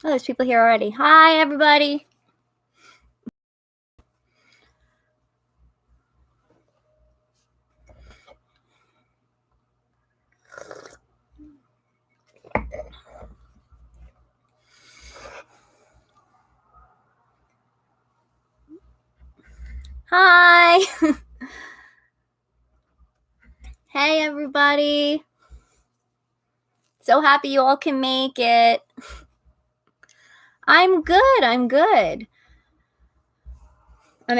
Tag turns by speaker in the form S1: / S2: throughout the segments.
S1: Oh, there's people here already. Hi, everybody. Hi. Hey, everybody. So happy you all can make it. I'm good. I'm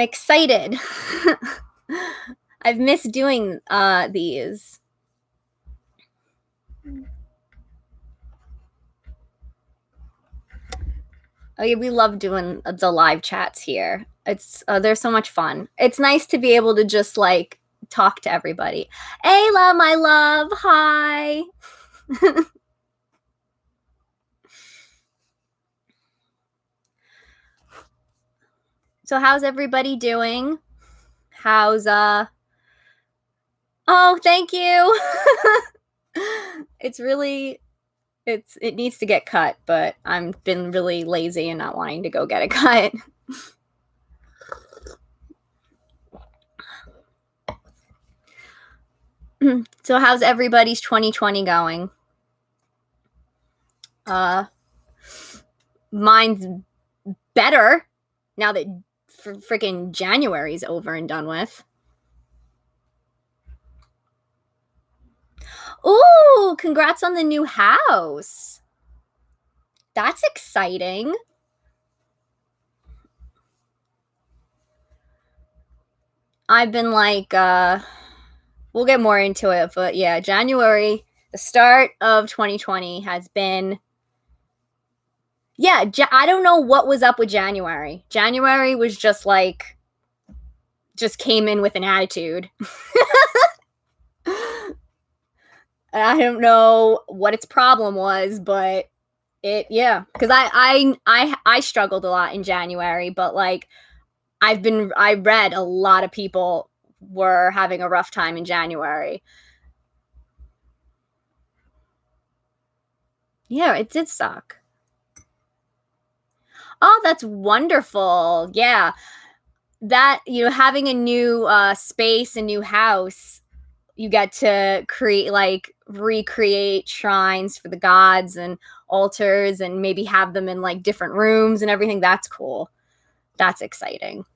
S1: excited. I've missed doing these. Oh yeah, we love doing the live chats here. It's they're so much fun. It's nice to be able to just like talk to everybody. Ayla, my love, hi. So how's everybody doing? How's Oh, thank you. It needs to get cut, but I've been really lazy and not wanting to go get it cut. So how's everybody's 2020 going? Mine's better now that freaking January's over and done with. Ooh, congrats on the new house. That's exciting. I've been like, we'll get more into it, but yeah, January, the start of 2020 has been, yeah, I don't know what was up with January. January was just like, just came in with an attitude. I don't know what its problem was, but because I struggled a lot in January, but like I read a lot of people were having a rough time in January. Yeah, it did suck. Oh, that's wonderful. Yeah. That, having a new space, a new house, you get to recreate shrines for the gods and altars and maybe have them in like different rooms and everything. That's cool. That's exciting.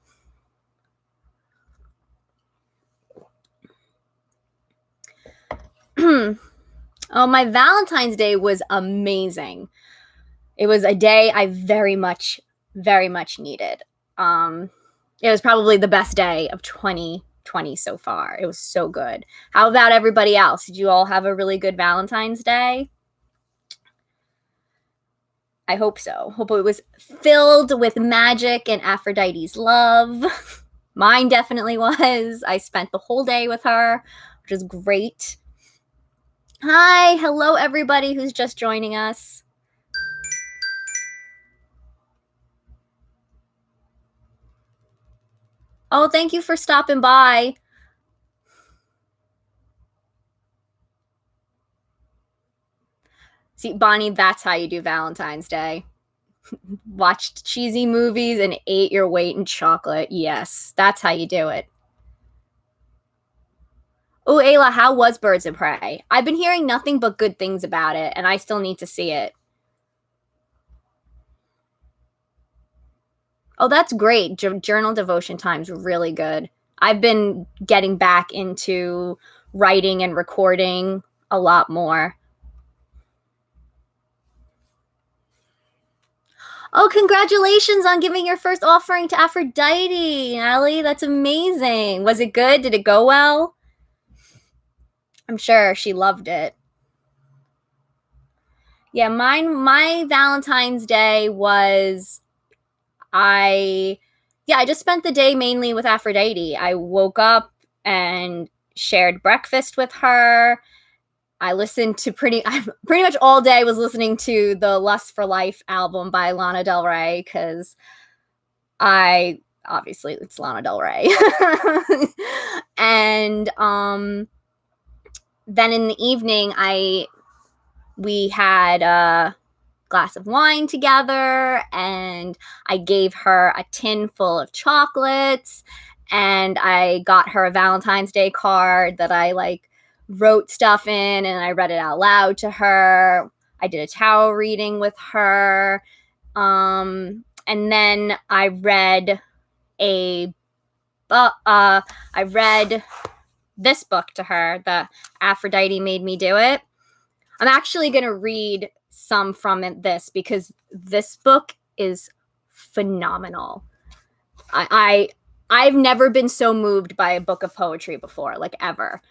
S1: Oh, my Valentine's Day was amazing. It was a day I very much needed. It was probably the best day of 2020 so far. It was so good. How about everybody else? Did you all have a really good Valentine's Day? I hope so. Hope it was filled with magic and Aphrodite's love. Mine definitely was. I spent the whole day with her, which is great. Hi, hello everybody who's just joining us. Oh, thank you for stopping by. See, Bonnie, that's how you do Valentine's Day. Watched cheesy movies and ate your weight in chocolate. Yes, that's how you do it. Oh, Ayla, how was Birds of Prey? I've been hearing nothing but good things about it, and I still need to see it. Oh, that's great. Journal devotion time's really good. I've been getting back into writing and recording a lot more. Oh, congratulations on giving your first offering to Aphrodite, Allie. That's amazing. Was it good? Did it go well? I'm sure she loved it. Yeah, my Valentine's Day was I just spent the day mainly with Aphrodite. I woke up and shared breakfast with her. I listened to pretty much all day was listening to the Lust for Life album by Lana Del Rey because obviously it's Lana Del Rey. And then in the evening we had glass of wine together, and I gave her a tin full of chocolates, and I got her a Valentine's Day card that I like wrote stuff in, and I read it out loud to her. I did a tarot reading with her. And then I read this book to her, the Aphrodite Made Me Do It. I'm actually going to read some from this because this book is phenomenal. I've never been so moved by a book of poetry before, like ever.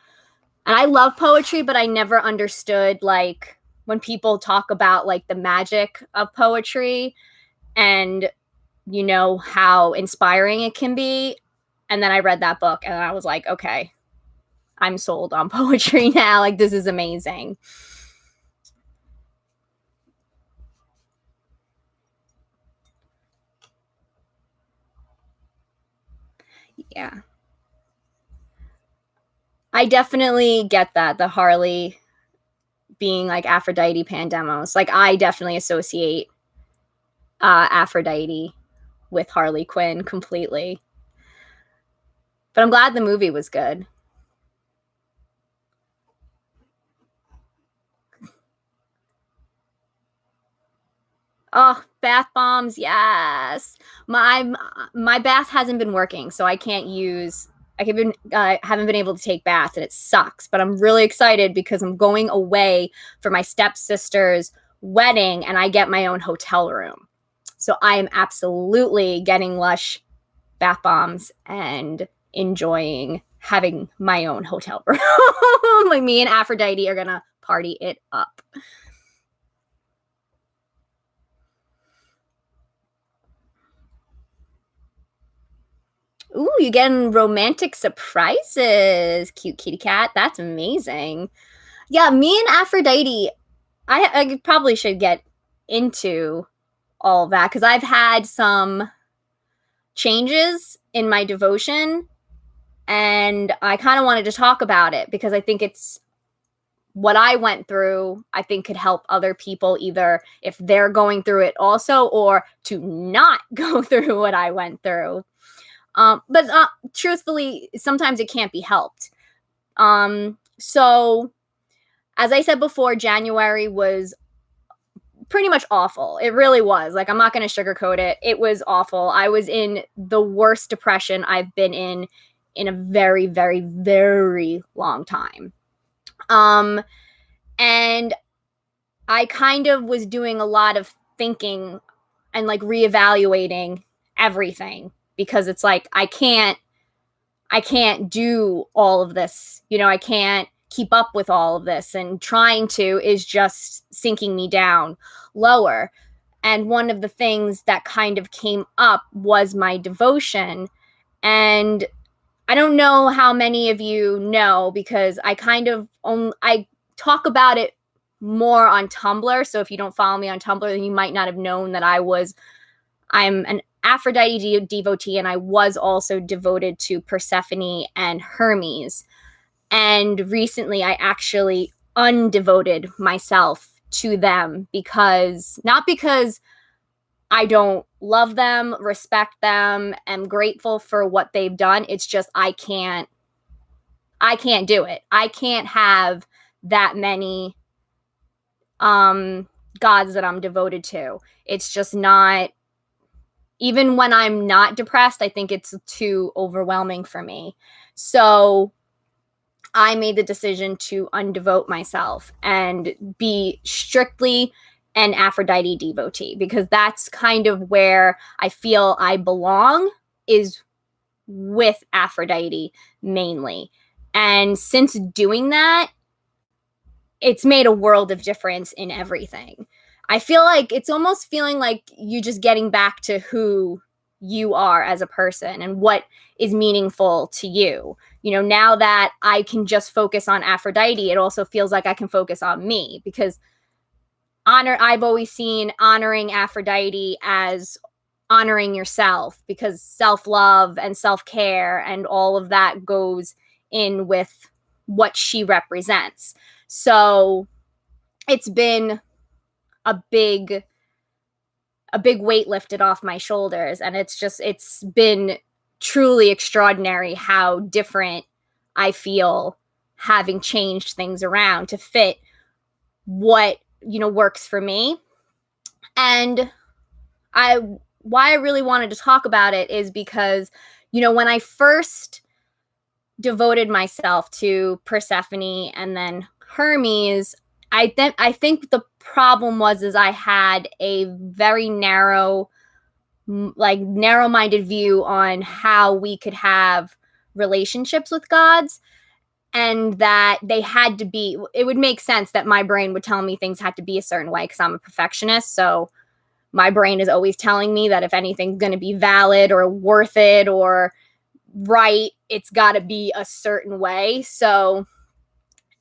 S1: And I love poetry, but I never understood like when people talk about like the magic of poetry and you know how inspiring it can be. And then I read that book and I was like, okay, I'm sold on poetry now. Like, this is amazing. Yeah. I definitely get that. The Harley being like Aphrodite Pandemos. Like, I definitely associate Aphrodite with Harley Quinn completely. But I'm glad the movie was good. Oh, bath bombs, yes. My bath hasn't been working, so I can't use. Haven't been able to take baths, and it sucks. But I'm really excited because I'm going away for my stepsister's wedding, and I get my own hotel room. So I am absolutely getting Lush bath bombs and enjoying having my own hotel room. Like, me and Aphrodite are gonna party it up. Ooh, you're getting romantic surprises. Cute kitty cat. That's amazing. Yeah, me and Aphrodite, I probably should get into all of that because I've had some changes in my devotion and I kind of wanted to talk about it because I think it's what I went through, I think could help other people either if they're going through it also or to not go through what I went through. But truthfully, sometimes it can't be helped. So, as I said before, January was pretty much awful. It really was. Like, I'm not going to sugarcoat it. It was awful. I was in the worst depression I've been in a very, very, very long time. And I kind of was doing a lot of thinking and like reevaluating everything because it's like I can't do all of this. You know, I can't keep up with all of this, and trying to is just sinking me down lower. And one of the things that kind of came up was my devotion. And I don't know how many of you know because I talk about it more on Tumblr. So if you don't follow me on Tumblr, then you might not have known that I'm an Aphrodite devotee, and I was also devoted to Persephone and Hermes. And recently I actually undevoted myself to them not because I don't love them, respect them, am grateful for what they've done. It's just I can't do it. I can't have that many gods that I'm devoted to. It's just not. Even when I'm not depressed, I think it's too overwhelming for me. So I made the decision to undevote myself and be strictly an Aphrodite devotee because that's kind of where I feel I belong, is with Aphrodite mainly. And since doing that, it's made a world of difference in everything. I feel like it's almost feeling like you just getting back to who you are as a person and what is meaningful to you. You know, now that I can just focus on Aphrodite, it also feels like I can focus on me because I've always seen honoring Aphrodite as honoring yourself because self-love and self-care and all of that goes in with what she represents. So it's been a big a big weight lifted off my shoulders. And it's been truly extraordinary how different I feel having changed things around to fit what, works for me. And why I really wanted to talk about it is because, when I first devoted myself to Persephone and then Hermes, I think the problem was I had a very narrow-minded view on how we could have relationships with gods, and that it would make sense that my brain would tell me things had to be a certain way because I'm a perfectionist. So my brain is always telling me that if anything's going to be valid or worth it or right, it's got to be a certain way. So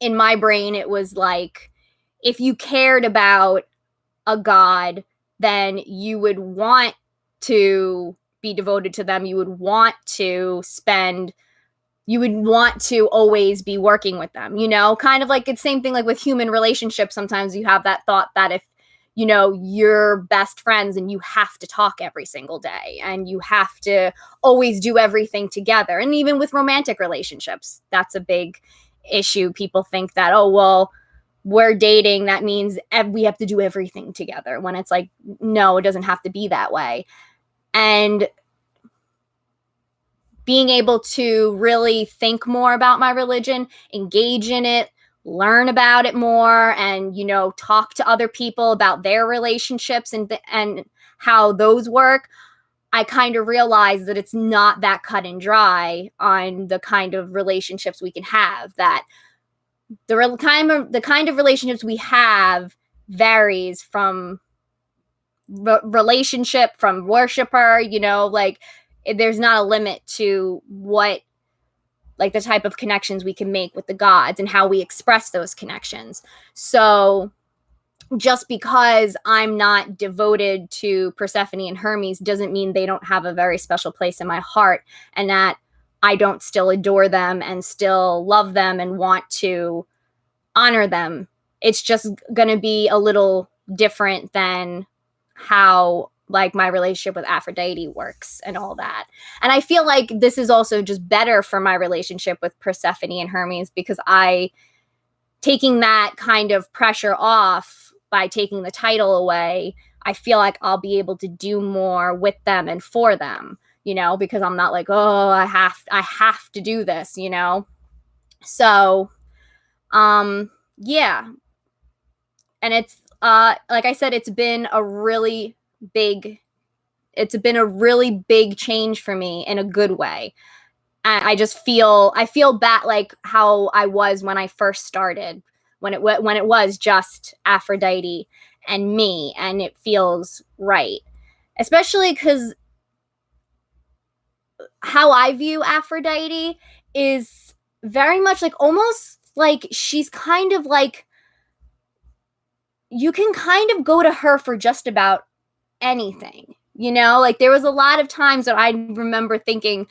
S1: in my brain, it was like, if you cared about a god, then you would want to be devoted to them. You would want to always be working with them, kind of like it's same thing like with human relationships. Sometimes you have that thought that if, you're best friends and you have to talk every single day and you have to always do everything together. And even with romantic relationships, that's a big issue. People think that, oh, well, we're dating, that means we have to do everything together, when it's like, no, it doesn't have to be that way. And being able to really think more about my religion, engage in it, learn about it more, and, talk to other people about their relationships and how those work, I kind of realized that it's not that cut and dry on the kind of relationships we can have, that the kind of relationships we have varies from relationship, from worshiper, like there's not a limit to what, like the type of connections we can make with the gods and how we express those connections. So just because I'm not devoted to Persephone and Hermes doesn't mean they don't have a very special place in my heart, and that I don't still adore them and still love them and want to honor them. It's just going to be a little different than how like my relationship with Aphrodite works and all that. And I feel like this is also just better for my relationship with Persephone and Hermes, because taking that kind of pressure off by taking the title away, I feel like I'll be able to do more with them and for them, because I'm not like, oh, I have to do this, So, yeah. And it's, like I said, it's been a really big change for me in a good way. And I feel back like how I was when I first started, when it was just Aphrodite and me, and it feels right. Especially because how I view Aphrodite is very much like, almost like she's kind of like, you can kind of go to her for just about anything, like there was a lot of times that I remember thinking,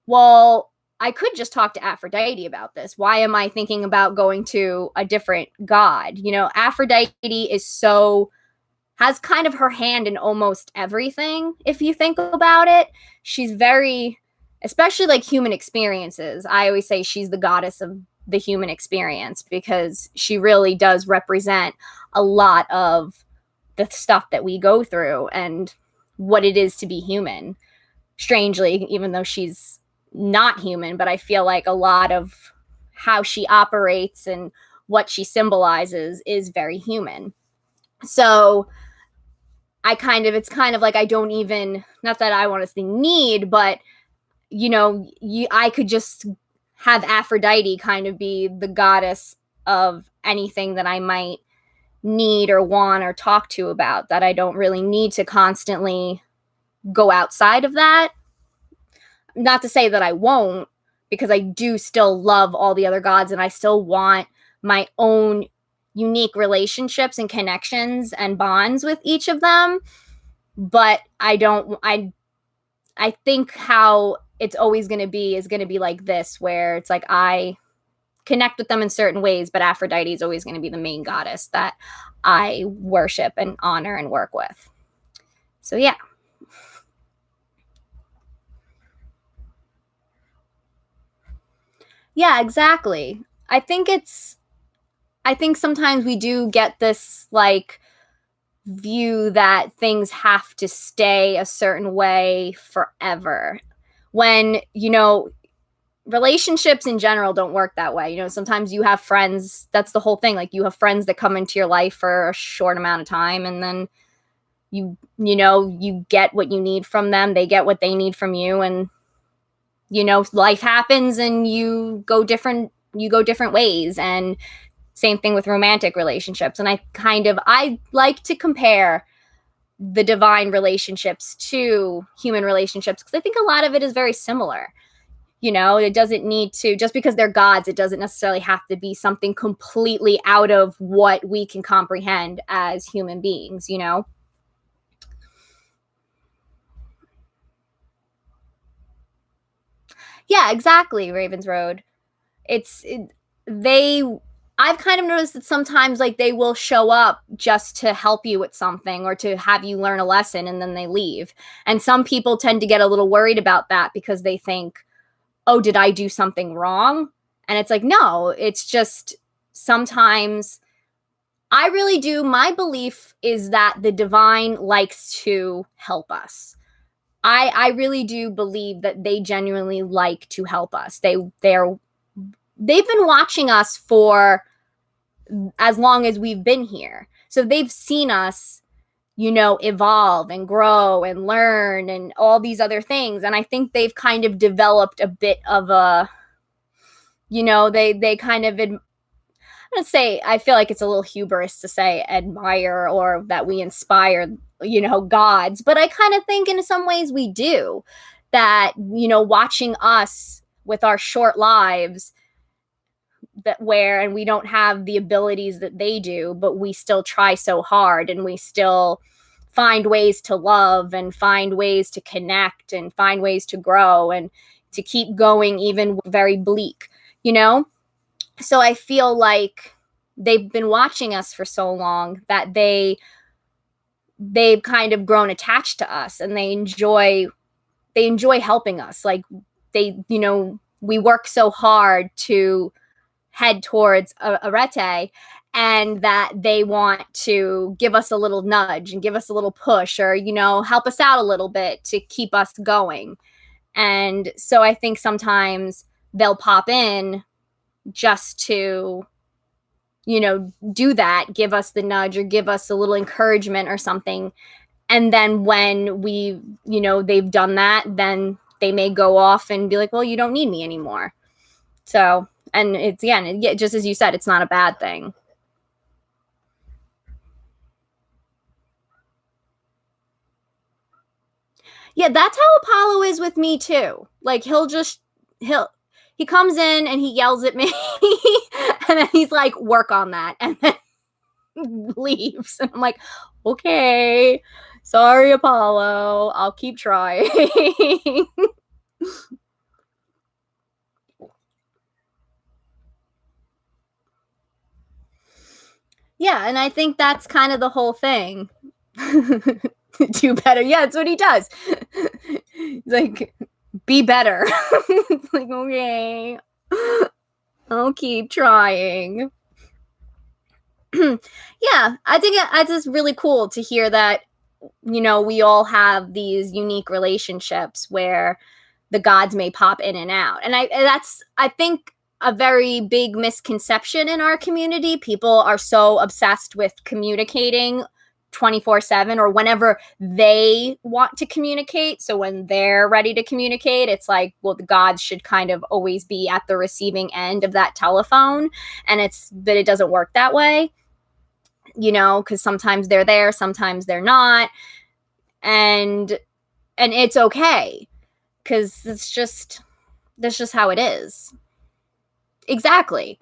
S1: well, I could just talk to Aphrodite about this. Why am I thinking about going to a different god? Aphrodite has kind of her hand in almost everything. If you think about it, she's very, especially like human experiences. I always say she's the goddess of the human experience, because she really does represent a lot of the stuff that we go through and what it is to be human. Strangely, even though she's not human, but I feel like a lot of how she operates and what she symbolizes is very human. So it's kind of like, I don't even, not that I want to say need, but I could just have Aphrodite kind of be the goddess of anything that I might need or want or talk to about, that I don't really need to constantly go outside of that. Not to say that I won't, because I do still love all the other gods, and I still want my own unique relationships and connections and bonds with each of them. But I think how it's always going to be is going to be like this, where it's like I connect with them in certain ways, but Aphrodite is always going to be the main goddess that I worship and honor and work with. So yeah. Yeah, exactly. I think sometimes we do get this like view that things have to stay a certain way forever. When, relationships in general don't work that way. Sometimes you have friends, that's the whole thing. Like you have friends that come into your life for a short amount of time, and then you get what you need from them, they get what they need from you, and life happens and you go different ways. And same thing with romantic relationships. And I like to compare the divine relationships to human relationships because I think a lot of it is very similar. It doesn't need to, just because they're gods, it doesn't necessarily have to be something completely out of what we can comprehend as human beings. Yeah, exactly. Ravens Road. It's it, they I've kind of noticed that sometimes like they will show up just to help you with something or to have you learn a lesson, and then they leave. And some people tend to get a little worried about that because they think, "Oh, did I do something wrong?" And it's like, "No, it's just sometimes I really do. My belief is that the divine likes to help us. I really do believe that they genuinely like to help us. They've been watching us for as long as we've been here. So they've seen us, evolve and grow and learn and all these other things. And I think they've kind of developed a bit of a, they kind of, I'm going to say, I feel like it's a little hubris to say admire or that we inspire, gods. But I kind of think in some ways we do that, watching us with our short lives and we don't have the abilities that they do, but we still try so hard and we still find ways to love and find ways to connect and find ways to grow and to keep going even very bleak. So I feel like they've been watching us for so long that they've kind of grown attached to us, and they enjoy helping us. Like we work so hard to head towards arete, and that they want to give us a little nudge and give us a little push, or help us out a little bit to keep us going. And so I think sometimes they'll pop in just to do that, give us the nudge or give us a little encouragement or something. And then when they've done that, then they may go off and be like, well, you don't need me anymore. So, and it's, again, just as you said, it's not a bad thing. Yeah, that's how Apollo is with me too. Like he comes in and he yells at me and then he's like, work on that, and then leaves. And I'm like, okay, sorry, Apollo, I'll keep trying. Yeah, and I think that's kind of the whole thing. Do better. Yeah, it's what he does. He's like, be better. It's like, okay, I'll keep trying. Yeah, I think it's just really cool to hear that, we all have these unique relationships where the gods may pop in and out. And I think a very big misconception in our community. People are so obsessed with communicating 24/7 or whenever they want to communicate. So when they're ready to communicate, it's like, well, the gods should kind of always be at the receiving end of that telephone. And but it doesn't work that way, because sometimes they're there, sometimes they're not. And it's okay, because that's just how it is. Exactly.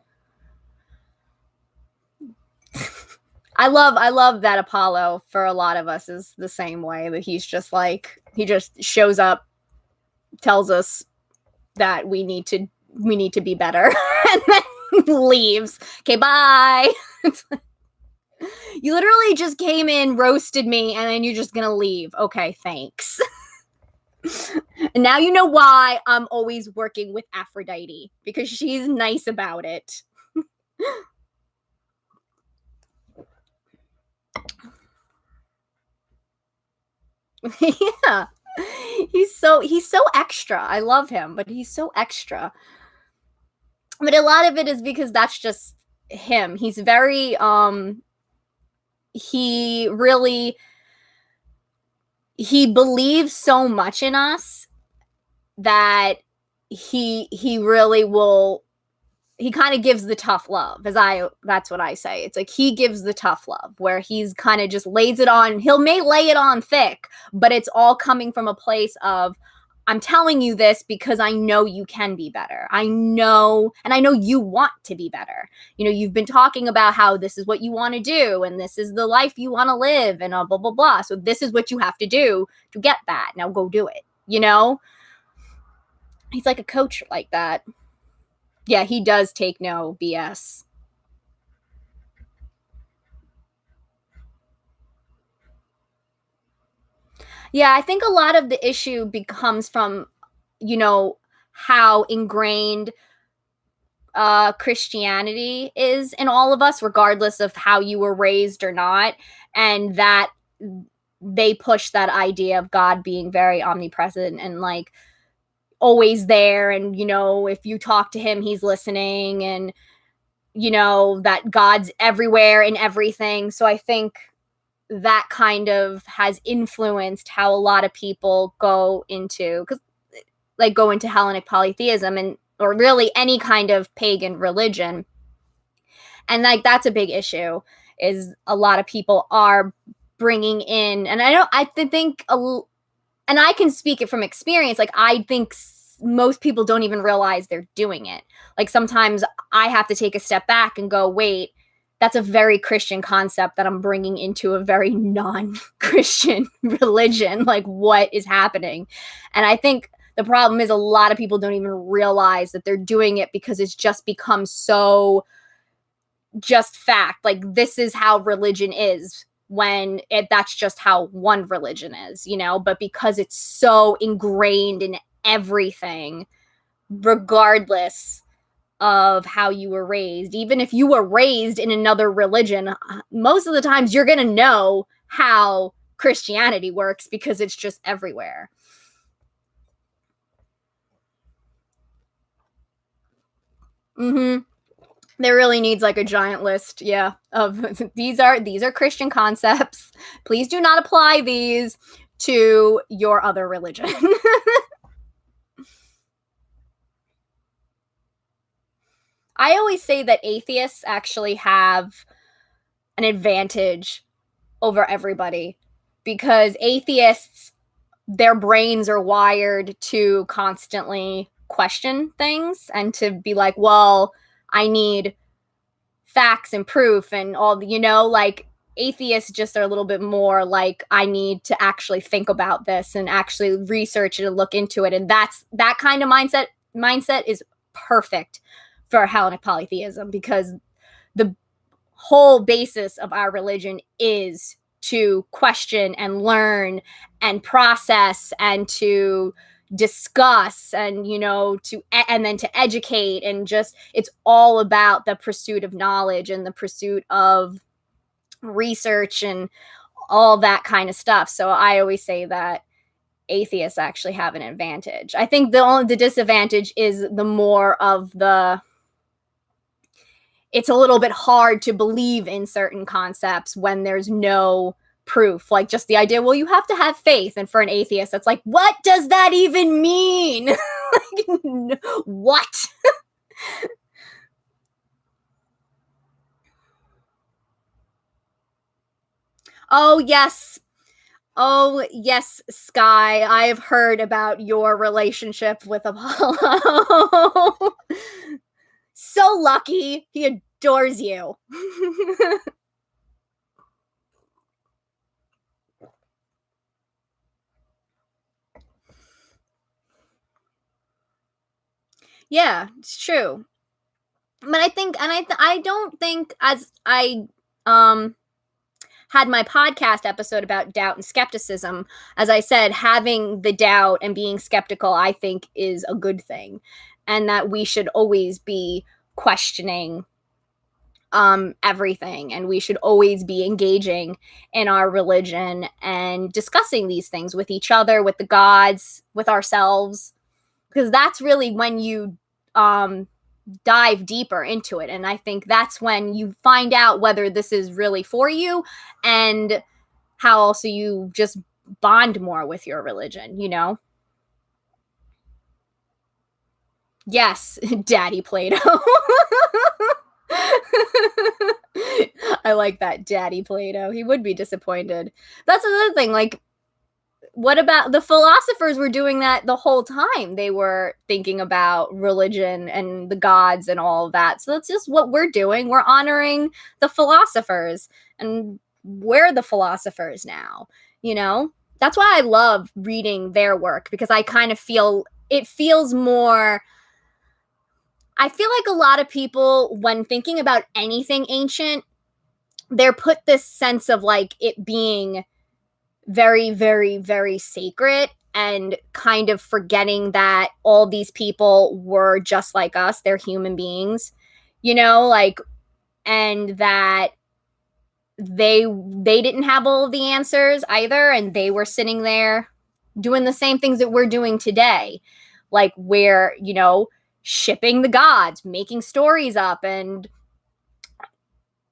S1: I love that Apollo for a lot of us is the same way, that he's just like, he just shows up, tells us that we need to be better and then leaves. Okay, bye. You literally just came in, roasted me, and then you're just gonna leave. Okay, thanks. And now you know why I'm always working with Aphrodite, because she's nice about it. Yeah. He's so extra. I love him, but he's so extra. But a lot of it is because that's just him. He's very he really he believes so much in us that he really will he kind of gives the tough love, as I that's what I say. It's like he gives the tough love where he's kind of just lays it on. He'll may lay it on thick, but it's all coming from a place of, I'm telling you this because I know you can be better. I know, and I know you want to be better. You know, you've been talking about how this is what you want to do and this is the life you want to live and blah, blah, blah. So this is what you have to do to get that. Now go do it. You know, he's like a coach like that. Yeah, he does take no BS. Yeah, I think a lot of the issue becomes from, you know, how ingrained Christianity is in all of us, regardless of how you were raised or not. And that they push that idea of God being very omnipresent and like always there. And, you know, if you talk to him, he's listening. And, you know, that God's everywhere and everything. So I think that kind of has influenced how a lot of people go into, because like go into Hellenic polytheism and or really any kind of pagan religion. And like that's a big issue, is a lot of people are bringing in, and I don't I think and I can speak it from experience, like I think most people don't even realize they're doing it. Like sometimes I have to take a step back and go, wait, that's a very Christian concept that I'm bringing into a very non-Christian religion. Like, what is happening? And I think the problem is a lot of people don't even realize that they're doing it because it's just become so just fact. Like, this is how religion is, when that's just how one religion is, you know? But because it's so ingrained in everything, regardless of how you were raised, even if you were raised in another religion, most of the times you're going to know how Christianity works because it's just everywhere. Mm-hmm. There really needs like a giant list, yeah, of these are Christian concepts. Please do not apply these to your other religion. I always say that atheists actually have an advantage over everybody, because atheists, their brains are wired to constantly question things and to be like, well, I need facts and proof and all, you know, like atheists just are a little bit more like, I need to actually think about this and actually research it and look into it. And that's that kind of mindset is perfect for Hellenic polytheism, because the whole basis of our religion is to question and learn and process and to discuss and, you know, to and then to educate, and just it's all about the pursuit of knowledge and the pursuit of research and all that kind of stuff. So I always say that atheists actually have an advantage. I think the disadvantage is the more of the, it's a little bit hard to believe in certain concepts when there's no proof. Like just the idea, well, you have to have faith. And for an atheist, that's like, what does that even mean? Like, what? Oh, yes. Oh, yes, Sky. I have heard about your relationship with Apollo. So lucky. He adores you. Yeah, it's true. But I think, and I don't think, as I had my podcast episode about doubt and skepticism, as I said, having the doubt and being skeptical, I think, is a good thing, and that we should always be questioning everything, and we should always be engaging in our religion and discussing these things with each other, with the gods, with ourselves, because that's really when you dive deeper into it. And I think that's when you find out whether this is really for you, and how also you just bond more with your religion, you know? Yes, Daddy Plato. I like that, Daddy Plato. He would be disappointed. That's another thing. Like, what about the philosophers were doing that the whole time? They were thinking about religion and the gods and all of that. So that's just what we're doing. We're honoring the philosophers, and we're the philosophers now, you know? That's why I love reading their work, because I kind of feel it feels more. I feel like a lot of people, when thinking about anything ancient, they're put this sense of like it being very, very, very sacred, and kind of forgetting that all these people were just like us. They're human beings, you know, like, and that they didn't have all of the answers either, and they were sitting there doing the same things that we're doing today. Like, we're, you know, shipping the gods, making stories up, and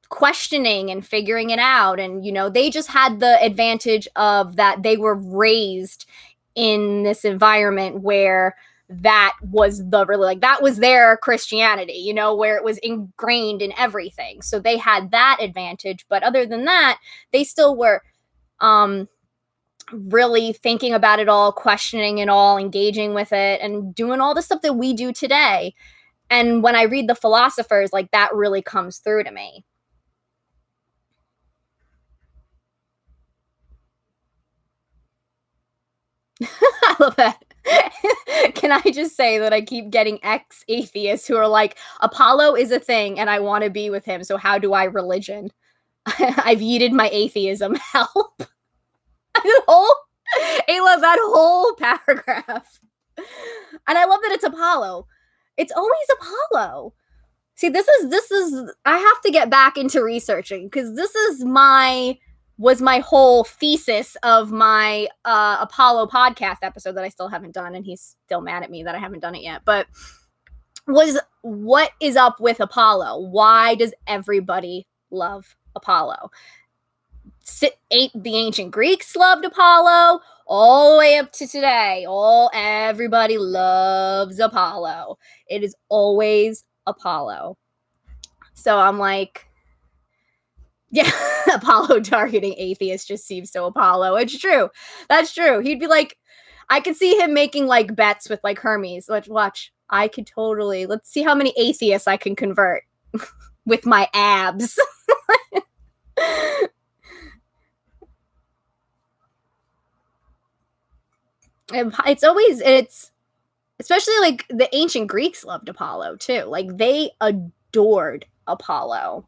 S1: questioning and figuring it out. And, you know, they just had the advantage of that they were raised in this environment where that was the really, like, that was their Christianity, you know, where it was ingrained in everything. So they had that advantage. But other than that, they still were really thinking about it all, questioning it all, engaging with it, and doing all the stuff that we do today. And when I read the philosophers, like, that really comes through to me. I love that. Can I just say that I keep getting ex-atheists who are like, Apollo is a thing and I want to be with him, so how do I religion? I've yeeted my atheism. Help. I love that whole paragraph. And I love that it's Apollo. It's always Apollo. See, this is I have to get back into researching, because this is was my whole thesis of my Apollo podcast episode that I still haven't done, and he's still mad at me that I haven't done it yet. But was, what is up with Apollo? Why does everybody love Apollo? The ancient Greeks loved Apollo, all the way up to today. Everybody loves Apollo. It is always Apollo. So I'm like, yeah, Apollo targeting atheists just seems so Apollo. It's true. That's true. He'd be like, I could see him making like bets with like Hermes. Watch, I could totally, let's see how many atheists I can convert with my abs. It's especially like the ancient Greeks loved Apollo too. Like, they adored Apollo.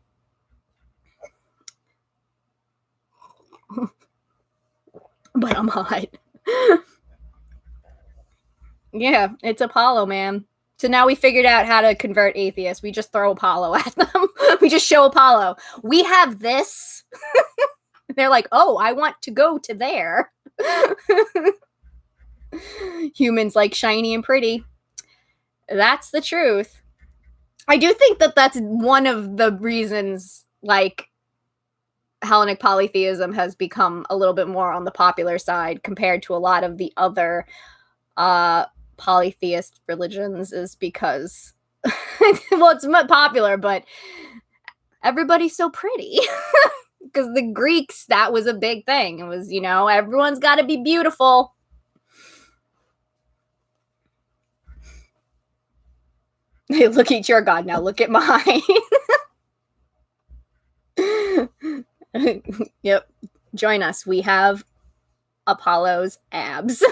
S1: But I'm hot. Yeah, it's Apollo, man. So now we figured out how to convert atheists. We just throw Apollo at them. We just show Apollo, we have this. They're like, oh, I want to go to there. Humans like shiny and pretty. That's the truth. I do think that that's one of the reasons, like, Hellenic polytheism has become a little bit more on the popular side compared to a lot of the other polytheist religions, is because, well, it's popular, but everybody's so pretty. Because the Greeks, that was a big thing. It was, you know, everyone's got to be beautiful. Look at your God, now look at mine. Yep. Join us. We have Apollo's abs.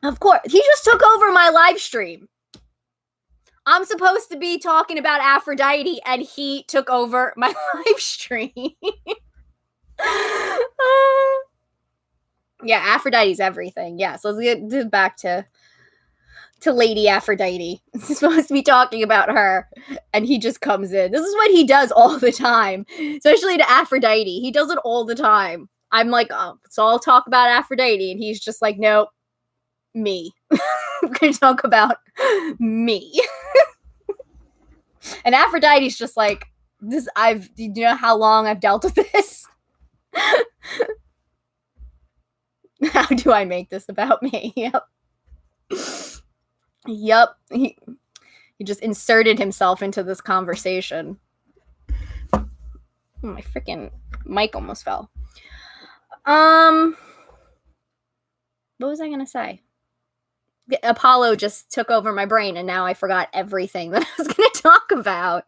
S1: Of course. He just took over my live stream. I'm supposed to be talking about Aphrodite, and he took over my live stream. Yeah, Aphrodite's everything. Yeah, so let's get back to Lady Aphrodite. He's supposed to be talking about her, and he just comes in. This is what he does all the time, especially to Aphrodite. He does it all the time. I'm like, oh, so I'll talk about Aphrodite, and he's just like, nope, me. I'm going to talk about me. And Aphrodite's just like, this. Do you know how long I've dealt with this? How do I make this about me? Yep. He just inserted himself into this conversation. Oh, my freaking mic almost fell. What was I gonna say? Apollo just took over my brain, and now I forgot everything that I was gonna talk about.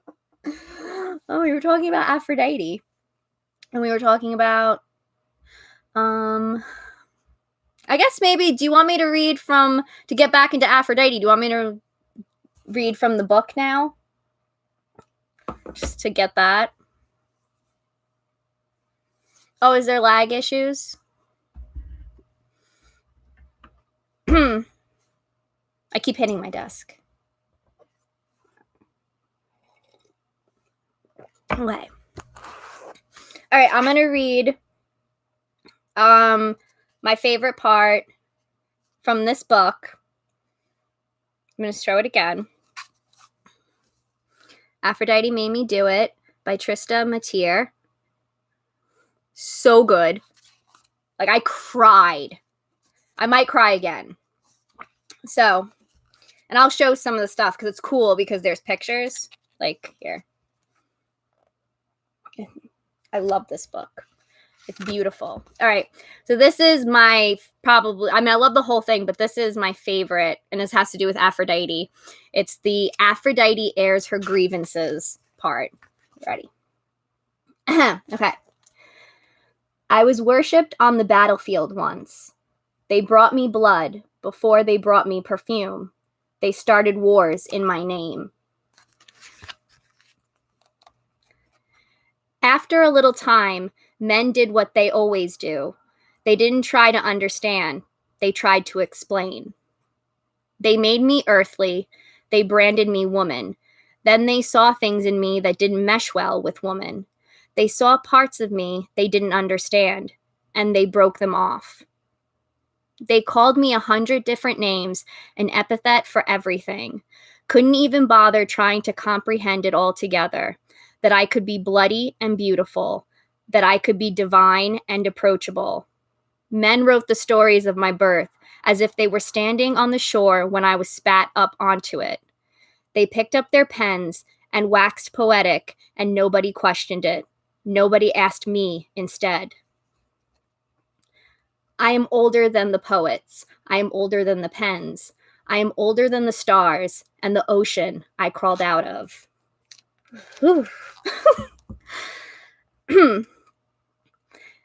S1: Oh, we were talking about Aphrodite, and we were talking about I guess maybe, do you want me to read to get back into Aphrodite, do you want me to read from the book now? Just to get that. Oh, is there lag issues? I keep hitting my desk. Okay. All right, I'm going to read my favorite part from this book. I'm going to show it again. Aphrodite Made Me Do It by Trista Matier. So good. Like, I cried. I might cry again. So, and I'll show some of the stuff because it's cool because there's pictures. Like, here. I love this book. It's beautiful. All right. So this is I love the whole thing, but this is my favorite, and this has to do with Aphrodite. It's the Aphrodite airs her grievances part. Ready? Okay. I was worshipped on the battlefield once. They brought me blood before they brought me perfume. They started wars in my name. After a little time, men did what they always do. They didn't try to understand. They tried to explain. They made me earthly. They branded me woman. Then they saw things in me that didn't mesh well with woman. They saw parts of me they didn't understand, and they broke them off. They called me 100 different names, an epithet for everything. Couldn't even bother trying to comprehend it all together. That I could be bloody and beautiful, that I could be divine and approachable. Men wrote the stories of my birth as if they were standing on the shore when I was spat up onto it. They picked up their pens and waxed poetic, and nobody questioned it. Nobody asked me instead. I am older than the poets. I am older than the pens. I am older than the stars and the ocean I crawled out of.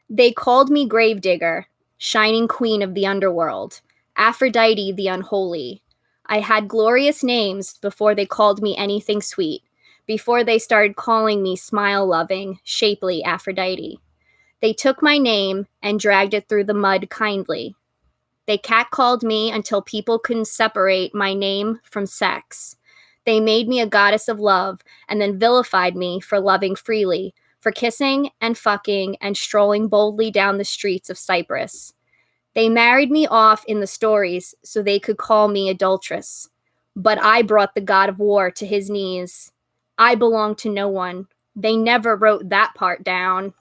S1: They called me Gravedigger, shining queen of the underworld, Aphrodite the unholy. I had glorious names before they called me anything sweet, before they started calling me smile-loving, shapely Aphrodite. They took my name and dragged it through the mud kindly. They catcalled me until people couldn't separate my name from sex. They made me a goddess of love and then vilified me for loving freely, for kissing and fucking and strolling boldly down the streets of Cyprus. They married me off in the stories so they could call me adulteress. But I brought the god of war to his knees. I belong to no one. They never wrote that part down.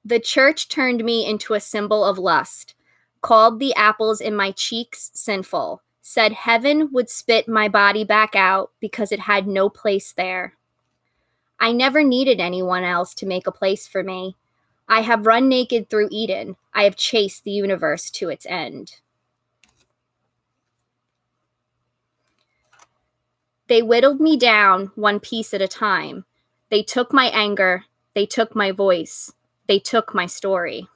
S1: The church turned me into a symbol of lust, called the apples in my cheeks sinful, said heaven would spit my body back out because it had no place there. I never needed anyone else to make a place for me. I have run naked through Eden. I have chased the universe to its end. They whittled me down one piece at a time. They took my anger. They took my voice. They took my story.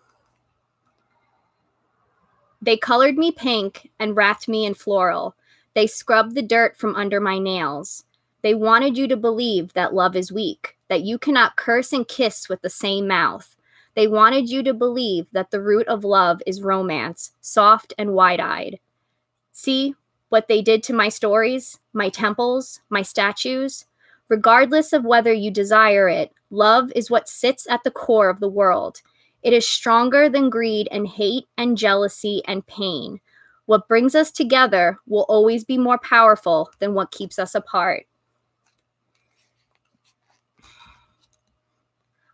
S1: They colored me pink and wrapped me in floral. They scrubbed the dirt from under my nails. They wanted you to believe that love is weak, that you cannot curse and kiss with the same mouth. They wanted you to believe that the root of love is romance, soft and wide-eyed. See what they did to my stories, my temples, my statues? Regardless of whether you desire it, love is what sits at the core of the world. It is stronger than greed and hate and jealousy and pain. What brings us together will always be more powerful than what keeps us apart.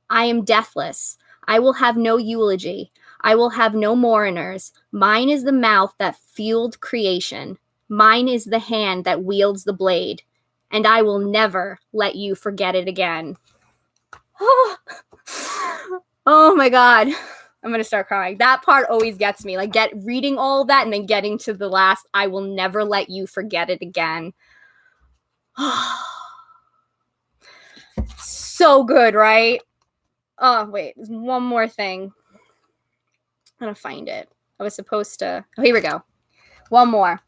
S1: I am deathless. I will have no eulogy. I will have no mourners. Mine is the mouth that fueled creation. Mine is the hand that wields the blade. And I will never let you forget it again. Oh my God. I'm going to start crying. That part always gets me. Like reading all of that and then getting to the last, I will never let you forget it again. So good, right? Oh, wait. There's one more thing. I'm going to find it. I was supposed to. Oh, here we go. One more.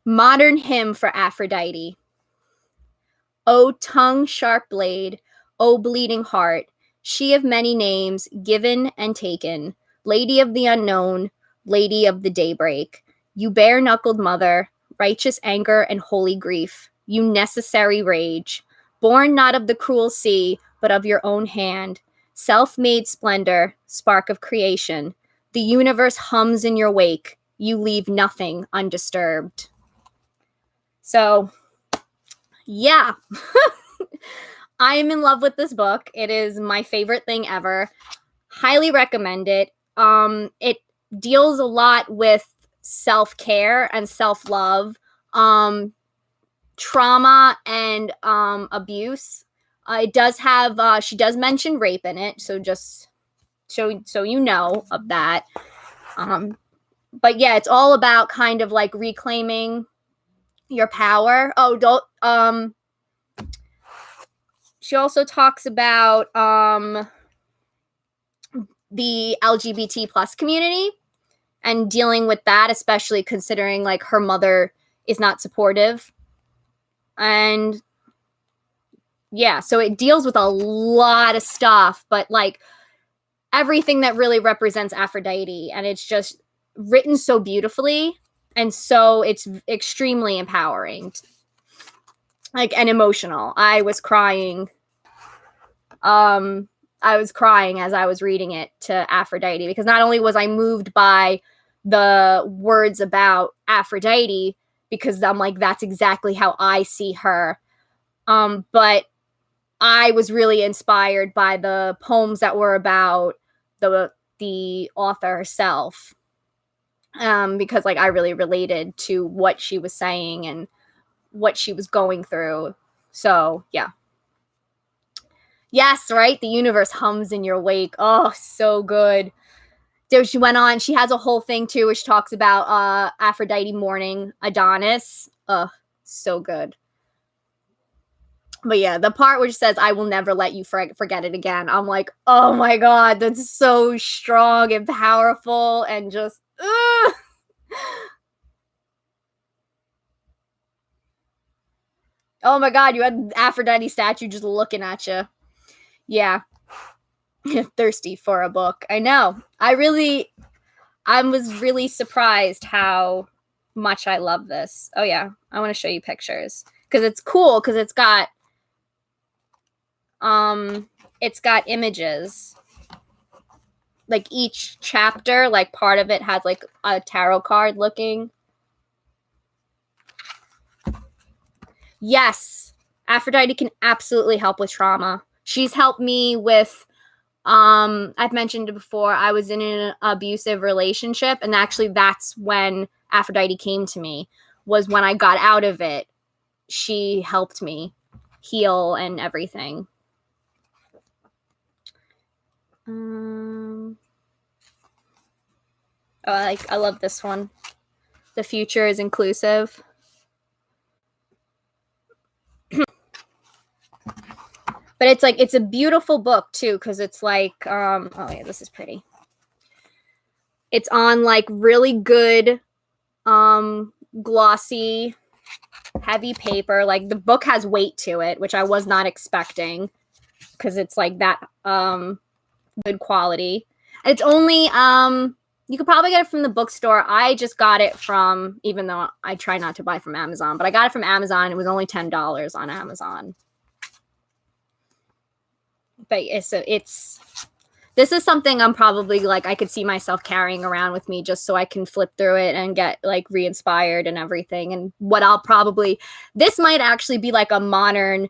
S1: Modern hymn for Aphrodite. O tongue sharp blade, O bleeding heart, she of many names, given and taken, lady of the unknown, lady of the daybreak, you bare-knuckled mother, righteous anger and holy grief, you necessary rage, born not of the cruel sea, but of your own hand, self-made splendor, spark of creation, the universe hums in your wake, you leave nothing undisturbed. So, yeah. I am in love with this book. It is my favorite thing ever. Highly recommend it. It deals a lot with self-care and self-love, trauma and abuse. It does have she does mention rape in it, so just so you know of that. But yeah, it's all about kind of like reclaiming your power. Oh, don't she also talks about the LGBT plus community and dealing with that, especially considering like her mother is not supportive. And yeah, so it deals with a lot of stuff, but like everything that really represents Aphrodite. And it's just written so beautifully. And so it's extremely empowering, like, and emotional. I was crying as I was reading it to Aphrodite, because not only was I moved by the words about Aphrodite, because I'm like, that's exactly how I see her, but I was really inspired by the poems that were about the author herself, because like I really related to what she was saying and what she was going through. So yeah. Yes, right? The universe hums in your wake. Oh, so good. So she went on. She has a whole thing, too, which talks about Aphrodite mourning Adonis. Oh, so good. But yeah, the part which says, I will never let you forget it again. I'm like, oh my God, that's so strong and powerful and just, ugh. Oh my God, you had Aphrodite statue just looking at you. Yeah. Thirsty for a book. I know. I was really surprised how much I love this. Oh yeah, I want to show you pictures because it's cool because it's got images. Like each chapter, like part of it has like a tarot card looking. Yes, Aphrodite can absolutely help with trauma. She's helped me with I've mentioned it before, I was in an abusive relationship, and actually that's when Aphrodite came to me, was when I got out of it. She helped me heal and everything. I love this one. The future is inclusive. But it's a beautiful book too, because it's like, oh yeah, this is pretty. It's on like really good glossy heavy paper. Like the book has weight to it, which I was not expecting because it's like that good quality. It's only you could probably get it from the bookstore. I just got it from, even though I try not to buy from Amazon, but I got it from Amazon. It was only $10 on Amazon. But it's this is something I'm probably like I could see myself carrying around with me just so I can flip through it and get like re-inspired and everything. And what I'll probably, this might actually be like a modern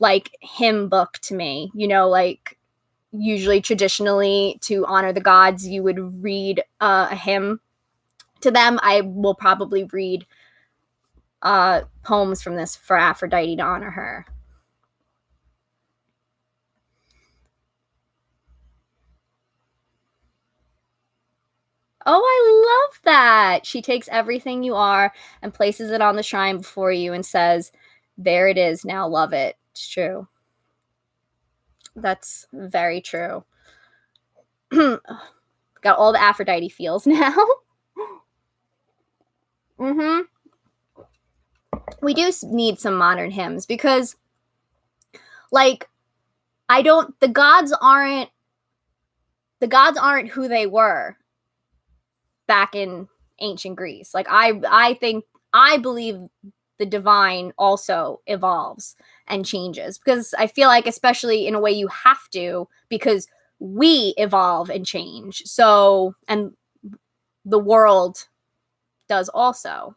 S1: like hymn book to me, you know, like usually traditionally to honor the gods, you would read a hymn to them. I will probably read poems from this for Aphrodite to honor her. Oh, I love that. She takes everything you are and places it on the shrine before you and says, there it is, now love it. It's true. That's very true. Got all the Aphrodite feels now. Mm-hmm. We do need some modern hymns because, like, the gods aren't who they were back in ancient Greece. Like, I believe the divine also evolves and changes because I feel like, especially in a way, you have to, because we evolve and change. So, and the world does also.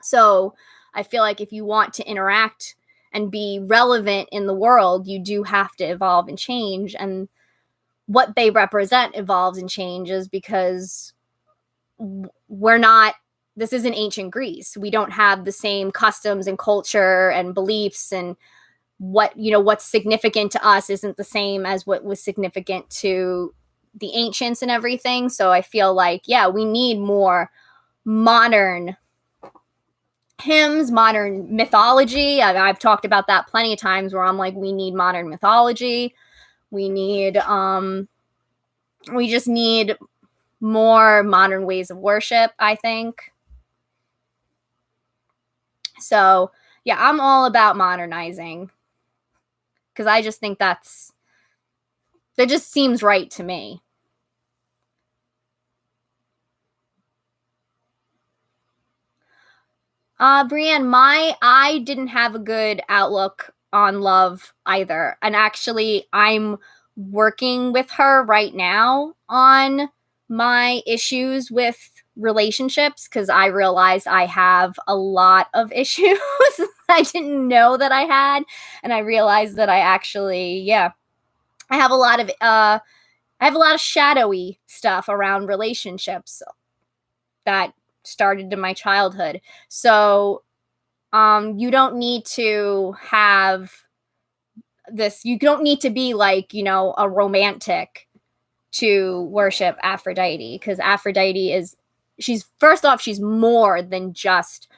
S1: So I feel like if you want to interact and be relevant in the world, you do have to evolve and change. And what they represent evolves and changes because this isn't ancient Greece. We don't have the same customs and culture and beliefs, and what's significant to us isn't the same as what was significant to the ancients and everything. So I feel like, yeah, we need more modern hymns, modern mythology. I've talked about that plenty of times where I'm like, we need modern mythology. We just need more modern ways of worship, I think. So, yeah, I'm all about modernizing because I just think that just seems right to me. Brienne, I didn't have a good outlook on love either. And actually, I'm working with her right now on my issues with relationships because I realized I have a lot of issues I didn't know that I had. And I realized that I actually, I have a lot of shadowy stuff around relationships that started in my childhood. So you don't need to have this, you don't need to be like, a romantic to worship Aphrodite, because Aphrodite she's more than just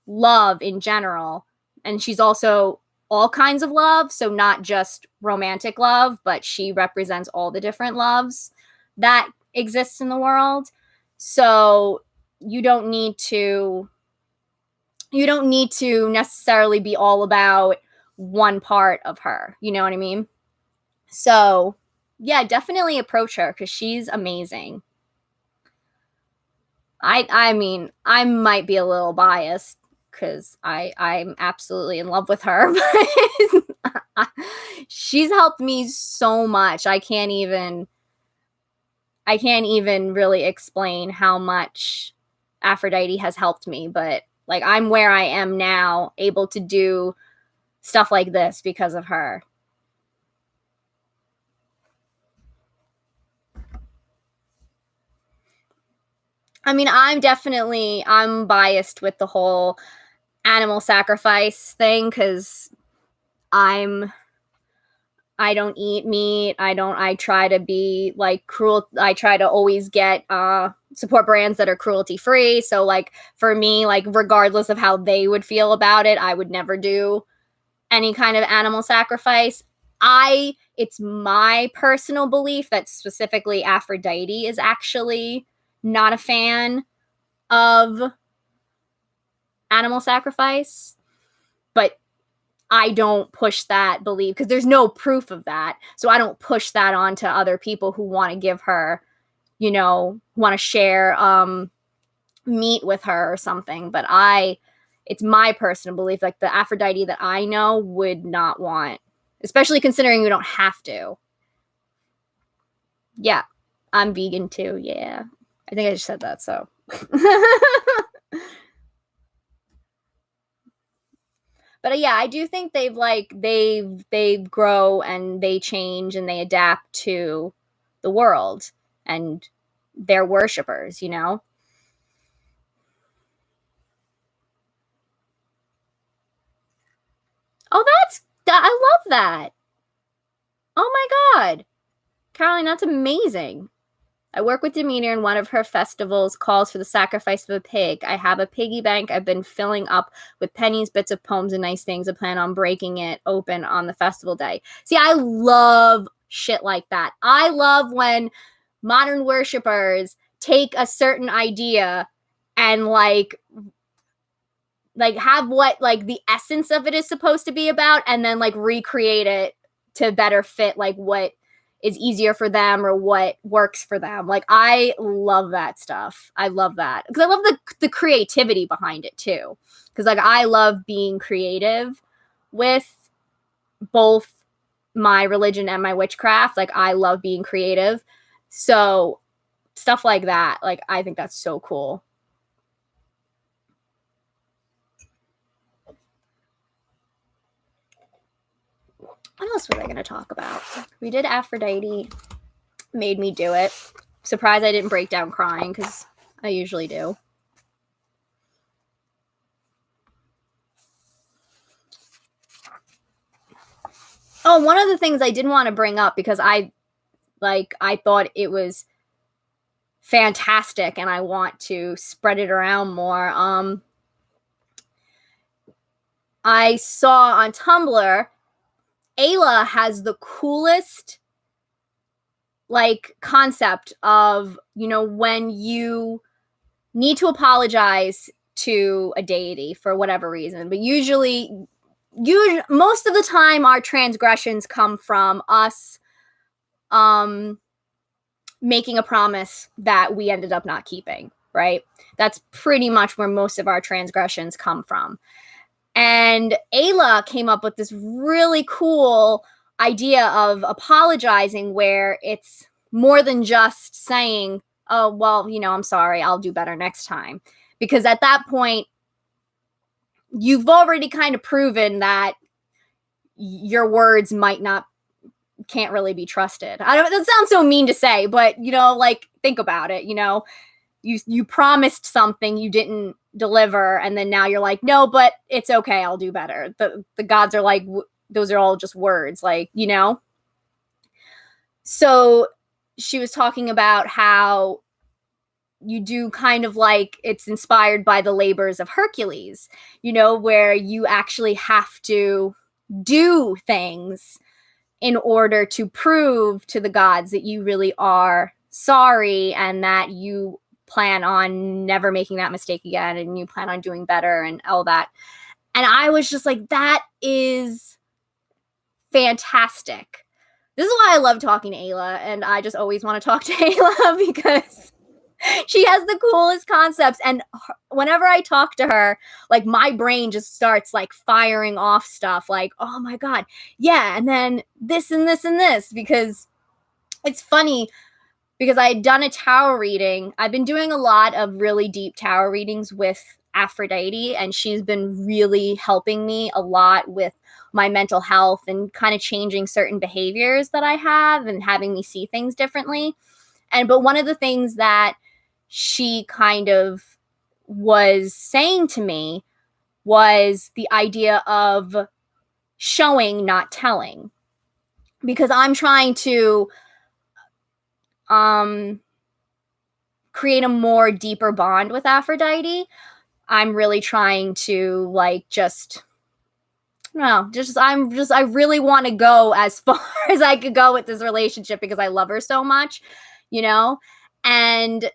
S1: love in general. And she's also all kinds of love. So not just romantic love, but she represents all the different loves that exist in the world. So you don't need to necessarily be all about one part of her. You know what I mean? So, yeah, definitely approach her because she's amazing. I mean, I might be a little biased because I'm absolutely in love with her, but she's helped me so much. I can't even really explain how much Aphrodite has helped me, but like I'm where I am now, able to do stuff like this because of her. I mean, I'm biased with the whole animal sacrifice thing because I'm I don't eat meat. I try to be like I try to always get support brands that are cruelty free. So like for me, like regardless of how they would feel about it, I would never do any kind of animal sacrifice. It's my personal belief that specifically Aphrodite is actually not a fan of animal sacrifice, but I don't push that belief because there's no proof of that. So I don't push that onto other people who want to give her, want to share meat with her or something. But it's my personal belief, like the Aphrodite that I know would not want, especially considering we don't have to. Yeah, I'm vegan too. Yeah, I think I just said that. So. But yeah, I do think they grow and they change and they adapt to the world and their worshipers, Oh, I love that. Oh my God. Caroline, that's amazing. I work with Demeter in one of her festivals, calls for the sacrifice of a pig. I have a piggy bank I've been filling up with pennies, bits of poems, and nice things. I plan on breaking it open on the festival day. See, I love shit like that. I love when modern worshipers take a certain idea and have what the essence of it is supposed to be about, and then recreate it to better fit what is easier for them or what works for them. I love that stuff. I love that because I love the creativity behind it too. Because I love being creative with both my religion and my witchcraft. I love being creative. So stuff like that, I think that's so cool. What else was I going to talk about? We did Aphrodite. Made me do it. Surprised I didn't break down crying because I usually do. Oh, one of the things I didn't want to bring up because I thought it was fantastic and I want to spread it around more. I saw on Tumblr, Ayla has the coolest concept of, when you need to apologize to a deity for whatever reason, but most of the time our transgressions come from us making a promise that we ended up not keeping, right? That's pretty much where most of our transgressions come from. And Ayla came up with this really cool idea of apologizing where it's more than just saying, oh, well, I'm sorry, I'll do better next time. Because at that point, you've already kind of proven that your words can't really be trusted. That sounds so mean to say, but think about it. You promised something, you didn't deliver, and then now you're like, no, but it's okay, I'll do better. The gods are like, those are all just words, So she was talking about how you do kind of it's inspired by the labors of Hercules, where you actually have to do things in order to prove to the gods that you really are sorry and that you plan on never making that mistake again and you plan on doing better and all that. And I was just like, that is fantastic. This is why I love talking to Ayla, and I just always want to talk to Ayla because she has the coolest concepts. And whenever I talk to her, my brain just starts firing off stuff oh my God, yeah, and then this and this and this, because it's funny because I had done a tarot reading. I've been doing a lot of really deep tarot readings with Aphrodite, and she's been really helping me a lot with my mental health and kind of changing certain behaviors that I have and having me see things differently. But one of the things that she kind of was saying to me was the idea of showing, not telling. Because I'm trying to create a more deeper bond with Aphrodite. I'm really trying to I really want to go as far as I could go with this relationship because I love her so much, and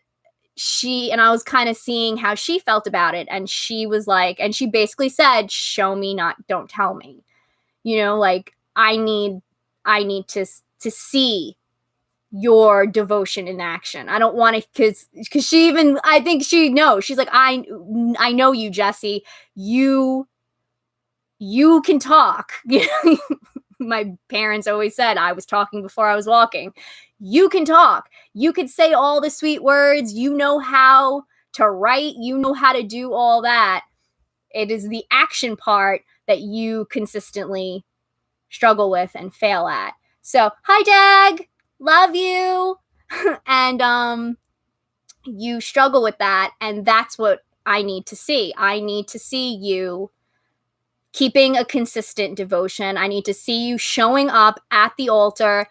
S1: I was kind of seeing how she felt about it. And she was like, and she basically said, show me, don't tell me, like I need to see your devotion in action. I don't want to, because she even, I think she knows, she's like, I know you, Jesse, you can talk. My parents always said I was talking before I was walking. You can talk. You could say all the sweet words. You know how to write. You know how to do all that. It is the action part that you consistently struggle with and fail at. So, hi, Dag. Love you. And you struggle with that. And that's what I need to see. I need to see you keeping a consistent devotion. I need to see you showing up at the altar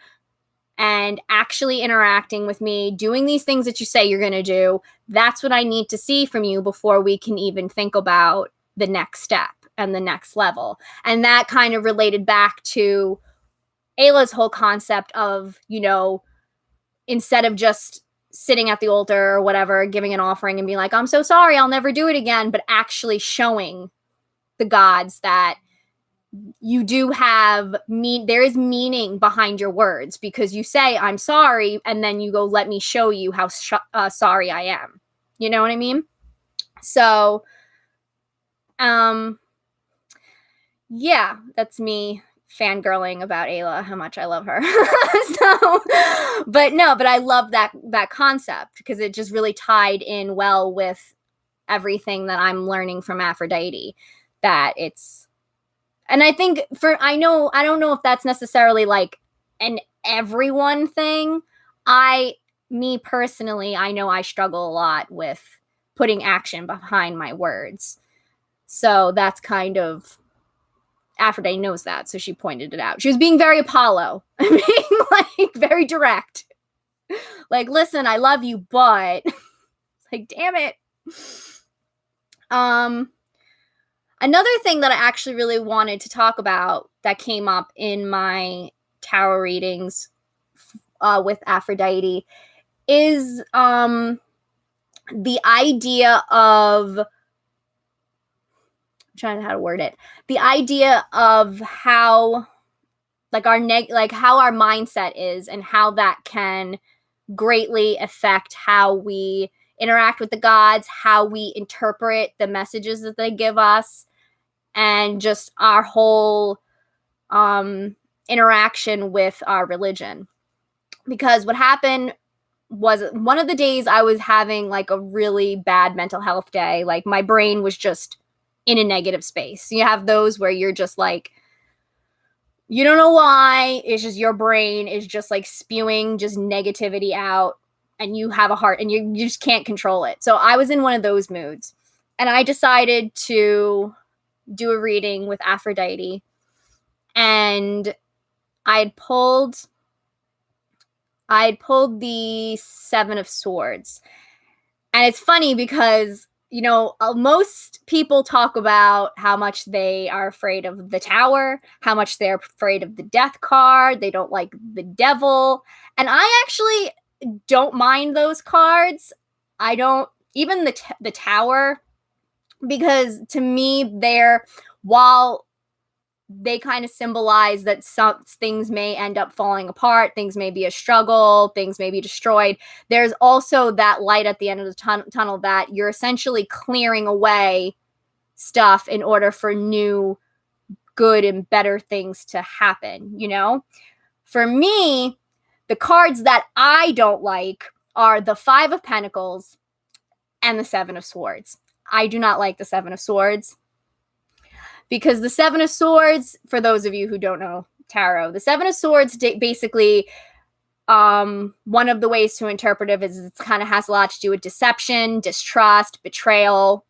S1: and actually interacting with me, doing these things that you say you're going to do. That's what I need to see from you before we can even think about the next step and the next level. And that kind of related back to Ayla's whole concept of, instead of just sitting at the altar or whatever, giving an offering and being like, I'm so sorry, I'll never do it again, but actually showing the gods that you do have there is meaning behind your words, because you say I'm sorry and then you go, let me show you how sorry I am. You know what I mean? So yeah, that's me fangirling about Ayla, how much I love her. But I love that concept, because it just really tied in well with everything that I'm learning from Aphrodite. That it's, and I think I don't know if that's necessarily like an everyone thing. Me personally, I know I struggle a lot with putting action behind my words. So that's kind of, Aphrodite knows that, so she pointed it out. She was being very Apollo, being like very direct. Like, listen, I love you, but like, damn it. Another thing that I actually really wanted to talk about that came up in my tarot readings with Aphrodite is the idea of, I'm trying to how to word it. The idea of how how our mindset is, and how that can greatly affect how we interact with the gods, how we interpret the messages that they give us, and just our whole interaction with our religion. Because what happened was, one of the days I was having like a really bad mental health day. Like, my brain was just in a negative space. You have those where you're just like, you don't know why. It's just your brain is just like spewing just negativity out, and you have a heart and you just can't control it. So I was in one of those moods, and I decided to do a reading with Aphrodite, and I had pulled the Seven of Swords. And it's funny because, most people talk about how much they are afraid of the Tower, how much they're afraid of the Death card. They don't like the Devil. And I actually don't mind those cards. I don't, even the Tower, because to me, while they kind of symbolize that some things may end up falling apart, things may be a struggle, things may be destroyed, there's also that light at the end of the tunnel that you're essentially clearing away stuff in order for new, good, and better things to happen, For me, the cards that I don't like are the Five of Pentacles and the Seven of Swords. I do not like the Seven of Swords. Because the Seven of Swords, for those of you who don't know tarot, the Seven of Swords basically, one of the ways to interpret it is it kind of has a lot to do with deception, distrust, betrayal,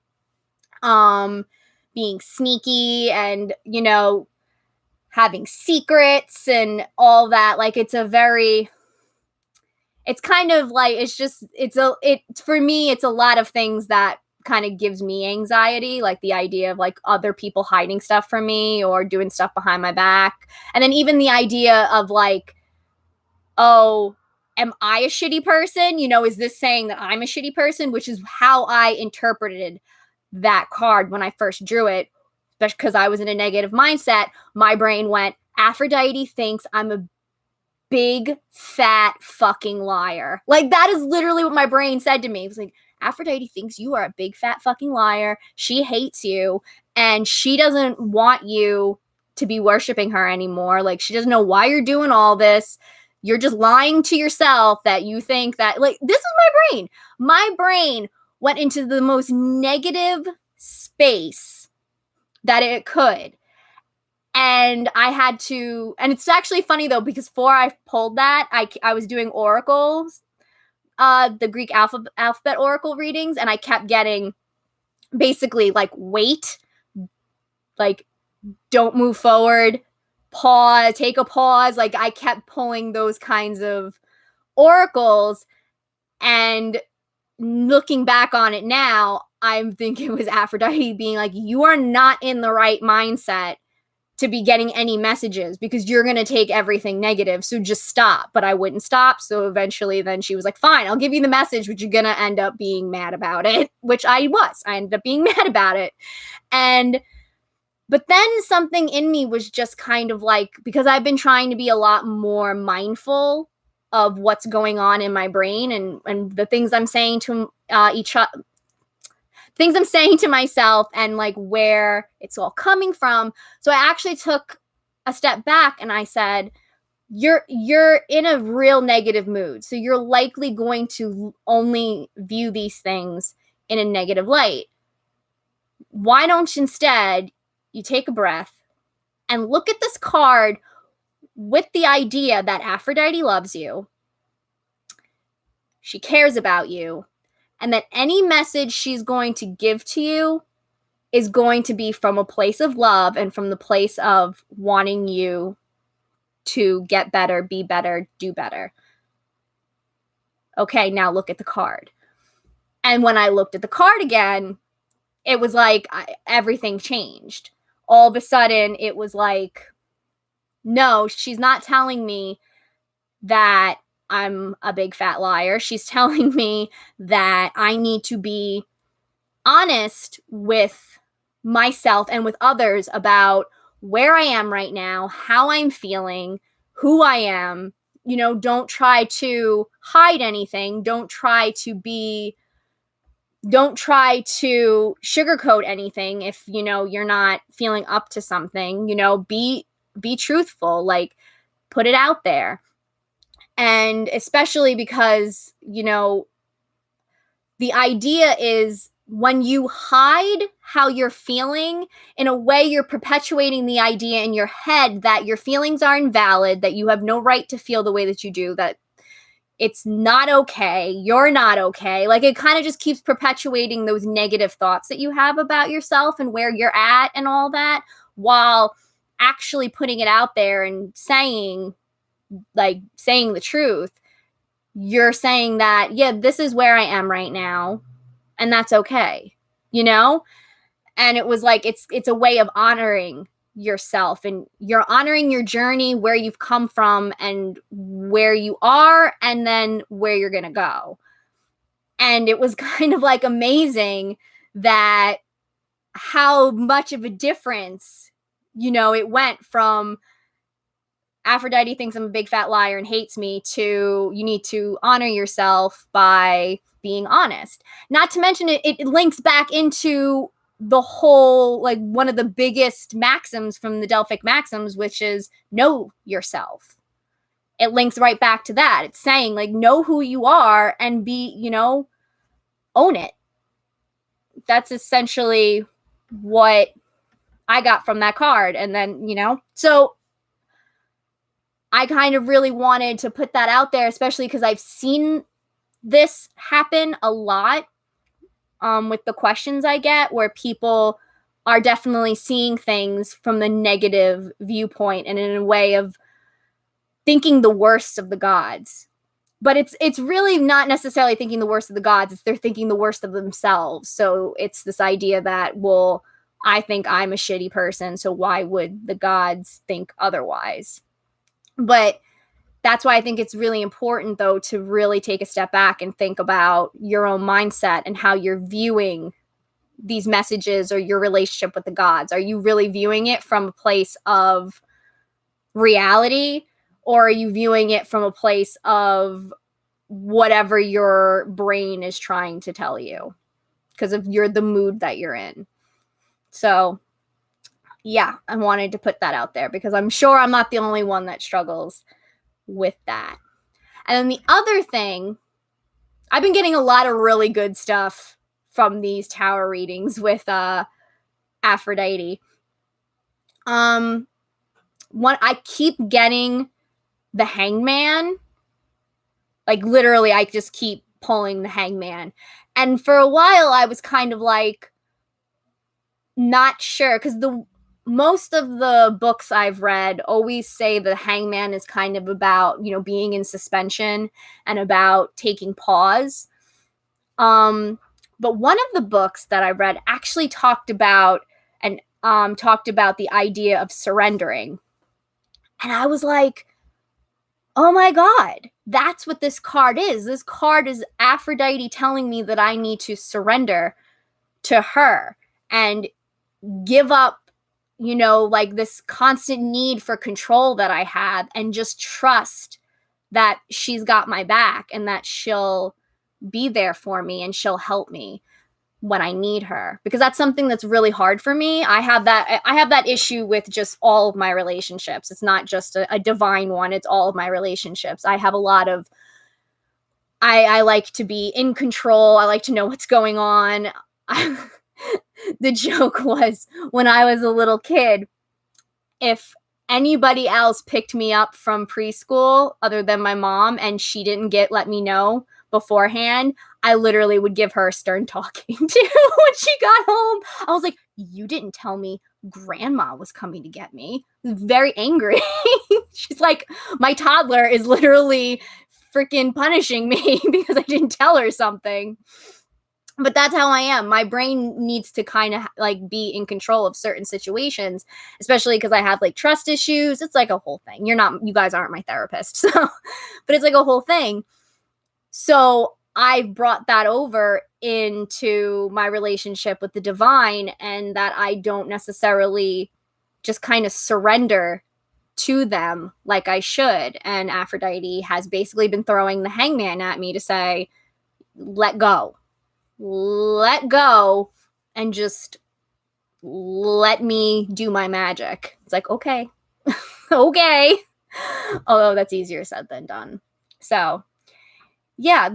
S1: being sneaky, and, having secrets and all that. Like, it's kind of like, for me, it's a lot of things that kind of gives me anxiety, like the idea of like other people hiding stuff from me or doing stuff behind my back. And then even the idea of like, oh, am I a shitty person? Is this saying that I'm a shitty person? Which is how I interpreted that card when I first drew it, especially because I was in a negative mindset. My brain went, Aphrodite thinks I'm a big, fat fucking liar. Like, that is literally what my brain said to me. It was like, Aphrodite thinks you are a big, fat fucking liar. She hates you, and she doesn't want you to be worshiping her anymore. Like, she doesn't know why you're doing all this. You're just lying to yourself that you think that, like, this is my brain. My brain went into the most negative space that it could. And I had to, and it's actually funny though, because before I pulled that, I was doing oracles, the Greek alphabet oracle readings, and I kept getting basically like, wait, like, don't move forward, pause, take a pause. Like, I kept pulling those kinds of oracles, and looking back on it now, I'm thinking it was Aphrodite being like, you are not in the right mindset to be getting any messages, because you're going to take everything negative. So just stop. But I wouldn't stop. So eventually then she was like, fine, I'll give you the message, but you're going to end up being mad about it, which I was. I ended up being mad about it. But then something in me was just kind of like, because I've been trying to be a lot more mindful of what's going on in my brain, and the things I'm saying to things I'm saying to myself, and like where it's all coming from. So I actually took a step back and I said, you're in a real negative mood. So you're likely going to only view these things in a negative light. Why don't you instead, you take a breath and look at this card with the idea that Aphrodite loves you. She cares about you. And that any message she's going to give to you is going to be from a place of love and from the place of wanting you to get better, be better, do better. Okay, now look at the card. And when I looked at the card again, it was like everything changed. All of a sudden, it was like, no, she's not telling me that I'm a big fat liar. She's telling me that I need to be honest with myself and with others about where I am right now, how I'm feeling, who I am. Don't try to hide anything. Don't try to sugarcoat anything if, you're not feeling up to something. Be truthful, like, put it out there. And especially because, the idea is, when you hide how you're feeling, in a way, you're perpetuating the idea in your head that your feelings are invalid, that you have no right to feel the way that you do, that it's not okay, you're not okay. Like, it kind of just keeps perpetuating those negative thoughts that you have about yourself and where you're at and all that, while actually putting it out there and saying the truth. You're saying that, yeah, this is where I am right now, and that's okay, And it was like, it's a way of honoring yourself, and you're honoring your journey, where you've come from and where you are, and then where you're gonna go. And it was kind of like amazing that how much of a difference, it went from Aphrodite thinks I'm a big fat liar and hates me, to you need to honor yourself by being honest. Not to mention it links back into the whole, like, one of the biggest maxims from the Delphic maxims, which is know yourself. It links right back to that. It's saying, like, know who you are and be, own it. That's essentially what I got from that card. And then, so I kind of really wanted to put that out there, especially because I've seen this happen a lot with the questions I get, where people are definitely seeing things from the negative viewpoint and in a way of thinking the worst of the gods. But it's really not necessarily thinking the worst of the gods. It's they're thinking the worst of themselves. So it's this idea that, well, I think I'm a shitty person, so why would the gods think otherwise? But that's why I think it's really important, though, to really take a step back and think about your own mindset and how you're viewing these messages or your relationship with the gods. Are you really viewing it from a place of reality, or are you viewing it from a place of whatever your brain is trying to tell you because of the mood that you're in? So yeah, I wanted to put that out there because I'm sure I'm not the only one that struggles with that. And then the other thing, I've been getting a lot of really good stuff from these tarot readings with Aphrodite. I keep getting the Hangman. Like, literally, I just keep pulling the Hangman. And for a while, I was kind of like, not sure, because most of the books I've read always say the Hangman is kind of about, being in suspension and about taking pause. But one of the books that I read actually talked about the idea of surrendering. And I was like, oh my God, that's what this card is. This card is Aphrodite telling me that I need to surrender to her and give up, this constant need for control that I have, and just trust that she's got my back and that she'll be there for me and she'll help me when I need her, because that's something that's really hard for me. I have that issue with just all of my relationships. It's not just a divine one. It's all of my relationships. I have a lot of, I like to be in control. I like to know what's going on. The joke was, when I was a little kid, if anybody else picked me up from preschool other than my mom and she didn't let me know beforehand, I literally would give her a stern talking to when she got home. I was like, you didn't tell me grandma was coming to get me. Very angry. She's like, my toddler is literally freaking punishing me because I didn't tell her something. But that's how I am. My brain needs to kind of be in control of certain situations, especially because I have trust issues. It's like a whole thing. You guys aren't my therapist. So, but it's like a whole thing. So I brought that over into my relationship with the divine, and that I don't necessarily just kind of surrender to them like I should. And Aphrodite has basically been throwing the Hangman at me to say, let go, and just let me do my magic. It's like, okay, okay. Although that's easier said than done. So yeah,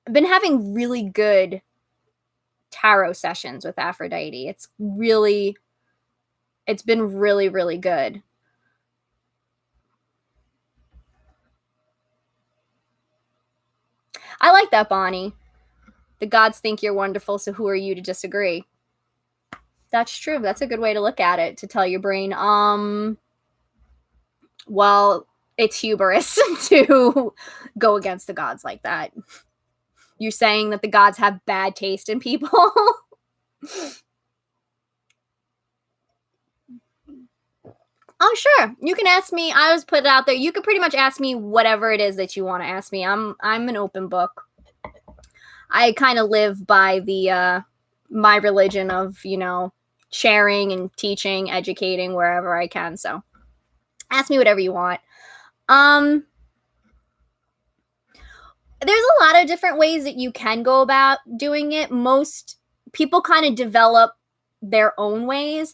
S1: I've been having really good tarot sessions with Aphrodite. It's been really, really good. I like that, Bonnie. The gods think you're wonderful, so who are you to disagree? That's true. That's a good way to look at it, to tell your brain, well, it's hubris to go against the gods like that. You're saying that the gods have bad taste in people? Oh, sure. You can ask me. I was put it out there. You could pretty much ask me whatever it is that you want to ask me. I'm an open book. I kind of live by the my religion of, sharing and teaching, educating wherever I can. So ask me whatever you want. There's a lot of different ways that you can go about doing it. Most people kind of develop their own ways.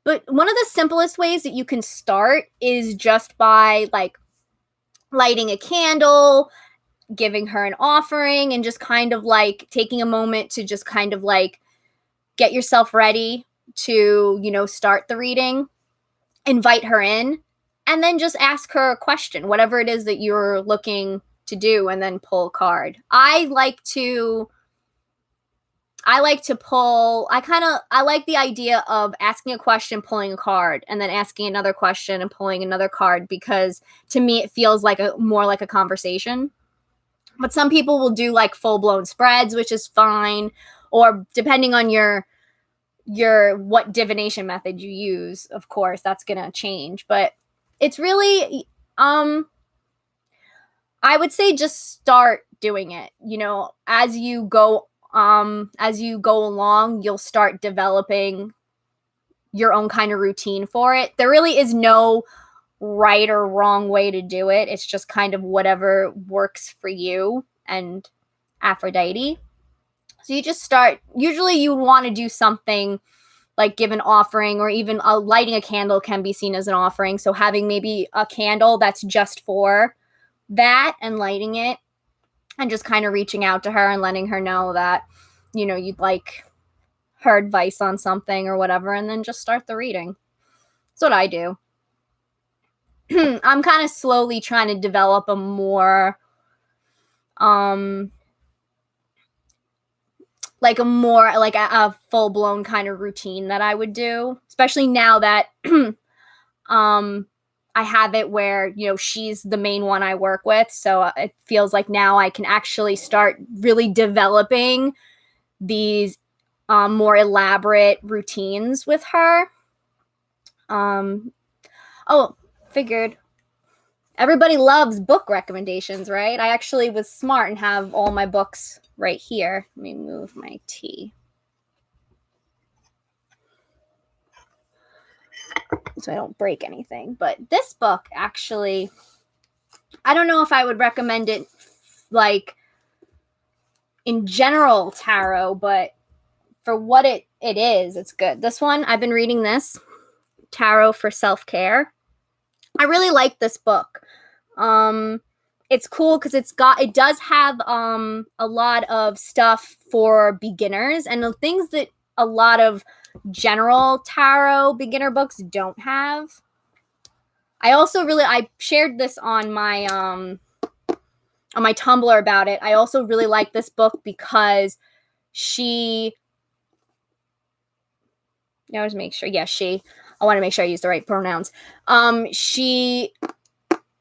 S1: But one of the simplest ways that you can start is just by lighting a candle, giving her an offering, and just kind of taking a moment to just kind of get yourself ready to, start the reading, invite her in, and then just ask her a question, whatever it is that you're looking to do, and then pull a card. I like to pull, I like the idea of asking a question, pulling a card, and then asking another question and pulling another card, because to me it feels more like a conversation. But some people will do full-blown spreads, which is fine, or depending on your what divination method you use, of course, that's going to change. But it's really, I would say just start doing it. As you go along, you'll start developing your own kind of routine for it. There really is no right or wrong way to do it. It's just kind of whatever works for you and Aphrodite. So you just start. Usually you want to do something like give an offering, or even lighting a candle can be seen as an offering. So having maybe a candle that's just for that and lighting it and just kind of reaching out to her and letting her know that, you'd like her advice on something or whatever, and then just start the reading. That's what I do. I'm kind of slowly trying to develop a more a full-blown kind of routine that I would do, especially now that I have it where, she's the main one I work with. So it feels like now I can actually start really developing these more elaborate routines with her. Figured everybody loves book recommendations, right? I actually was smart and have all my books right here. Let me move my tea so I don't break anything. But this book, actually, I don't know if I would recommend it like in general tarot, but for what it is, it's good. This one, I've been reading this, Tarot for Self-Care. I really like this book. It's cool because it does have a lot of stuff for beginners and the things that a lot of general tarot beginner books don't have. I shared this on my Tumblr about it. I also really like this book because I want to make sure I use the right pronouns. She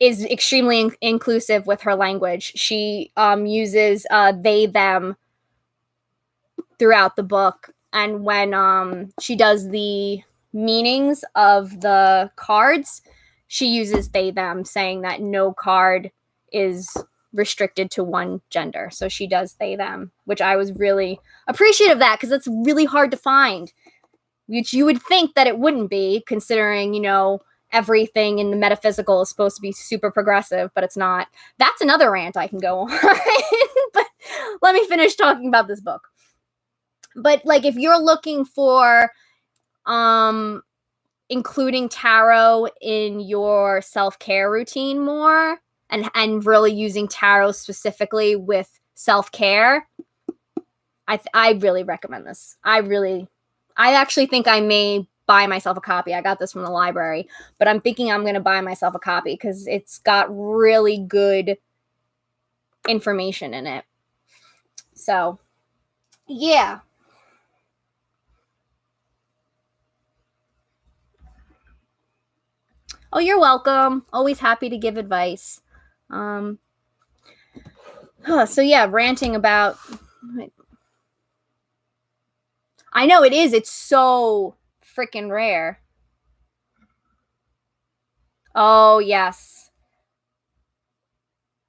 S1: is extremely inclusive with her language. She uses they, them throughout the book. And when she does the meanings of the cards, she uses they, them, saying that no card is restricted to one gender. So she does they, them, which I was really appreciative of that because it's really hard to find, which you would think that it wouldn't be, considering, everything in the metaphysical is supposed to be super progressive, but it's not. That's another rant I can go on. But let me finish talking about this book. But like, if you're looking for including tarot in your self-care routine more and really using tarot specifically with self-care, I really recommend this. I actually think I may buy myself a copy. I got this from the library, but I'm thinking I'm going to buy myself a copy because it's got really good information in it. So, yeah. Oh, you're welcome. Always happy to give advice. So yeah, ranting about... I know it is. It's so freaking rare. Oh, yes.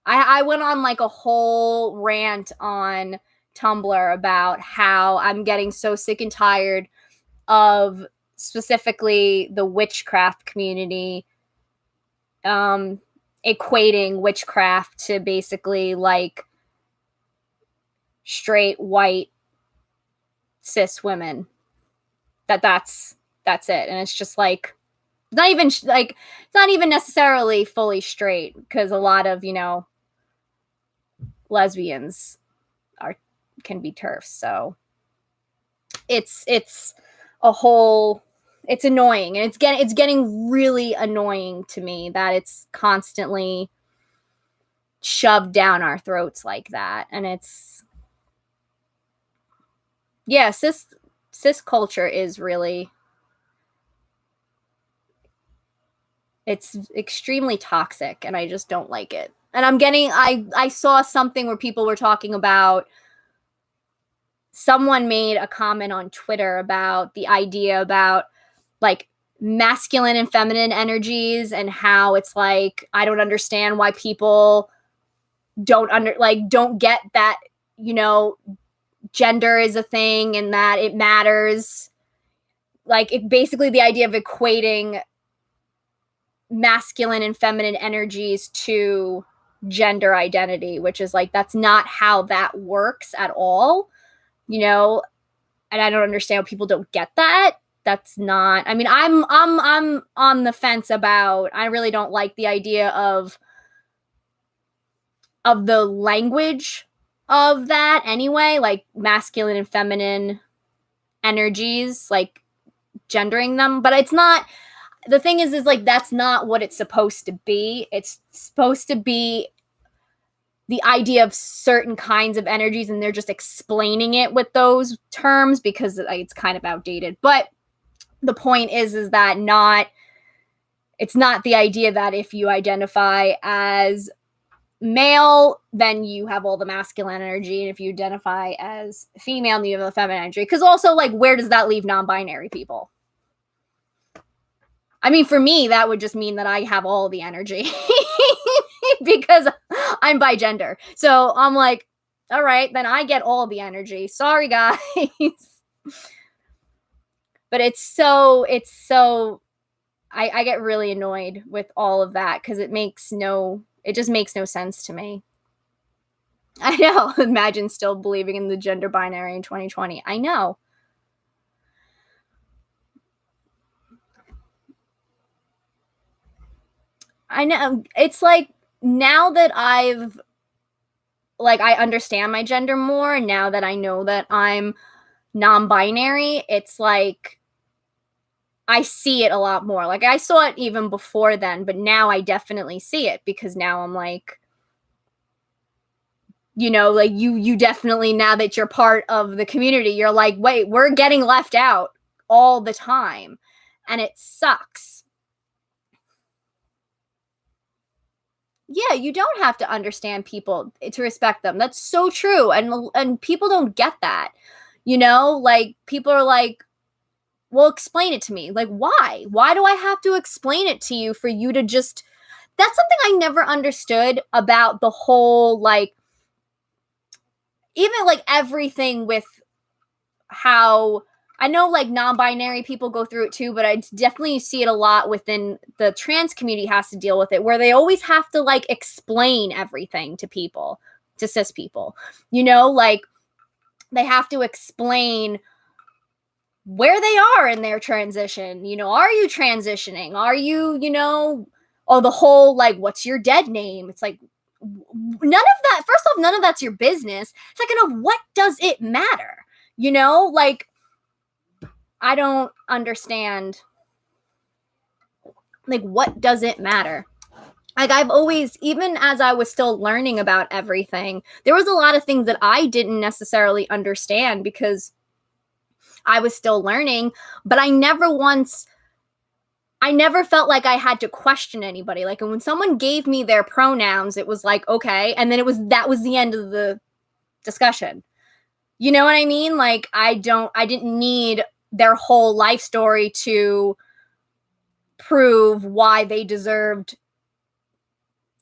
S1: I went on like a whole rant on Tumblr about how I'm getting so sick and tired of specifically the witchcraft community equating witchcraft to basically like straight white cis women. That's it. And it's just like it's not even necessarily fully straight, because a lot of, lesbians can be TERFs. So it's a whole... it's annoying, and it's getting really annoying to me that it's constantly shoved down our throats like that. And it's... yeah, cis culture is really... it's extremely toxic, and I just don't like it. And I saw something where people were talking about... someone made a comment on Twitter about the idea about like masculine and feminine energies, and how it's like, I don't understand why people don't get that, gender is a thing and that it matters. Like, it basically the idea of equating masculine and feminine energies to gender identity, which is like, that's not how that works at all, and I don't understand how people don't get that. That's not, I mean, I'm on the fence about, I really don't like the idea of the language of that anyway, like masculine and feminine energies, like gendering them. But it's not, the thing is like, that's not what it's supposed to be. It's supposed to be the idea of certain kinds of energies, and they're just explaining it with those terms because it's kind of outdated. But the point is that it's not the idea that if you identify as male, then you have all the masculine energy, and if you identify as female, then you have the feminine energy. Because also, like, where does that leave non-binary people? I mean, for me, that would just mean that I have all the energy because I'm bigender. So I'm like, all right, then I get all the energy. Sorry, guys. But it's so, I get really annoyed with all of that because it just makes no sense to me. I know. Imagine still believing in the gender binary in 2020. I know. It's like, now that I understand my gender more, and now that I know that I'm non-binary, it's like, I see it a lot more. Like, I saw it even before then, but now I definitely see it, because now I'm like, like, you definitely, now that you're part of the community, you're like, wait, we're getting left out all the time, and it sucks. Yeah, you don't have to understand people to respect them. That's so true. And people don't get that. Like, people are like, well, explain it to me. Like, why? Why do I have to explain it to you for you to just, that's something I never understood about the whole, like, even like everything with how, I know like non-binary people go through it too, but I definitely see it a lot within the trans community has to deal with it, where they always have to like explain everything to people, to cis people, like they have to explain where they are in their transition. Are you transitioning? Are you, the whole, like, what's your dead name? It's like, none of that, first off, none of that's your business. Second off, what does it matter? Like, I don't understand. Like, what does it matter? Like, I've always, even as I was still learning about everything, there was a lot of things that I didn't necessarily understand because I was still learning, but I never felt like I had to question anybody. Like, when someone gave me their pronouns, it was like, okay. And then that was the end of the discussion. You know what I mean? Like, I didn't need their whole life story to prove why they deserved,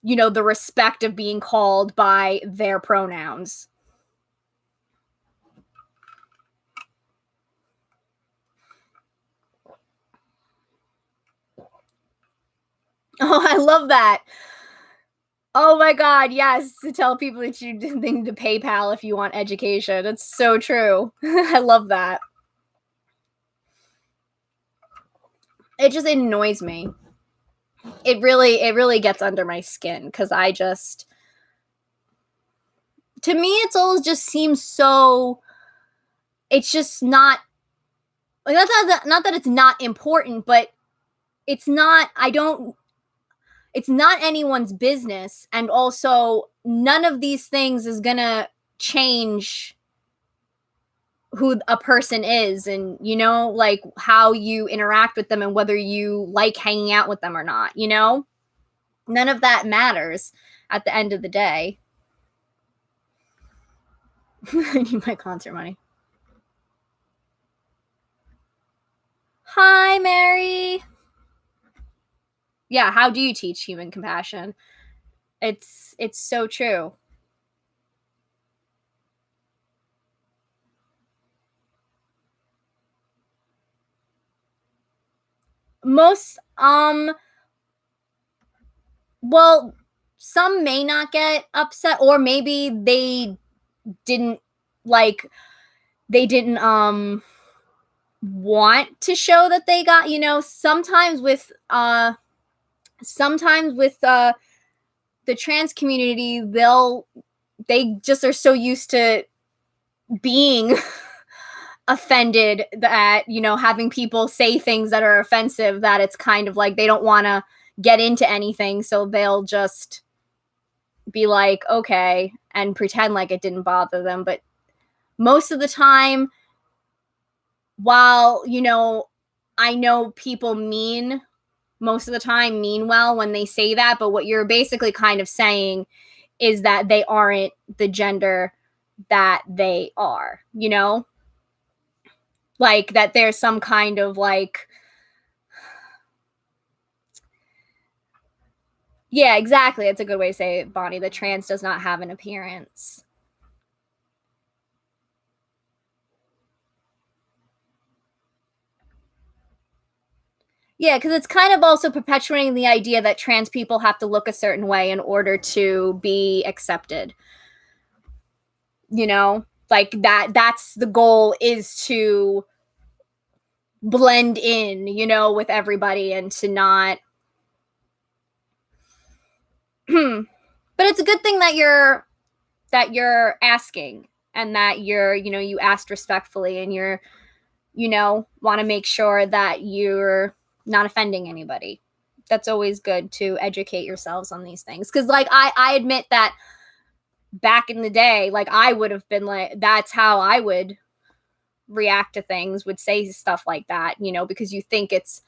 S1: the respect of being called by their pronouns. Oh, I love that. Oh my God, yes, to tell people that you need to PayPal if you want education. It's so true. I love that. It just annoys me. It really gets under my skin because to me, it's all just seems so, it's just not, like, not that it's not important, but it's not, it's not anyone's business. And also, none of these things is gonna change who a person is, and like how you interact with them and whether you like hanging out with them or not. None of that matters at the end of the day. I need my concert money. Hi, Mary. Yeah, how do you teach human compassion? It's so true. Most well, some may not get upset, or maybe didn't like they didn't want to show that they got, sometimes with the trans community, they just are so used to being offended that, having people say things that are offensive, that it's kind of like they don't want to get into anything, so they'll just be like, okay, and pretend like it didn't bother them. But most of the time, while, I know people most of the time mean well when they say that, but what you're basically kind of saying is that they aren't the gender that they are, like that there's some kind of like, yeah, exactly. It's a good way to say it, Bonnie. The trans does not have an appearance. Yeah, because it's kind of also perpetuating the idea that trans people have to look a certain way in order to be accepted. Like that's the goal, is to blend in, with everybody, and to not but it's a good thing that you're asking, and that you asked respectfully, and want to make sure that you're not offending anybody. That's always good to educate yourselves on these things, because like I admit that back in the day, like I would have been like, that's how I would react to things, would say stuff like that, because you think it's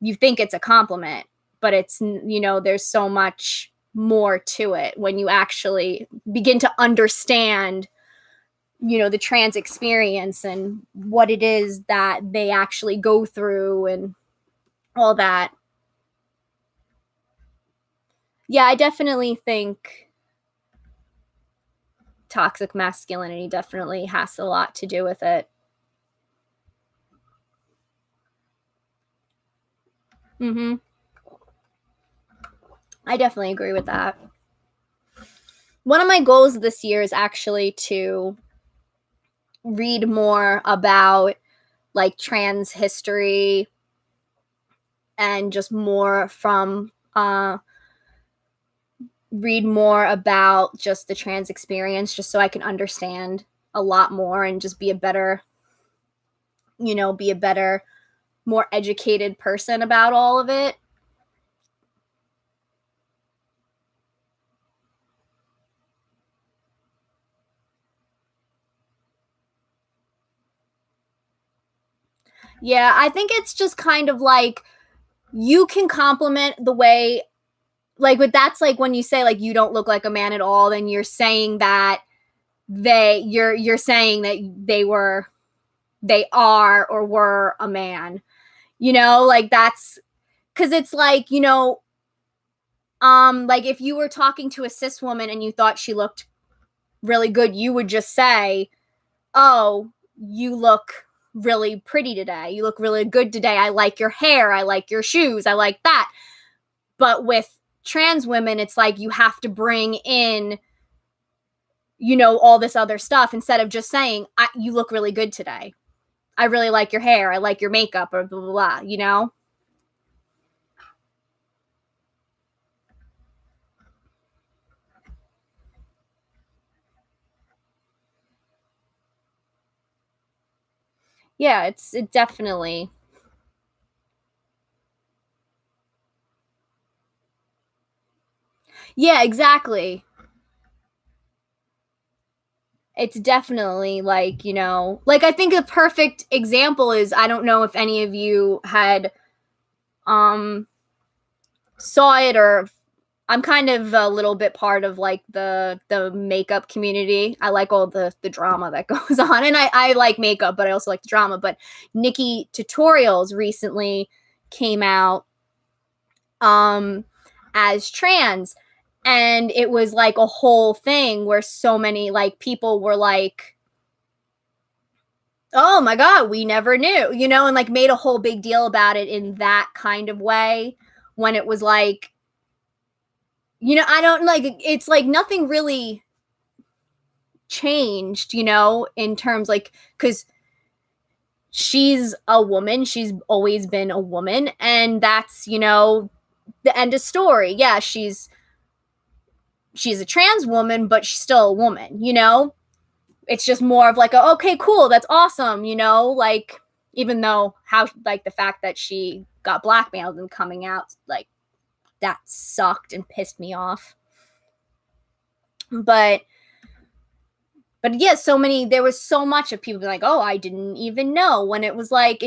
S1: a compliment, but it's, there's so much more to it when you actually begin to understand, the trans experience and what it is that they actually go through and all that. Yeah, I definitely think toxic masculinity definitely has a lot to do with it. Mm-hmm. I definitely agree with that. One of my goals this year is actually to read more about like trans history, and just more from read more about just the trans experience, just so I can understand a lot more and just be a better, more educated person about all of it. Yeah, I think it's just kind of like, you can compliment the way, like, but that's like when you say like you don't look like a man at all, then you're saying that you're saying that they are or were a man. Like that's because it's like, like if you were talking to a cis woman and you thought she looked really good, you would just say, "Oh, you look really pretty today. You look really good today. I like your hair. I like your shoes. I like that." But with trans women, it's like you have to bring in, all this other stuff, instead of just saying, "You look really good today. I really like your hair. I like your makeup," or blah, blah, blah. Yeah, it definitely. Yeah, exactly. It's definitely like, like I think a perfect example is, I don't know if any of you had um saw it or I'm kind of a little bit part of like the makeup community. I like all the drama that goes on, and I like makeup, but I also like the drama. But Nikki Tutorials recently came out as trans, and it was like a whole thing where so many like people were like, oh my god, we never knew, you know, and like made a whole big deal about it in that kind of way, when it was like, you know, I don't like, it's like nothing really changed, you know, in terms like, because she's a woman, she's always been a woman, and that's, you know, the end of story. Yeah, she's a trans woman, but she's still a woman, you know? It's just more of like, okay, cool, that's awesome, you know? Like, even though how, like, the fact that she got blackmailed and coming out, like, that sucked and pissed me off. But yeah, there was so much of people being like, oh, I didn't even know, when it was like,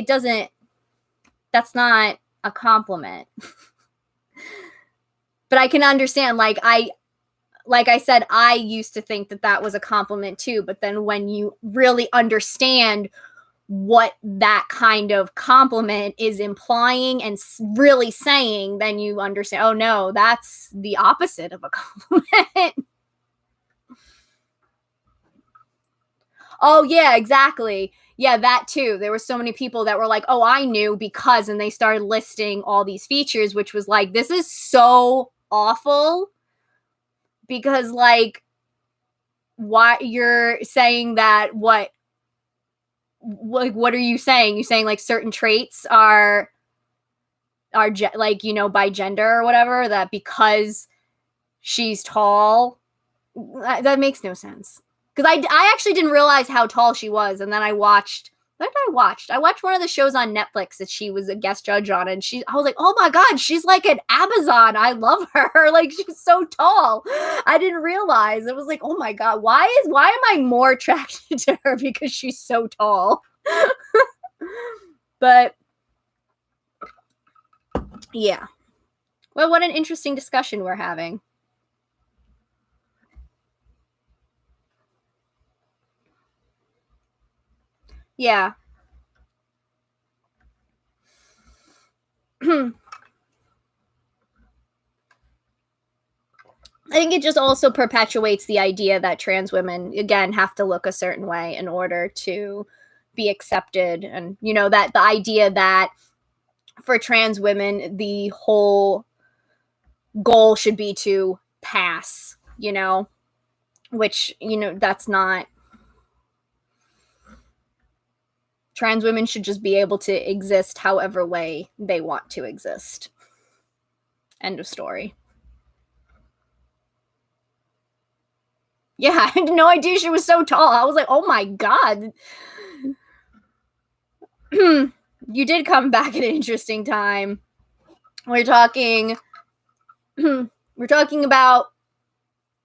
S1: that's not a compliment. But I can understand, like I said, I used to think that was a compliment too. But then when you really understand what that kind of compliment is implying and really saying, then you understand, oh no, that's the opposite of a compliment. Oh yeah, exactly. Yeah, that too. There were so many people that were like, oh, I knew because, and they started listing all these features, which was like, this is so awful, because like, why you're saying that, what are you saying? You saying like certain traits are like, you know, by gender or whatever, that because she's tall, that makes no sense. Because I actually didn't realize how tall she was, and then I watched. What did I watch? I watched one of the shows on Netflix that she was a guest judge on, and I was like, oh my god, she's like an Amazon. I love her. Like, she's so tall. I didn't realize. It was like, oh my god, why am I more attracted to her because she's so tall? But yeah. Well, what an interesting discussion we're having. Yeah. I think it just also perpetuates the idea that trans women, again, have to look a certain way in order to be accepted. And, you know, that the idea that for trans women, the whole goal should be to pass, you know, which, you know, that's not. Trans women should just be able to exist however way they want to exist. End of story. Yeah, I had no idea she was so tall. I was like, oh my god. You did come back at an interesting time. We're talking about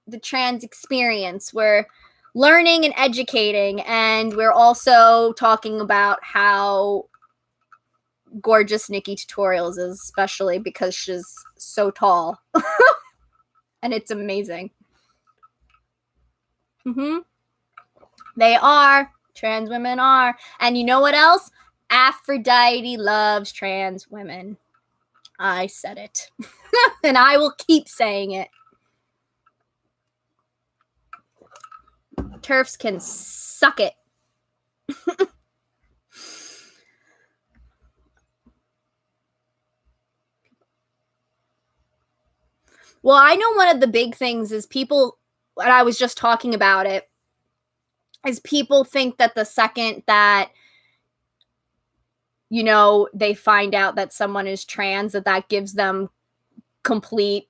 S1: the trans experience. We're learning and educating, and we're also talking about how gorgeous Nikki Tutorials is, especially because she's so tall. And it's amazing. They are. Trans women are. And you know what else? Aphrodite loves trans women. I said it. And I will keep saying it. TERFs can suck it. Well, I know one of the big things is people, and I was just talking about it, is people think that the second that, you know, they find out that someone is trans, that gives them complete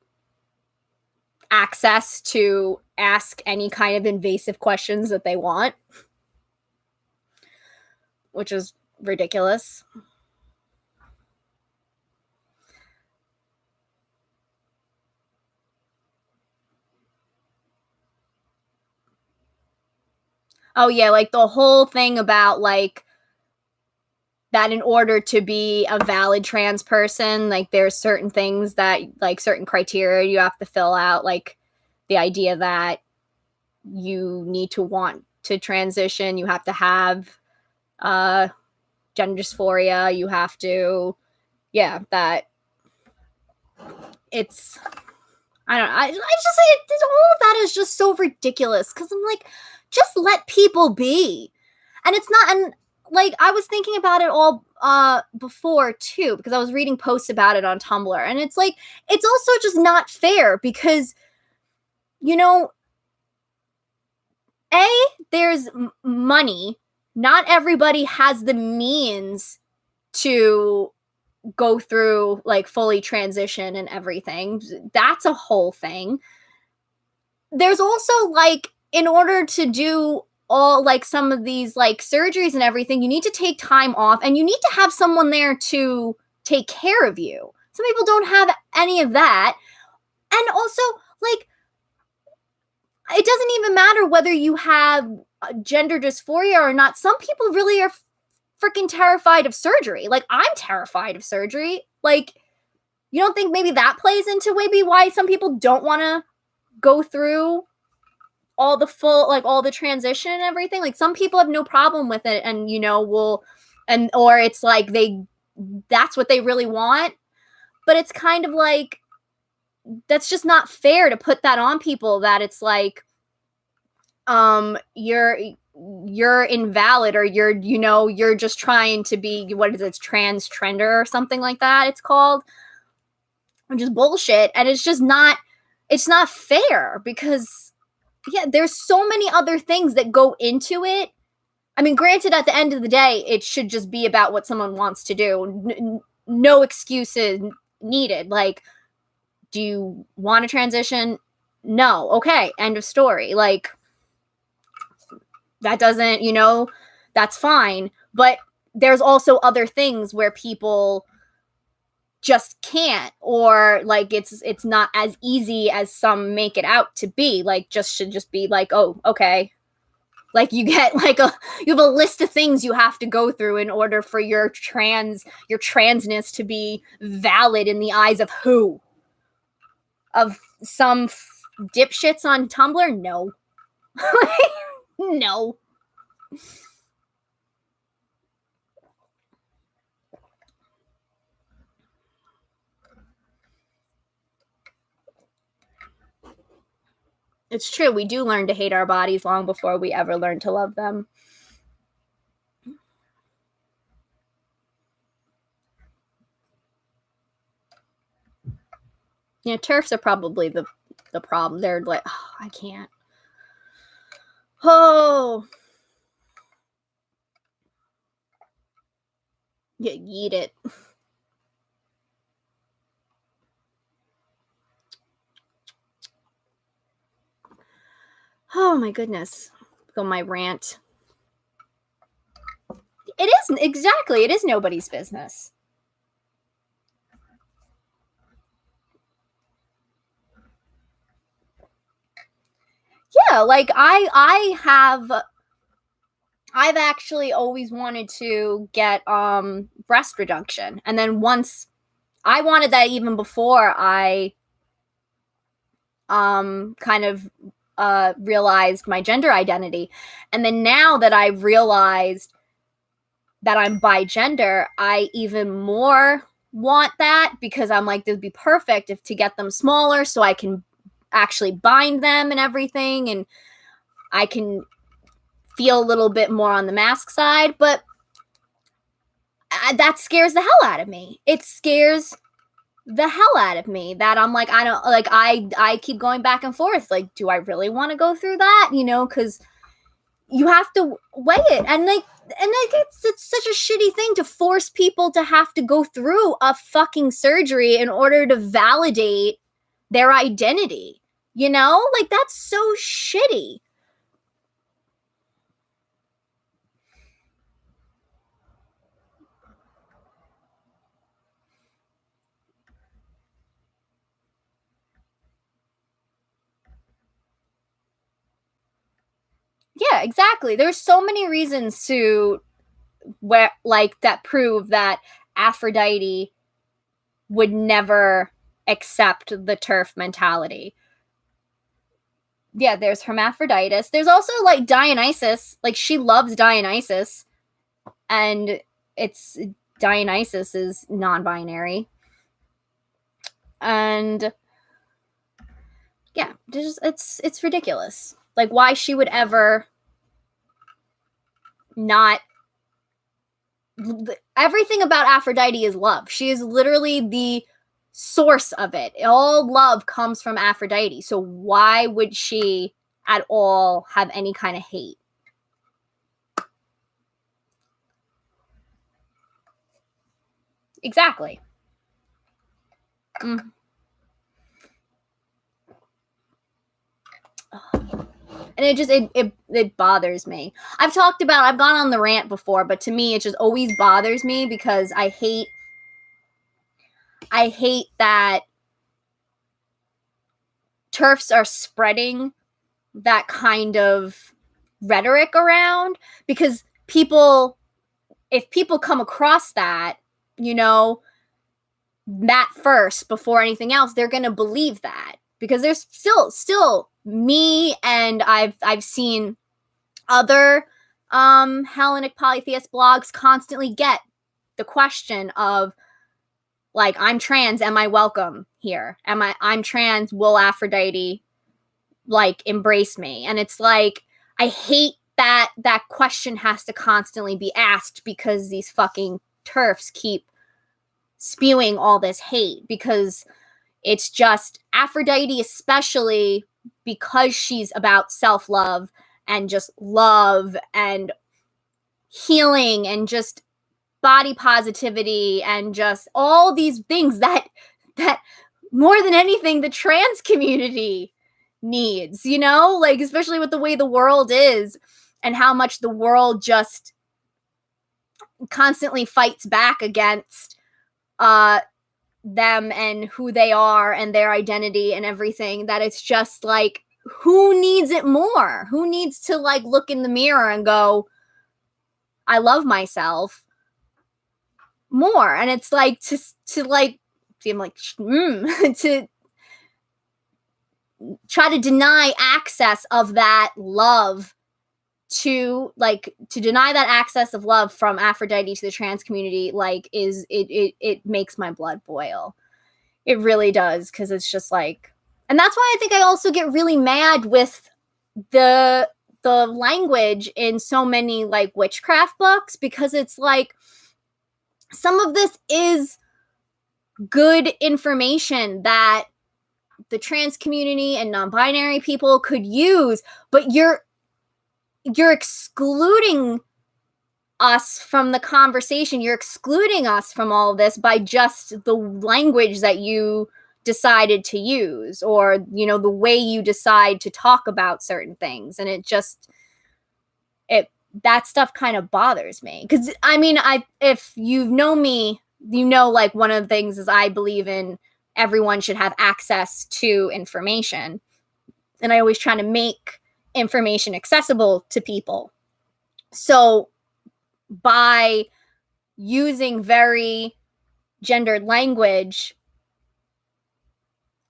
S1: access to ask any kind of invasive questions that they want, which is ridiculous. Oh yeah, like the whole thing about like that in order to be a valid trans person, like there's certain things that, like certain criteria you have to fill out, like the idea that you need to want to transition, you have to have gender dysphoria, you have to, yeah, that it's, I don't know. I just all of that is just so ridiculous because I'm like, just let people be. And it's not, and like I was thinking about it all before too, because I was reading posts about it on Tumblr, and it's like, it's also just not fair because, you know, there's money. Not everybody has the means to go through like fully transition and everything. That's a whole thing. There's also like, in order to do all like some of these like surgeries and everything, you need to take time off and you need to have someone there to take care of you. Some people don't have any of that. And also, like, it doesn't even matter whether you have gender dysphoria or not. Some people really are freaking terrified of surgery. Like, I'm terrified of surgery. Like, you don't think maybe that plays into maybe why some people don't want to go through all the full, like all the transition and everything? Like, some people have no problem with it, and you know, will, and or it's like that's what they really want. But it's kind of like, that's just not fair to put that on people, that it's like, you're invalid, or you're, you know, you're just trying to be, what is it, trans trender or something like that it's called, which is bullshit. And it's just not, it's not fair because, yeah, there's so many other things that go into it. I mean, granted, at the end of the day, it should just be about what someone wants to do. No excuses needed. Like, do you want to transition? No. Okay, end of story. Like, that doesn't, you know, that's fine. But there's also other things where people just can't, or like it's not as easy as some make it out to be. Like, just should just be like, oh, okay. Like, you get like you have a list of things you have to go through in order for your transness to be valid in the eyes of who? Of some dipshits on Tumblr? No. No. It's true. We do learn to hate our bodies long before we ever learn to love them. Yeah, TERFs are probably the problem. They're like, oh, I can't. Oh. Yeah, eat it. Oh my goodness. Go my rant. It isn't, exactly. It is nobody's business. Yeah, like I've actually always wanted to get breast reduction. And then once I wanted that even before I kind of realized my gender identity. And then now that I've realized that I'm bigender, I even more want that, because I'm like, this would be perfect if to get them smaller so I can actually bind them and everything, and I can feel a little bit more on the mask side. But that scares the hell out of me. It scares the hell out of me that I'm like, I don't, like, I keep going back and forth, like, do I really want to go through that, you know? Because you have to weigh it, and like it's such a shitty thing to force people to have to go through a fucking surgery in order to validate their identity, you know? Like, that's so shitty. Yeah, exactly. There's so many reasons to where like that prove that Aphrodite would never accept the TERF mentality. Yeah, there's Hermaphroditus. There's also like Dionysus. Like she loves Dionysus, and it's Dionysus is non-binary. And yeah, it's ridiculous. Like why she would ever not. Everything about Aphrodite is love. She is literally the source of it. All love comes from Aphrodite. So why would she at all have any kind of hate? Exactly. Mm. And it bothers me. I've gone on the rant before, but to me it just always bothers me because I hate that TERFs are spreading that kind of rhetoric around, because if people come across that, that first before anything else, they're going to believe that, because there's still me, and I've seen other Hellenic polytheist blogs constantly get the question of like, I'm trans, am I welcome here? I'm trans, will Aphrodite like embrace me? And it's like, I hate that question has to constantly be asked because these fucking TERFs keep spewing all this hate, because it's just Aphrodite, especially because she's about self-love and just love and healing and just body positivity and just all these things that more than anything the trans community needs, like especially with the way the world is and how much the world just constantly fights back against them and who they are and their identity and everything, that it's just like, who needs it more? Who needs to like look in the mirror and go, I love myself more? And it's like to like seem like to try to deny access of that love to deny that access of love from Aphrodite to the trans community, like it makes my blood boil. It really does, because it's just like, and that's why I think I also get really mad with the language in so many like witchcraft books, because it's like some of this is good information that the trans community and non-binary people could use, but you're excluding us from the conversation. You're excluding us from all of this by just the language that you decided to use, or the way you decide to talk about certain things. And that stuff kind of bothers me, because I mean, if you've known me, like one of the things is I believe in everyone should have access to information, and I always try to make information accessible to people. So by using very gendered language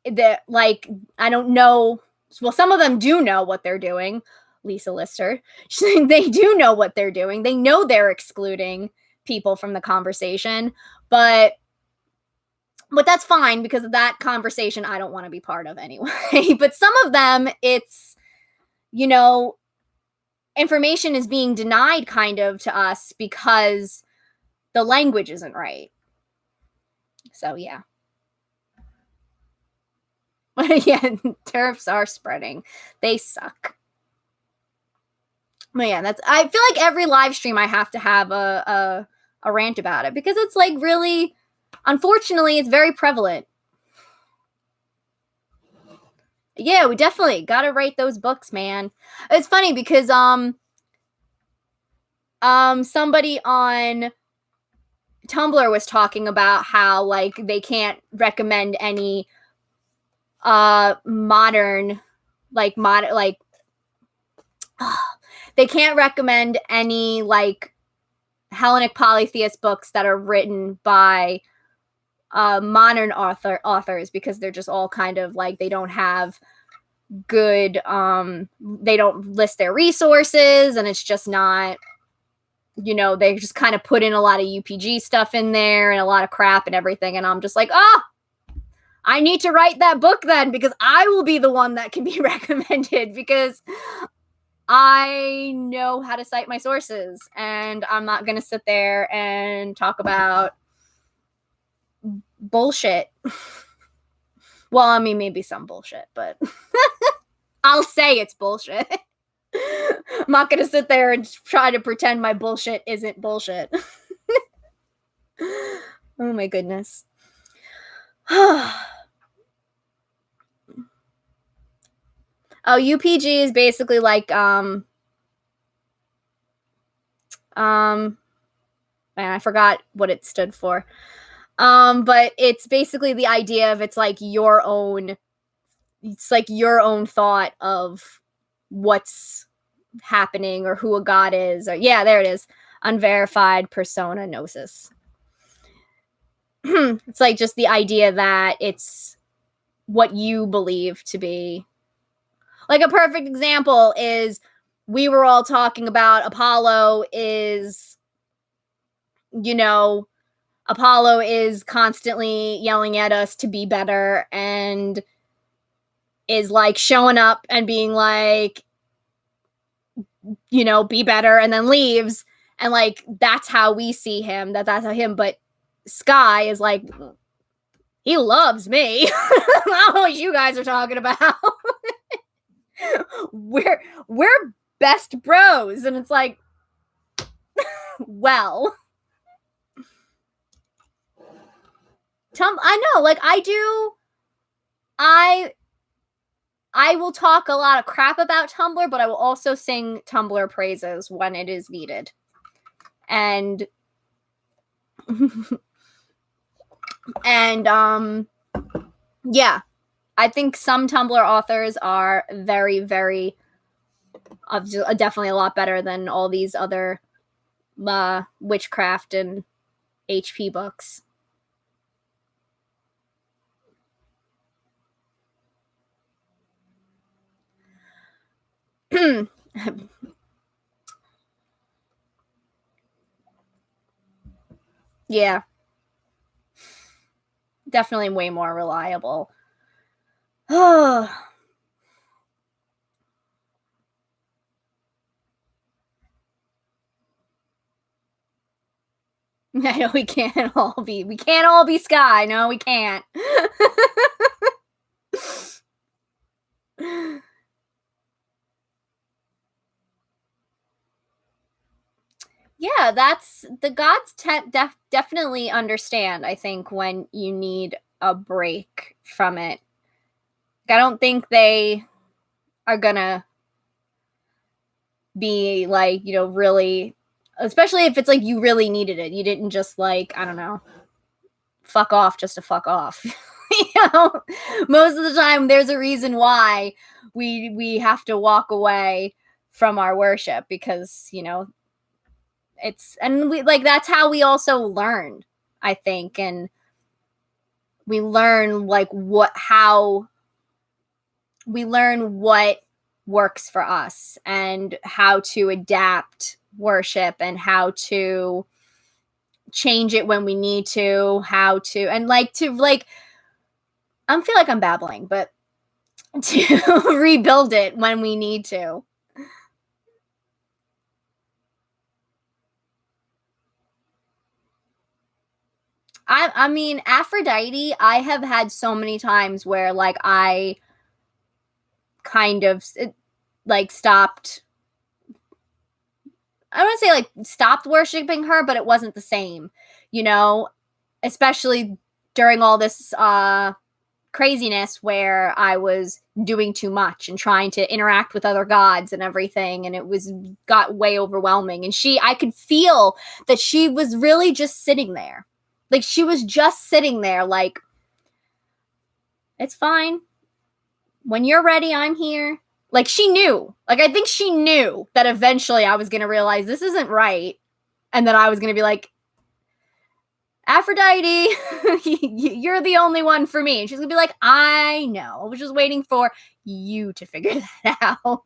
S1: that, like, I don't know, well, some of them do know what they're doing. Lisa Lister, they do know what they're doing. They know they're excluding people from the conversation, but that's fine, because of that conversation I don't want to be part of anyway. But some of them, it's, information is being denied kind of to us because the language isn't right. So yeah. Yeah, TERFs are spreading. They suck. But yeah, I feel like every live stream I have to have a rant about it, because it's like, really, unfortunately, it's very prevalent. Yeah, we definitely gotta write those books, man. It's funny because somebody on Tumblr was talking about how like they can't recommend any modern they can't recommend any like Hellenic polytheist books that are written by modern authors, because they're just all kind of like, they don't have good, they don't list their resources, and it's just not, they just kind of put in a lot of UPG stuff in there and a lot of crap and everything, and I'm just like, I need to write that book then, because I will be the one that can be recommended, because I know how to cite my sources, and I'm not going to sit there and talk about bullshit. Well, I mean, maybe some bullshit, but I'll say it's bullshit. I'm not going to sit there and try to pretend my bullshit isn't bullshit. Oh my goodness. Oh, UPG is basically like, man, I forgot what it stood for. But it's basically the idea of, it's like your own thought of what's happening or who a god is, or yeah, there it is. Unverified persona gnosis. It's like just the idea that it's what you believe to be. Like a perfect example is, we were all talking about Apollo is constantly yelling at us to be better, and is like showing up and being like, be better, and then leaves. And like, that's how we see him, that's how him, but Sky is like, he loves me. I don't know what you guys are talking about. we're best bros. And it's like, well, I know, like, I will talk a lot of crap about Tumblr, but I will also sing Tumblr praises when it is needed. And yeah, I think some Tumblr authors are very, very, definitely a lot better than all these other witchcraft and HP books. Yeah. Definitely way more reliable. I know we can't all be Sky. No, we can't. Yeah, that's the gods definitely understand, I think, when you need a break from it. I don't think they are gonna be like, really, especially if it's like you really needed it. You didn't just like, I don't know, fuck off just to fuck off. Most of the time there's a reason why we have to walk away from our worship, because it's, and we like, that's how we also learn, I think. And we learn like what works for us, and how to adapt worship, and how to change it when we need to, and like to like, I feel like I'm babbling, but to rebuild it when we need to. I mean, Aphrodite, I have had so many times where like I kind of like stopped, I don't want to say like stopped worshiping her, but it wasn't the same, especially during all this craziness where I was doing too much and trying to interact with other gods and everything, and got way overwhelming. And I could feel that she was really just sitting there. Like, she was just sitting there like, it's fine. When you're ready, I'm here. Like, she knew. Like, I think she knew that eventually I was going to realize this isn't right. And then I was going to be like, Aphrodite, you're the only one for me. And she's going to be like, I know. I was just waiting for you to figure that out.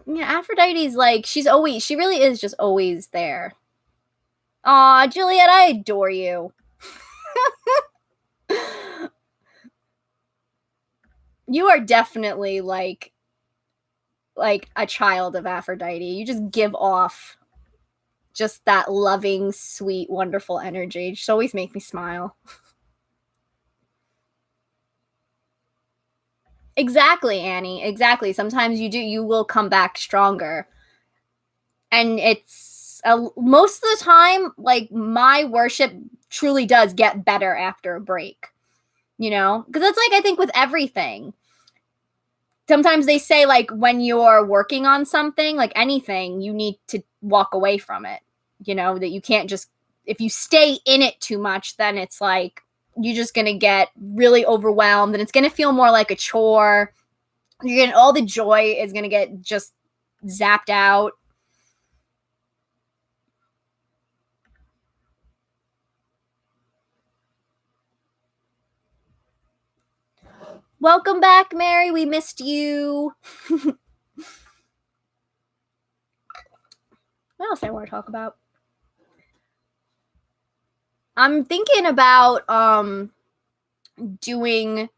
S1: Yeah, Aphrodite's like, she really is just always there. Aw, Juliet, I adore you. You are definitely like a child of Aphrodite. You just give off just that loving, sweet, wonderful energy. Just always make me smile. Exactly, Annie. Exactly. Sometimes you will come back stronger. And it's most of the time, like, my worship truly does get better after a break, you know? Because that's like, I think with everything. Sometimes they say, like, when you're working on something, like anything, you need to walk away from it, you know, that you can't just, if you stay in it too much, then it's like, you're just going to get really overwhelmed and it's going to feel more like a chore. You're getting all the joy is going to get just zapped out. Welcome back, Mary. We missed you. What else I want to talk about? I'm thinking about doing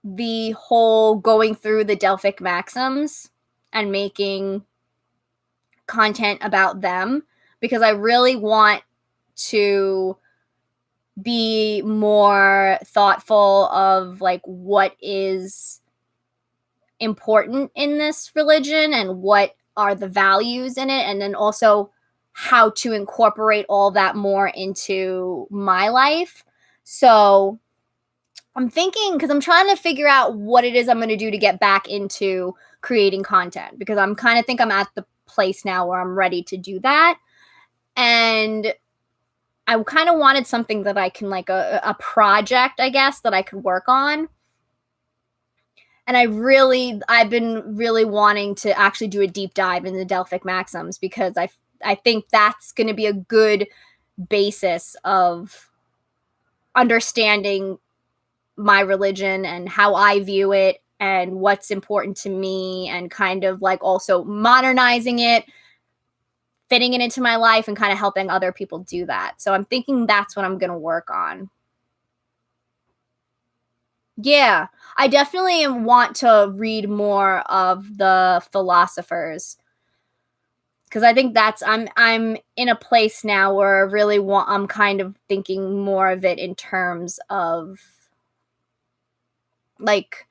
S1: the whole going through the Delphic maxims and making content about them, because I really want to be more thoughtful of like what is important in this religion and what are the values in it, and then also how to incorporate all that more into my life. So I'm thinking, because I'm trying to figure out what it is I'm going to do to get back into creating content, because I'm kind of think I'm at the place now where I'm ready to do that. And I kind of wanted something that I can, like a project, I guess, that I could work on. And I've been really wanting to actually do a deep dive into the Delphic maxims, because I think that's going to be a good basis of understanding my religion and how I view it and what's important to me, and kind of like also modernizing it, fitting it into my life, and kind of helping other people do that. So I'm thinking that's what I'm going to work on. Yeah, I definitely want to read more of the philosophers, because I think that's I'm in a place now where I really want, I'm kind of thinking more of it in terms of like,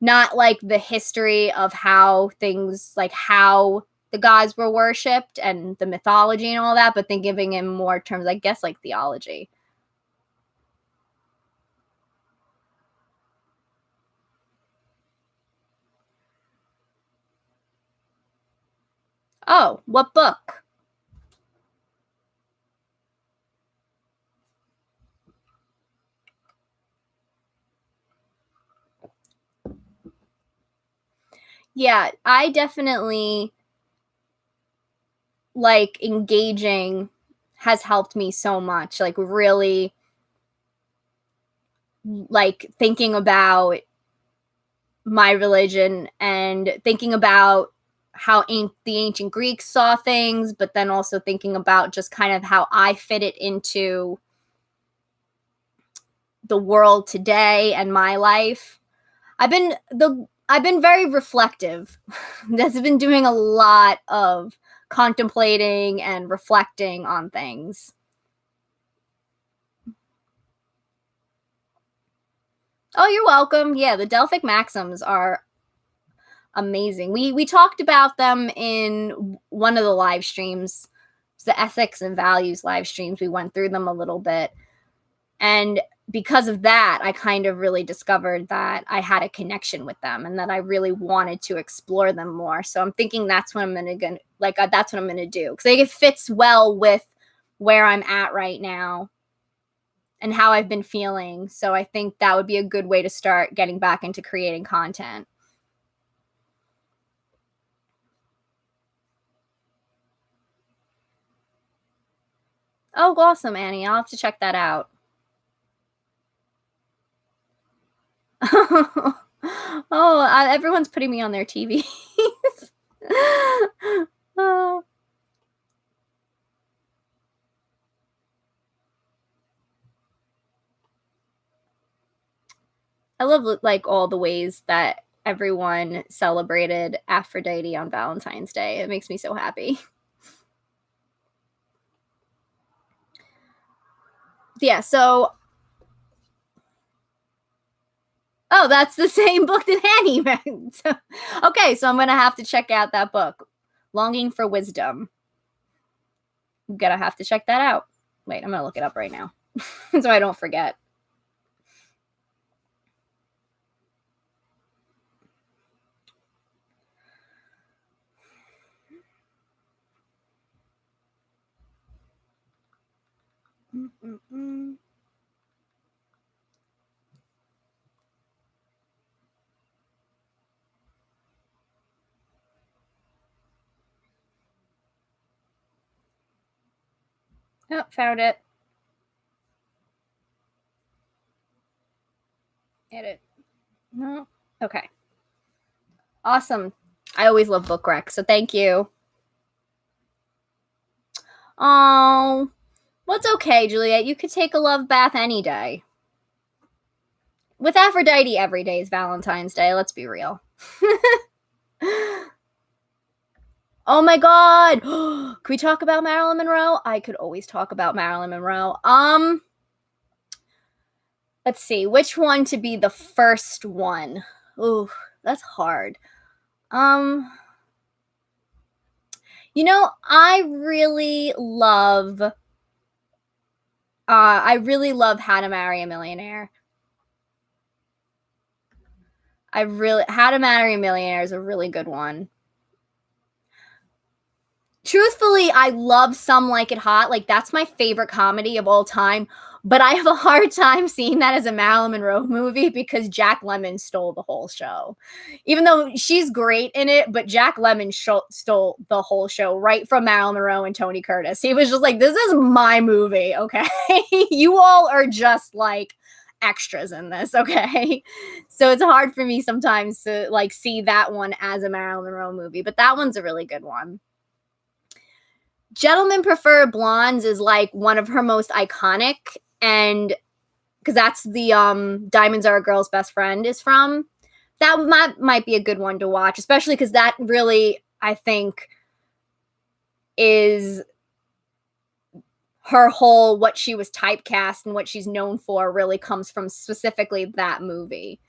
S1: not like the history of how things, like how the gods were worshipped and the mythology and all that, but then giving in more terms, I guess, like theology. Oh, what book? Yeah, I definitely like engaging has helped me so much. Like, really, like thinking about my religion and thinking about how the ancient Greeks saw things, but then also thinking about just kind of how I fit it into the world today and my life. I've been very reflective. That's been doing a lot of contemplating and reflecting on things. Oh, you're welcome. Yeah, the Delphic maxims are amazing. We talked about them in one of the live streams, the ethics and values live streams. We went through them a little bit. And because of that, I kind of really discovered that I had a connection with them and that I really wanted to explore them more. So I'm thinking that's what I'm going to that's what I'm going to do, because it fits well with where I'm at right now. and how I've been feeling. So I think that would be a good way to start getting back into creating content. Oh, awesome, Annie. I'll have to check that out. Everyone's putting me on their TVs. Oh. I love like all the ways that everyone celebrated Aphrodite on Valentine's Day. It makes me so happy. Yeah, so oh, that's the same book that Annie read. So, okay, so I'm gonna have to check out that book, Longing for Wisdom. I'm gonna have to check that out. Wait, I'm gonna look it up right now so I don't forget. Mm-mm-mm. Oh, found it. Edit. No. Okay. Awesome. I always love book rec, so thank you. Oh, what's okay, Juliet? You could take a love bath any day. With Aphrodite, every day is Valentine's Day. Let's be real. Oh my God. Can we talk about Marilyn Monroe? I could always talk about Marilyn Monroe. Let's see. Which one to be the first one? Ooh, that's hard. I really love How to Marry a Millionaire. How to Marry a Millionaire is a really good one. Truthfully, I love Some Like It Hot. Like, that's my favorite comedy of all time. But I have a hard time seeing that as a Marilyn Monroe movie because Jack Lemmon stole the whole show. Even though she's great in it, but Jack Lemmon stole the whole show right from Marilyn Monroe and Tony Curtis. He was just like, this is my movie, okay? You all are just like extras in this, okay? So it's hard for me sometimes to like see that one as a Marilyn Monroe movie, but that one's a really good one. Gentlemen Prefer Blondes is like one of her most iconic, and because that's the Diamonds Are a Girl's Best Friend is from. That might be a good one to watch, especially because that really, I think, is her whole what she was typecast and what she's known for really comes from specifically that movie.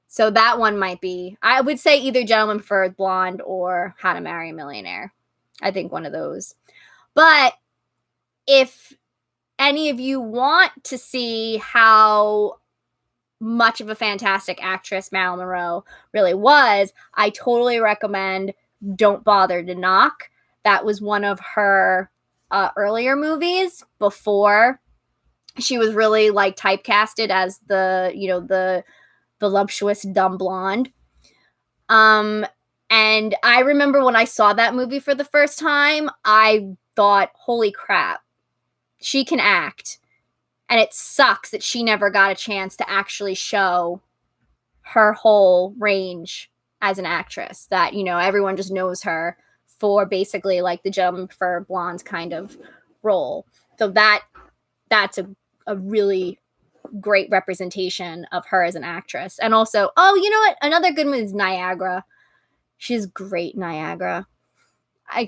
S1: So that one might be, I would say either Gentlemen Prefer Blonde or How to Marry a Millionaire. I think one of those. But if any of you want to see how much of a fantastic actress Marilyn Monroe really was, I totally recommend Don't Bother to Knock. That was one of her earlier movies before she was really like typecasted as the voluptuous dumb blonde. And I remember when I saw that movie for the first time, I thought, holy crap, she can act. And it sucks that she never got a chance to actually show her whole range as an actress. That, everyone just knows her for basically like the Gentlemen Prefer Blondes kind of role. So that's a really great representation of her as an actress. And also, oh, you know what? Another good one is Niagara. She's great, Niagara. I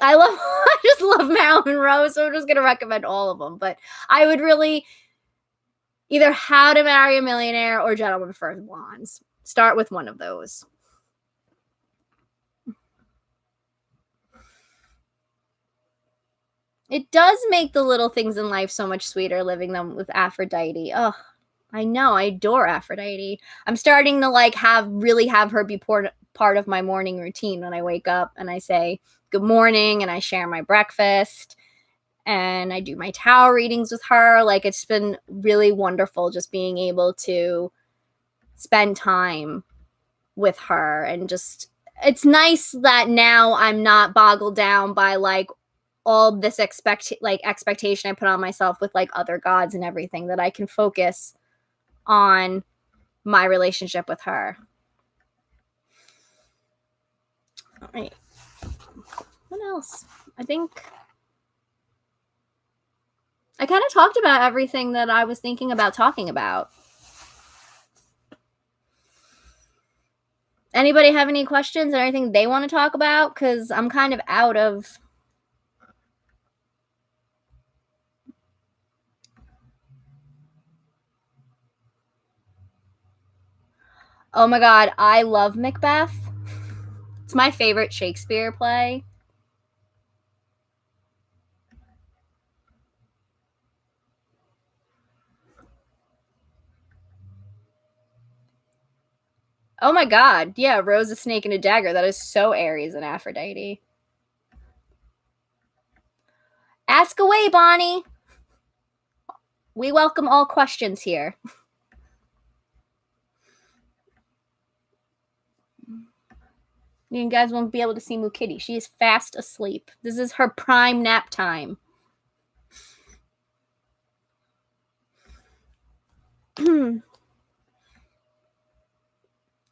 S1: love I just love Marilyn Monroe, so I'm just gonna recommend all of them. But I would really either How to Marry a Millionaire or Gentlemen Prefer Blondes. Start with one of those. It does make the little things in life so much sweeter living them with Aphrodite. Oh, I know. I adore Aphrodite. I'm starting to like have her be part of my morning routine when I wake up and I say good morning and I share my breakfast and I do my tarot readings with her. Like, it's been really wonderful just being able to spend time with her, and just, it's nice that now I'm not boggled down by like all this expectation I put on myself with like other gods and everything, that I can focus on my relationship with her. All right. What else? I think I kind of talked about everything that I was thinking about talking about. Anybody have any questions or anything they want to talk about? Because I'm kind of out of... Oh my god, I love Macbeth. It's my favorite Shakespeare play. Oh my god, yeah, Rose, a snake, and a dagger. That is so Aries and Aphrodite. Ask away, Bonnie. We welcome all questions here. You guys won't be able to see Moo Kitty. She is fast asleep. This is her prime nap time.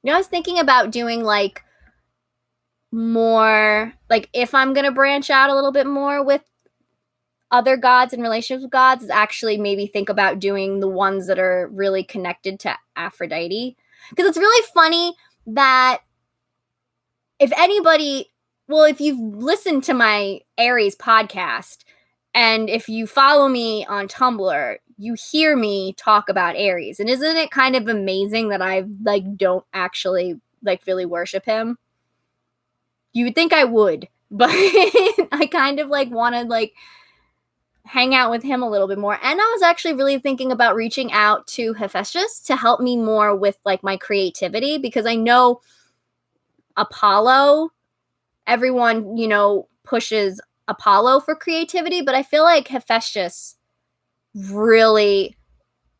S1: I was thinking about doing like more, like if I'm going to branch out a little bit more with other gods and relationships with gods, is actually maybe think about doing the ones that are really connected to Aphrodite. Because it's really funny that if anybody, well, if you've listened to my Aries podcast and if you follow me on Tumblr, you hear me talk about Aries. And isn't it kind of amazing that I like don't actually like really worship him? You would think I would, but I kind of like want to like hang out with him a little bit more. And I was actually really thinking about reaching out to Hephaestus to help me more with like my creativity, because I know Apollo, everyone, you know, pushes Apollo for creativity, but I feel like Hephaestus really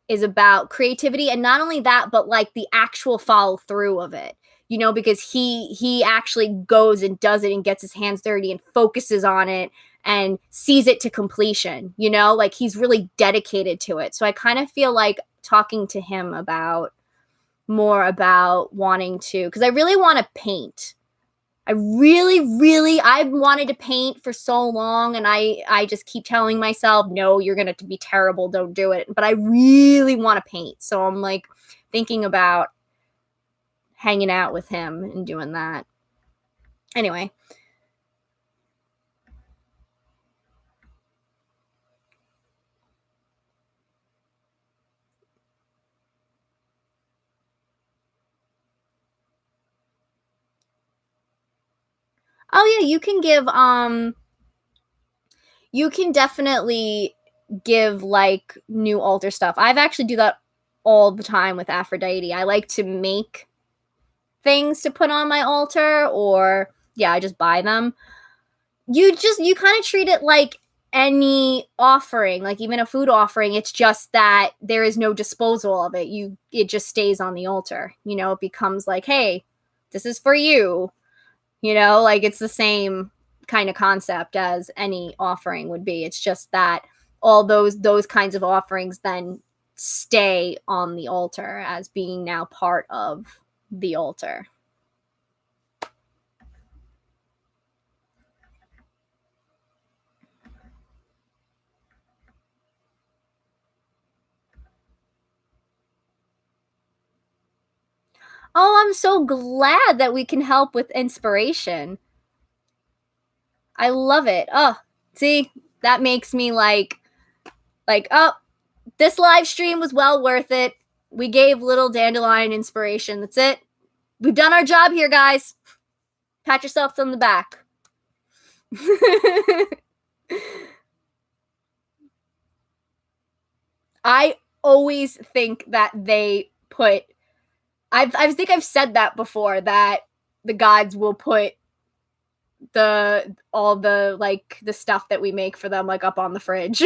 S1: is about creativity, and not only that, but like the actual follow through of it, you know, because he actually goes and does it and gets his hands dirty and focuses on it and sees it to completion, you know, like he's really dedicated to it. So I kind of feel like talking to him about more about wanting to, because I really want to paint. I I've wanted to paint for so long, and I just keep telling myself, no, you're going to be terrible, don't do it. But I really want to paint. So I'm like thinking about hanging out with him and doing that. Anyway. Oh yeah, you can definitely give like new altar stuff. I've actually do that all the time with Aphrodite. I like to make things to put on my altar, or yeah, I just buy them. You kind of treat it like any offering, like even a food offering. It's just that there is no disposal of it. It just stays on the altar. You know, it becomes like, hey, this is for you. You know, like it's the same kind of concept as any offering would be. It's just that all those kinds of offerings then stay on the altar as being now part of the altar. Oh, I'm so glad that we can help with inspiration. I love it. Oh, see, that makes me like, oh, this live stream was well worth it. We gave little Dandelion inspiration. That's it. We've done our job here, guys. Pat yourselves on the back. I always think that they put, I think I've said that before, that the gods will put all the like the stuff that we make for them like up on the fridge.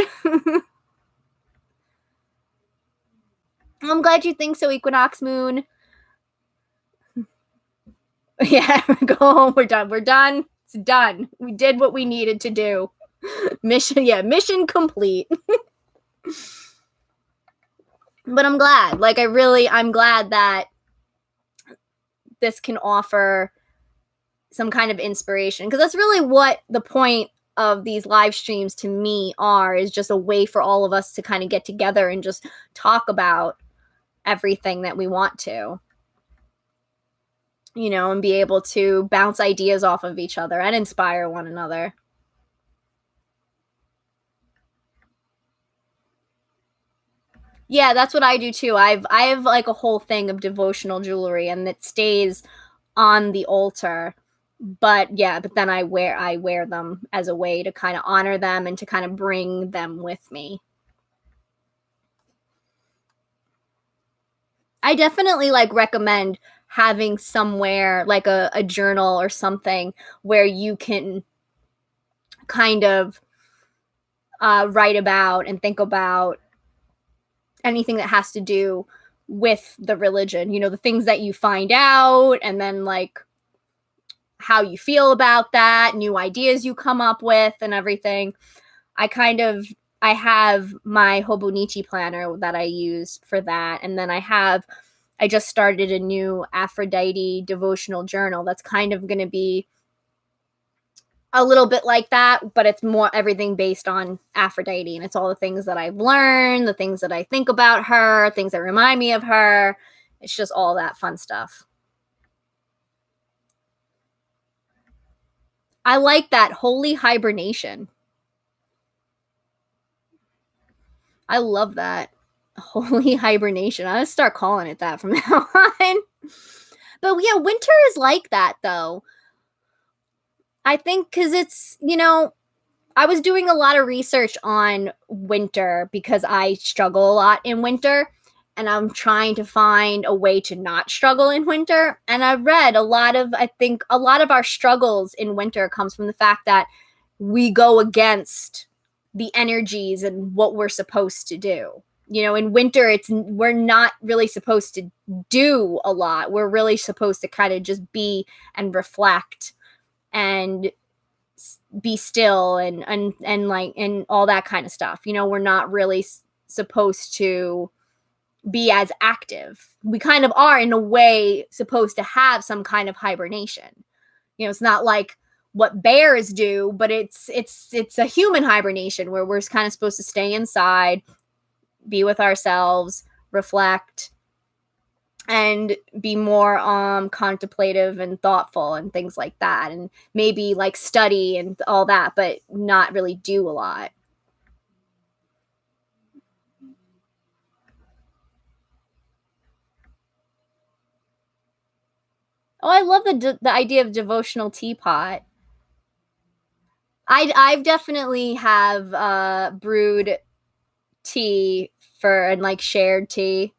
S1: I'm glad you think so, Equinox Moon. Yeah, go home. We're done. It's done. We did what we needed to do. Mission complete. But I'm glad. Like I'm glad that this can offer some kind of inspiration, because that's really what the point of these live streams to me are, is just a way for all of us to kind of get together and just talk about everything that we want to, and be able to bounce ideas off of each other and inspire one another. Yeah, that's what I do too. I have like a whole thing of devotional jewelry, and it stays on the altar. But then I wear them as a way to kind of honor them and to kind of bring them with me. I definitely like recommend having somewhere like a journal or something where you can kind of write about and think about anything that has to do with the religion, the things that you find out, and then like how you feel about that, new ideas you come up with and everything. I have my Hobonichi planner that I use for that. And then I just started a new Aphrodite devotional journal that's kind of going to be a little bit like that, but it's more everything based on Aphrodite. And it's all the things that I've learned, the things that I think about her, things that remind me of her. It's just all that fun stuff. I like that. Holy hibernation. I love that. Holy hibernation. I'm going to start calling it that from now on. But yeah, winter is like that though. I think because it's, I was doing a lot of research on winter because I struggle a lot in winter, and I'm trying to find a way to not struggle in winter. And I read I think a lot of our struggles in winter comes from the fact that we go against the energies and what we're supposed to do. In winter, we're not really supposed to do a lot. We're really supposed to kind of just be and reflect and be still and like and all that kind of stuff. We're not really supposed to be as active. We kind of are in a way supposed to have some kind of hibernation. It's not like what bears do, but it's a human hibernation where we're kind of supposed to stay inside, be with ourselves, reflect, and be more contemplative and thoughtful and things like that, and maybe like study and all that, but not really do a lot. Oh, I love the idea of devotional teapot. I've definitely have brewed tea and like shared tea,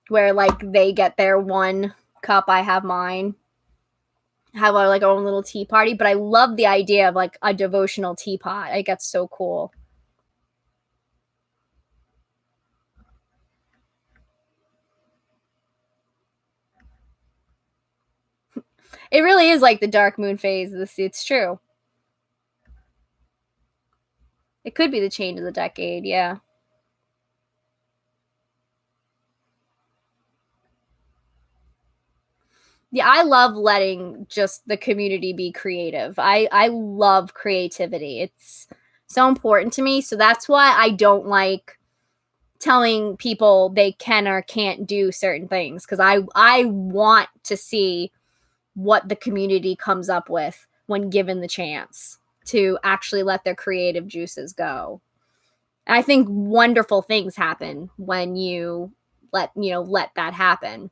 S1: where like they get their one cup, I have mine, have like our own little tea party. But I love the idea of like a devotional teapot. I think that's so cool. It really is like the dark moon phase. It's true. It could be the change of the decade, yeah. Yeah, I love letting just the community be creative. I love creativity. It's so important to me. So that's why I don't like telling people they can or can't do certain things, because I want to see what the community comes up with when given the chance to actually let their creative juices go. And I think wonderful things happen when you let that happen.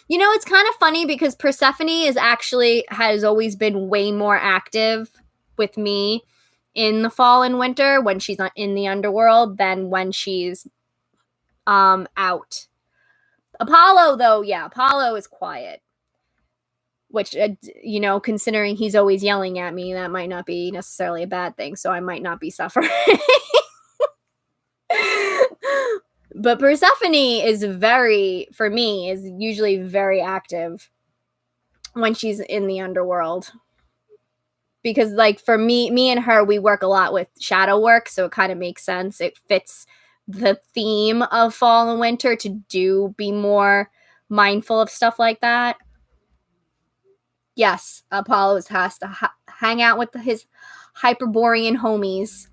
S1: It's kind of funny because Persephone has always been way more active with me in the fall and winter when she's not in the underworld than when she's out. Apollo, though, yeah, Apollo is quiet. Which, considering he's always yelling at me, that might not be necessarily a bad thing. So I might not be suffering. But Persephone is for me, is usually very active when she's in the underworld. Because, like, for me and her, we work a lot with shadow work, so it kind of makes sense. It fits the theme of fall and winter to be more mindful of stuff like that. Yes, Apollo has to hang out with his Hyperborean homies.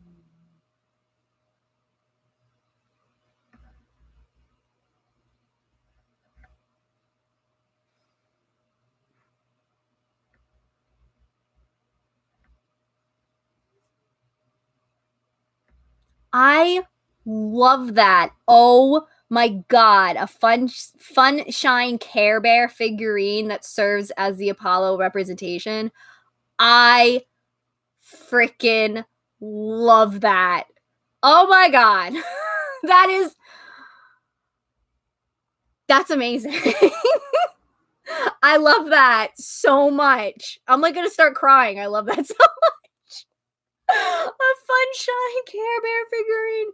S1: I love that. Oh my god, a fun shine Care Bear figurine that serves as the Apollo representation. I freaking love that. Oh my god. That's amazing. I love that so much. I'm like gonna start crying. I love that so much. A fun shine Care Bear figurine.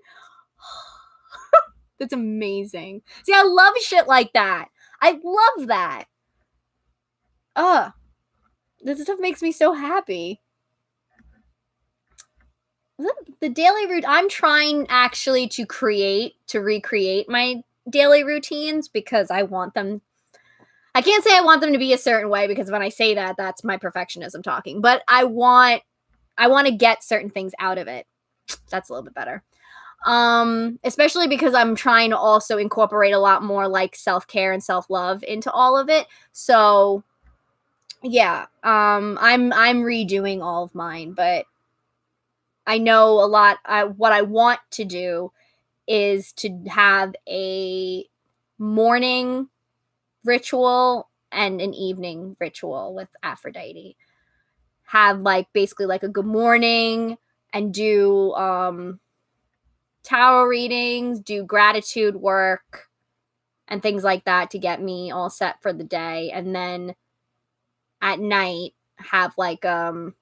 S1: That's amazing. See, I love shit like that. I love that. This stuff makes me so happy. The daily route, I'm trying actually to recreate my daily routines because I want them. I can't say I want them to be a certain way because when I say that, that's my perfectionism talking. But I want to get certain things out of it. That's a little bit better. Especially because I'm trying to also incorporate a lot more like self-care and self-love into all of it. So yeah, I'm redoing all of mine, but I know a lot. What I want to do is to have a morning ritual and an evening ritual with Aphrodite. Have like basically like a good morning and do tarot readings, do gratitude work and things like that to get me all set for the day. And then at night have like a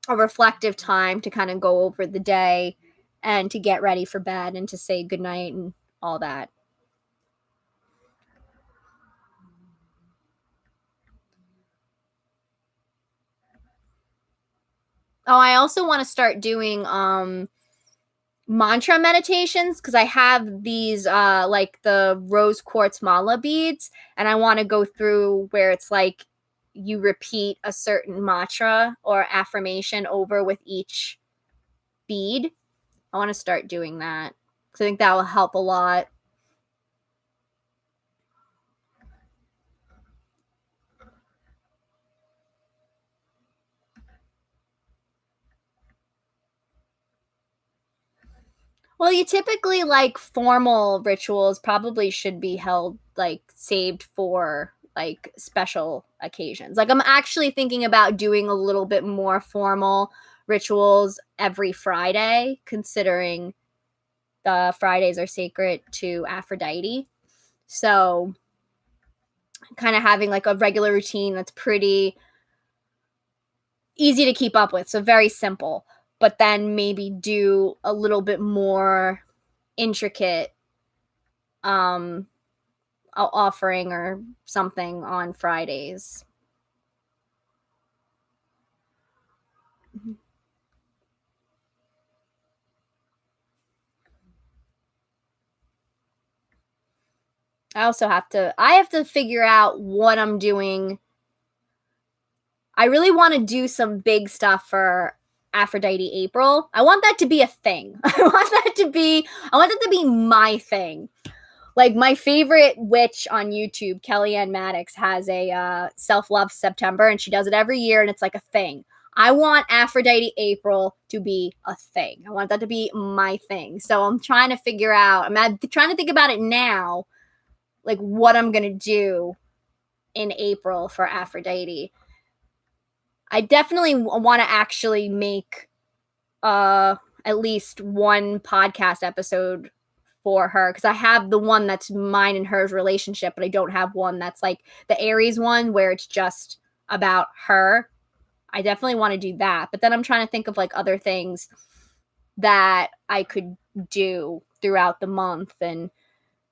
S1: reflective time to kind of go over the day and to get ready for bed and to say goodnight and all that. Oh, I also want to start doing mantra meditations because I have these like the rose quartz mala beads, and I want to go through where it's like you repeat a certain mantra or affirmation over with each bead. I want to start doing that because I think that will help a lot. Well, you typically like formal rituals probably should be held like saved for like special occasions. Like I'm actually thinking about doing a little bit more formal rituals every Friday, considering the Fridays are sacred to Aphrodite. So kind of having like a regular routine that's pretty easy to keep up with. So very simple, but then maybe do a little bit more intricate offering or something on Fridays. I have to figure out what I'm doing. I really want to do some big stuff for Aphrodite April. I want that to be a thing. I want that to be my thing. Like my favorite witch on YouTube, Kellyanne Maddox, has a self-love September, and she does it every year, and it's like a thing. I want Aphrodite April to be a thing. I want that to be my thing. So I'm trying to figure out. Trying to think about it now, like what I'm gonna do in April for Aphrodite. I definitely want to actually make at least one podcast episode for her, because I have the one that's mine and hers relationship, but I don't have one that's like the Aries one where it's just about her. I definitely want to do that, but then I'm trying to think of like other things that I could do throughout the month and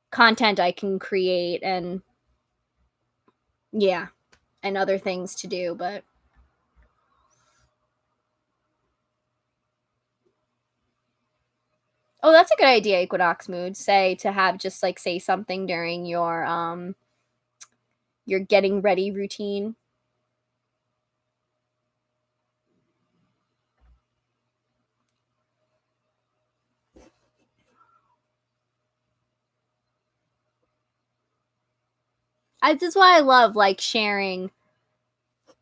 S1: content I can create and yeah, and other things to do, but oh, that's a good idea, Equinox Mood. Say to have just like say something during your getting ready routine. That's why I love like sharing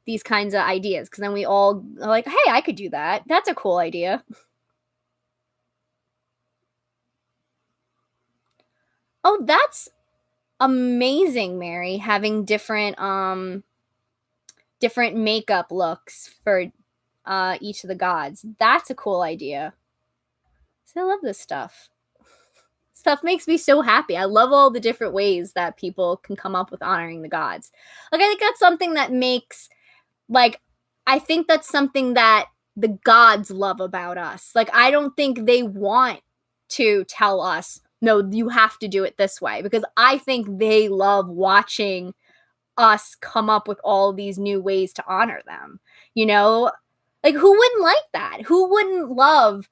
S1: these kinds of ideas, because then we all are like, hey, I could do that. That's a cool idea. Oh, that's amazing, Mary, having different makeup looks for each of the gods. That's a cool idea. So I love this stuff. Stuff makes me so happy. I love all the different ways that people can come up with honoring the gods. Like I think that's something that makes like I think that's something that the gods love about us. Like I don't think they want to tell us, no, you have to do it this way, because I think they love watching us come up with all these new ways to honor them. You know, like who wouldn't like that? Who wouldn't love,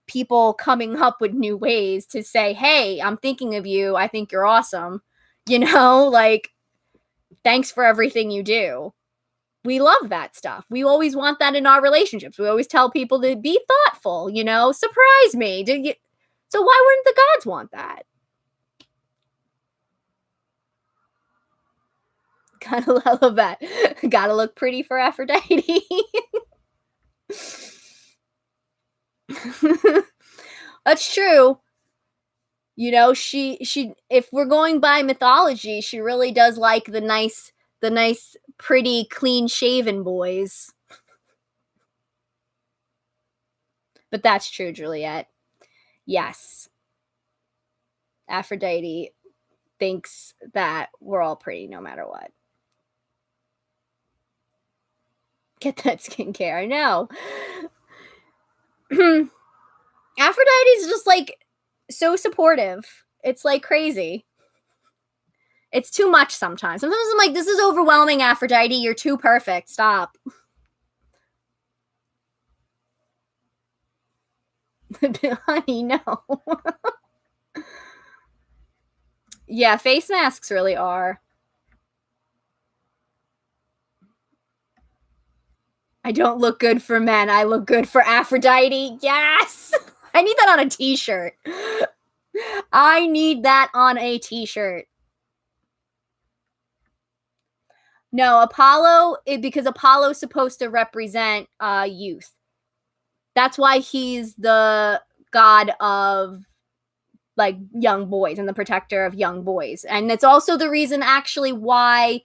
S1: people coming up with new ways to say, hey, I'm thinking of you. I think you're awesome. Like, thanks for everything you do. We love that stuff. We always want that in our relationships. We always tell people to be thoughtful, surprise me. So why wouldn't the gods want that? Gotta love that. Gotta look pretty for Aphrodite. That's true. She if we're going by mythology, she really does like the nice pretty clean shaven boys. But that's true, Juliet. Yes. Aphrodite thinks that we're all pretty no matter what. Get that skincare. I know. Aphrodite's just like so supportive. It's like crazy. It's too much sometimes. Sometimes I'm like, this is overwhelming, Aphrodite. You're too perfect. Stop. Honey, no. Yeah, face masks really are. I don't look good for men. I look good for Aphrodite. Yes. I need that on a t-shirt. I need that on a t-shirt. No, Apollo, because Apollo's supposed to represent youth. That's why he's the god of like young boys and the protector of young boys. And it's also the reason actually why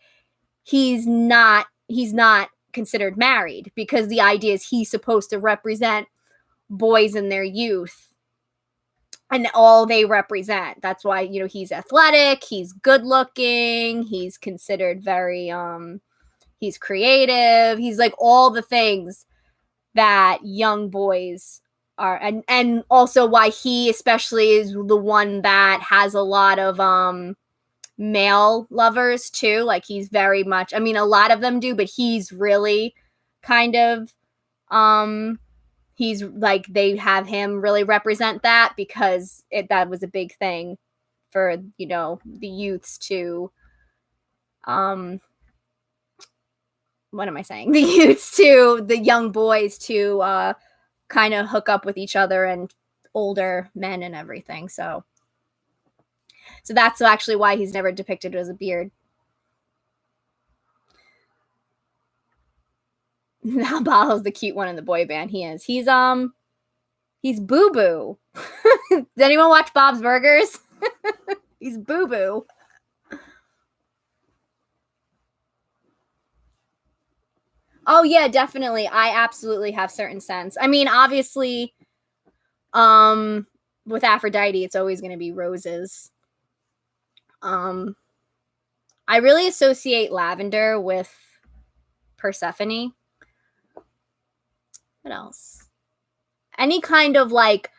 S1: he's not considered married, because the idea is he's supposed to represent boys in their youth and all they represent. That's why, he's athletic, he's good looking, he's considered very he's creative, he's like all the things that young boys are, and also why he especially is the one that has a lot of male lovers too. Like he's very much, I mean a lot of them do, but he's really kind of he's like, they have him really represent that, because that was a big thing for the youths to what am I saying? The youths to the young boys to kind of hook up with each other and older men and everything. So that's actually why he's never depicted as a beard. Bajo's the cute one in the boy band. He is. He's Boo Boo. Did anyone watch Bob's Burgers? He's Boo Boo. Oh yeah, definitely. I absolutely have certain sense. I mean, obviously, with Aphrodite, it's always going to be roses. I really associate lavender with Persephone. What else? Any kind of like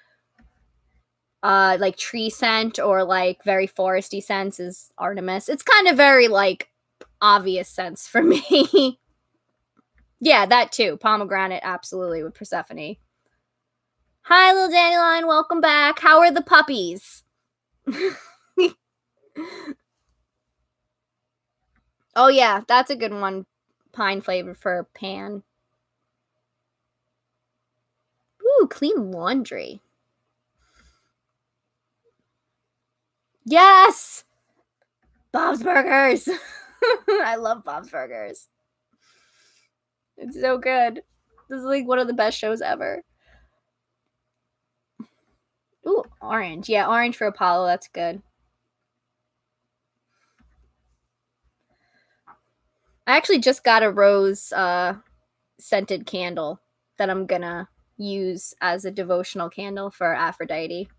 S1: tree scent or like very foresty scents is Artemis. It's kind of very like obvious sense for me. Yeah, that too. Pomegranate, absolutely, with Persephone. Hi, little dandelion. Welcome back. How are the puppies? Oh, yeah, that's a good one. Pine flavor for Pan. Ooh, clean laundry. Yes! Bob's Burgers. I love Bob's Burgers. It's so good. This is like one of the best shows ever. Ooh, orange. Yeah, orange for Apollo. That's good. I actually just got a rose scented candle that I'm gonna use as a devotional candle for Aphrodite.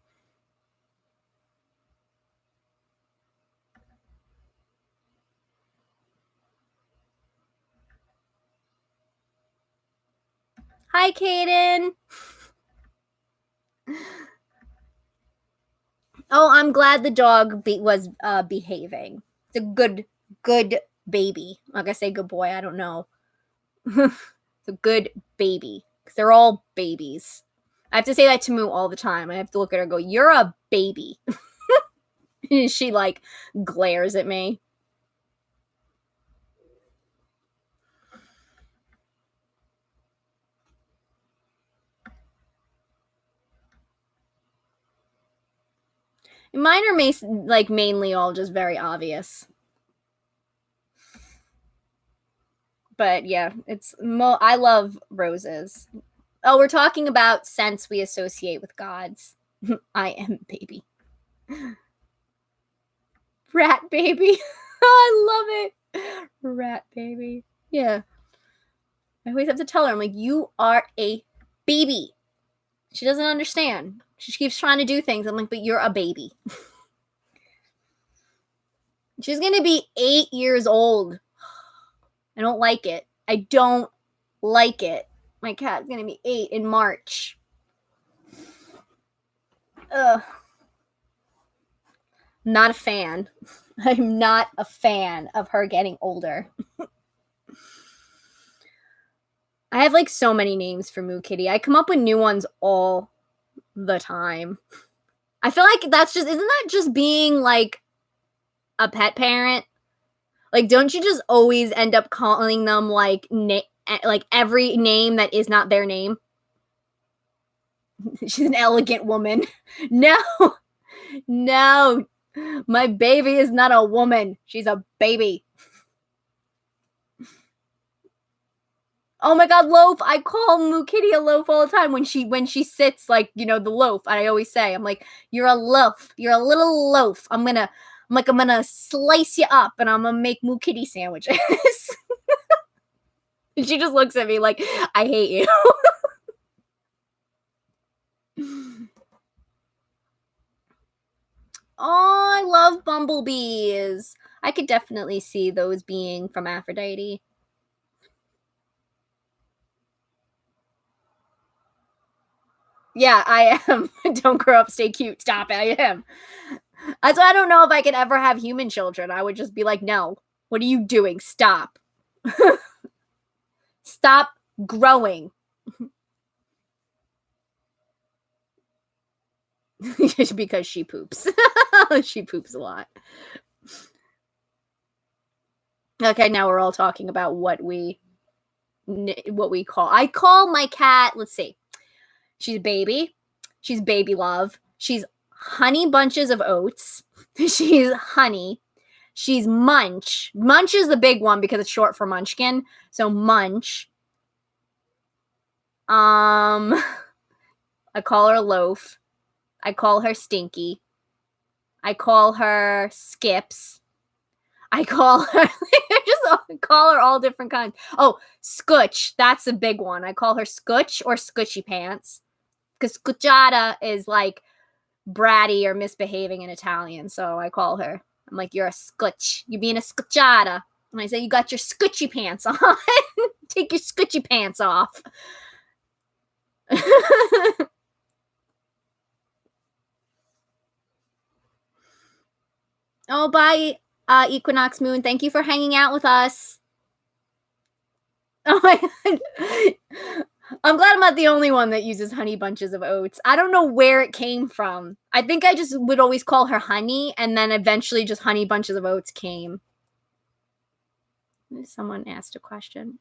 S1: Hi, Kaden. Oh, I'm glad the dog was behaving. It's a good baby. Like I say, good boy. I don't know. It's a good baby. Because they're all babies. I have to say that to Moo all the time. I have to look at her and go, "You're a baby." She like glares at me. Mine are like mainly all just very obvious. But yeah, I love roses. Oh, we're talking about scents we associate with gods. I am baby. Rat baby. Oh, I love it. Rat baby. Yeah. I always have to tell her, I'm like, you are a baby. She doesn't understand. She keeps trying to do things. I'm like, but you're a baby. She's going to be 8 years old. I don't like it. I don't like it. My cat's going to be 8 in March. Ugh. Not a fan. I'm not a fan of her getting older. I have like so many names for Moo Kitty. I come up with new ones all the time. I feel like isn't that just being like a pet parent? Like, don't you just always end up calling them like every name that is not their name? She's an elegant woman. No, no, my baby is not a woman. She's a baby. Oh my god, loaf! I call Moo Kitty a loaf all the time when she sits like the loaf. I always say, I'm like, you're a loaf. You're a little loaf. I'm gonna slice you up and I'm gonna make Moo Kitty sandwiches. And she just looks at me like, I hate you. Oh, I love bumblebees. I could definitely see those being from Aphrodite. Yeah, I am. Don't grow up, stay cute. Stop it. I am. So I don't know if I could ever have human children. I would just be like, no. What are you doing? Stop. Stop growing. Because she poops. She poops a lot. Okay, now we're all talking about what we call. I call my cat, let's see. She's baby. She's baby love. She's honey bunches of oats. She's honey. She's munch. Munch is the big one because it's short for munchkin. So munch. I call her loaf. I call her stinky. I call her skips. I call her I just call her all different kinds. Oh, scooch. That's a big one. I call her scooch or scoochy pants. Because scoochada is like bratty or misbehaving in Italian, so I call her. I'm like, you're a scutch. You're being a scutchata. And I say, you got your scutchy pants on. Take your scutchy pants off. Oh, bye, Equinox Moon. Thank you for hanging out with us. Oh my god. I'm glad I'm not the only one that uses honey bunches of oats. I don't know where it came from. I think I just would always call her honey, and then eventually just honey bunches of oats came. Someone asked a question.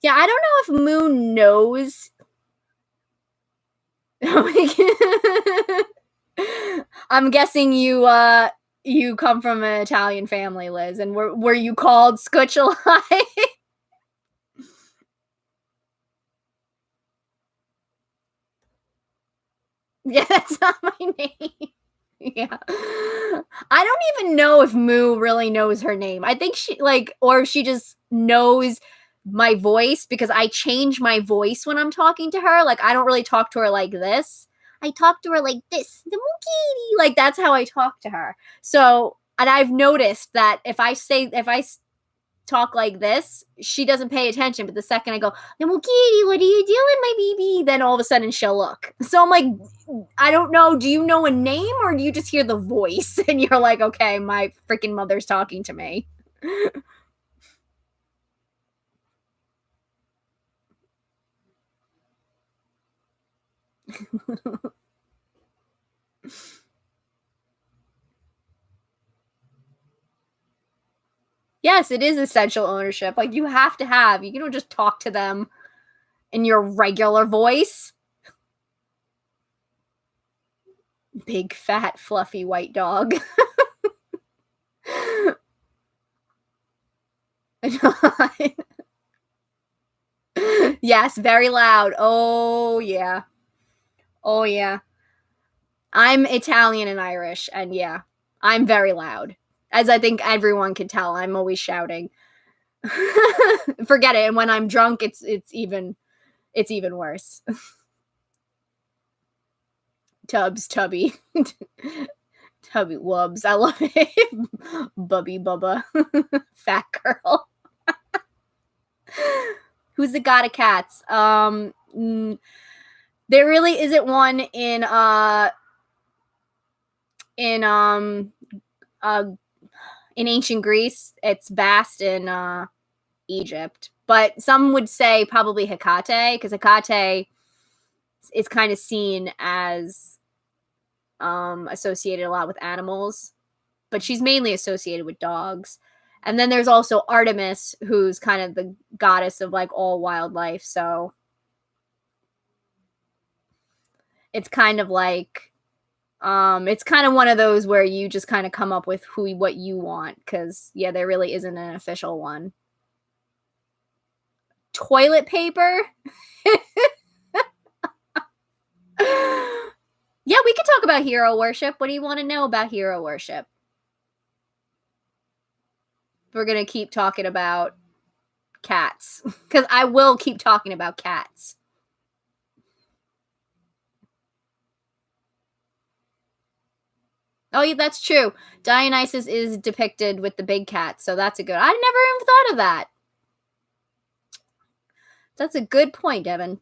S1: Yeah, I don't know if Moon knows. I'm guessing you come from an Italian family, Liz, and were you called Scutch a lot? Yeah, that's not my name. Yeah. I don't even know if Moo really knows her name. I think she or she just knows my voice because I change my voice when I'm talking to her. Like I don't really talk to her like this. I talk to her like this. The monkey. Like that's how I talk to her. So, and I've noticed that if I talk like this, she doesn't pay attention. But the second I go, "Well, Kitty, what are you doing, my baby?" Then all of a sudden she'll look. So I'm like, I don't know. Do you know a name or do you just hear the voice and you're like, okay, my freaking mother's talking to me? Yes, it is essential ownership. Like you have to have. You don't just talk to them in your regular voice. Big fat fluffy white dog. Yes, very loud. Oh yeah. Oh yeah. I'm Italian and Irish, and yeah, I'm very loud. As I think everyone can tell, I'm always shouting. Forget it. And when I'm drunk, it's even worse. Tubbs, Tubby. Tubby Wubs. I love it. Bubby Bubba. Fat girl. Who's the god of cats? There really isn't one in in ancient Greece. It's Bast in Egypt. But some would say probably Hecate, because Hecate is kind of seen as associated a lot with animals, but she's mainly associated with dogs. And then there's also Artemis, who's kind of the goddess of like all wildlife. So it's kind of like it's kind of one of those where you just kind of come up with what you want, because yeah, there really isn't an official one. Toilet paper. Yeah, we could talk about hero worship. What do you want to know about hero worship? We're going to keep talking about cats, because I will keep talking about cats. Oh, yeah, that's true. Dionysus is depicted with the big cat, so that's a good. I never even thought of that. That's a good point, Evan.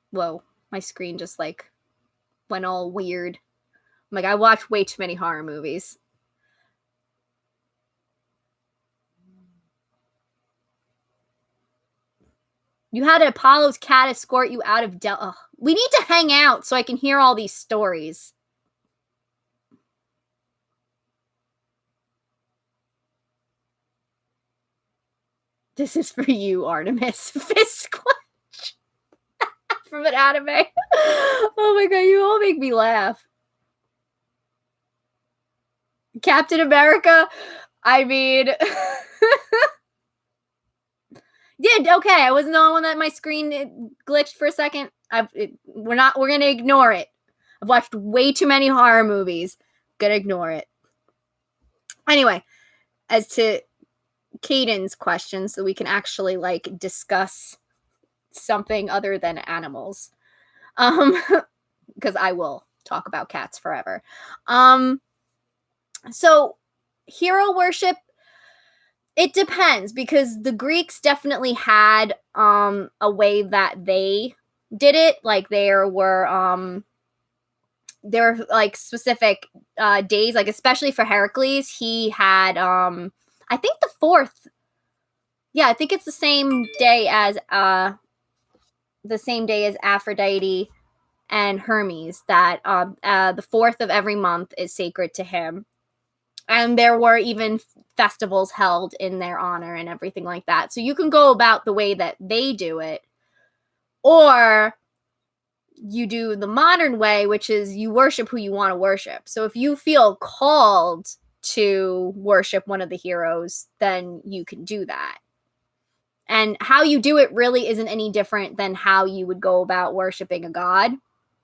S1: Whoa, my screen just like went all weird. I'm like, I watch way too many horror movies. You had Apollo's cat escort you out of we need to hang out so I can hear all these stories. This is for you, Artemis. Fist clutch from an anime. Oh my god, you all make me laugh. Captain America. I mean, yeah, okay. I wasn't the only one that my screen glitched for a second. We're gonna ignore it. I've watched way too many horror movies. Gonna ignore it. Anyway, as to Caden's question, so we can actually like discuss something other than animals. Because I will talk about cats forever. So hero worship, it depends, because the Greeks definitely had a way that they did it. Like there were like specific days, like especially for Heracles, he had I think the fourth. Yeah, I think it's the same day as Aphrodite and Hermes, that the fourth of every month is sacred to him. And there were even festivals held in their honor and everything like that. So you can go about the way that they do it, or you do the modern way, which is you worship who you want to worship. So if you feel called to worship one of the heroes, then you can do that. And how you do it really isn't any different than how you would go about worshiping a god,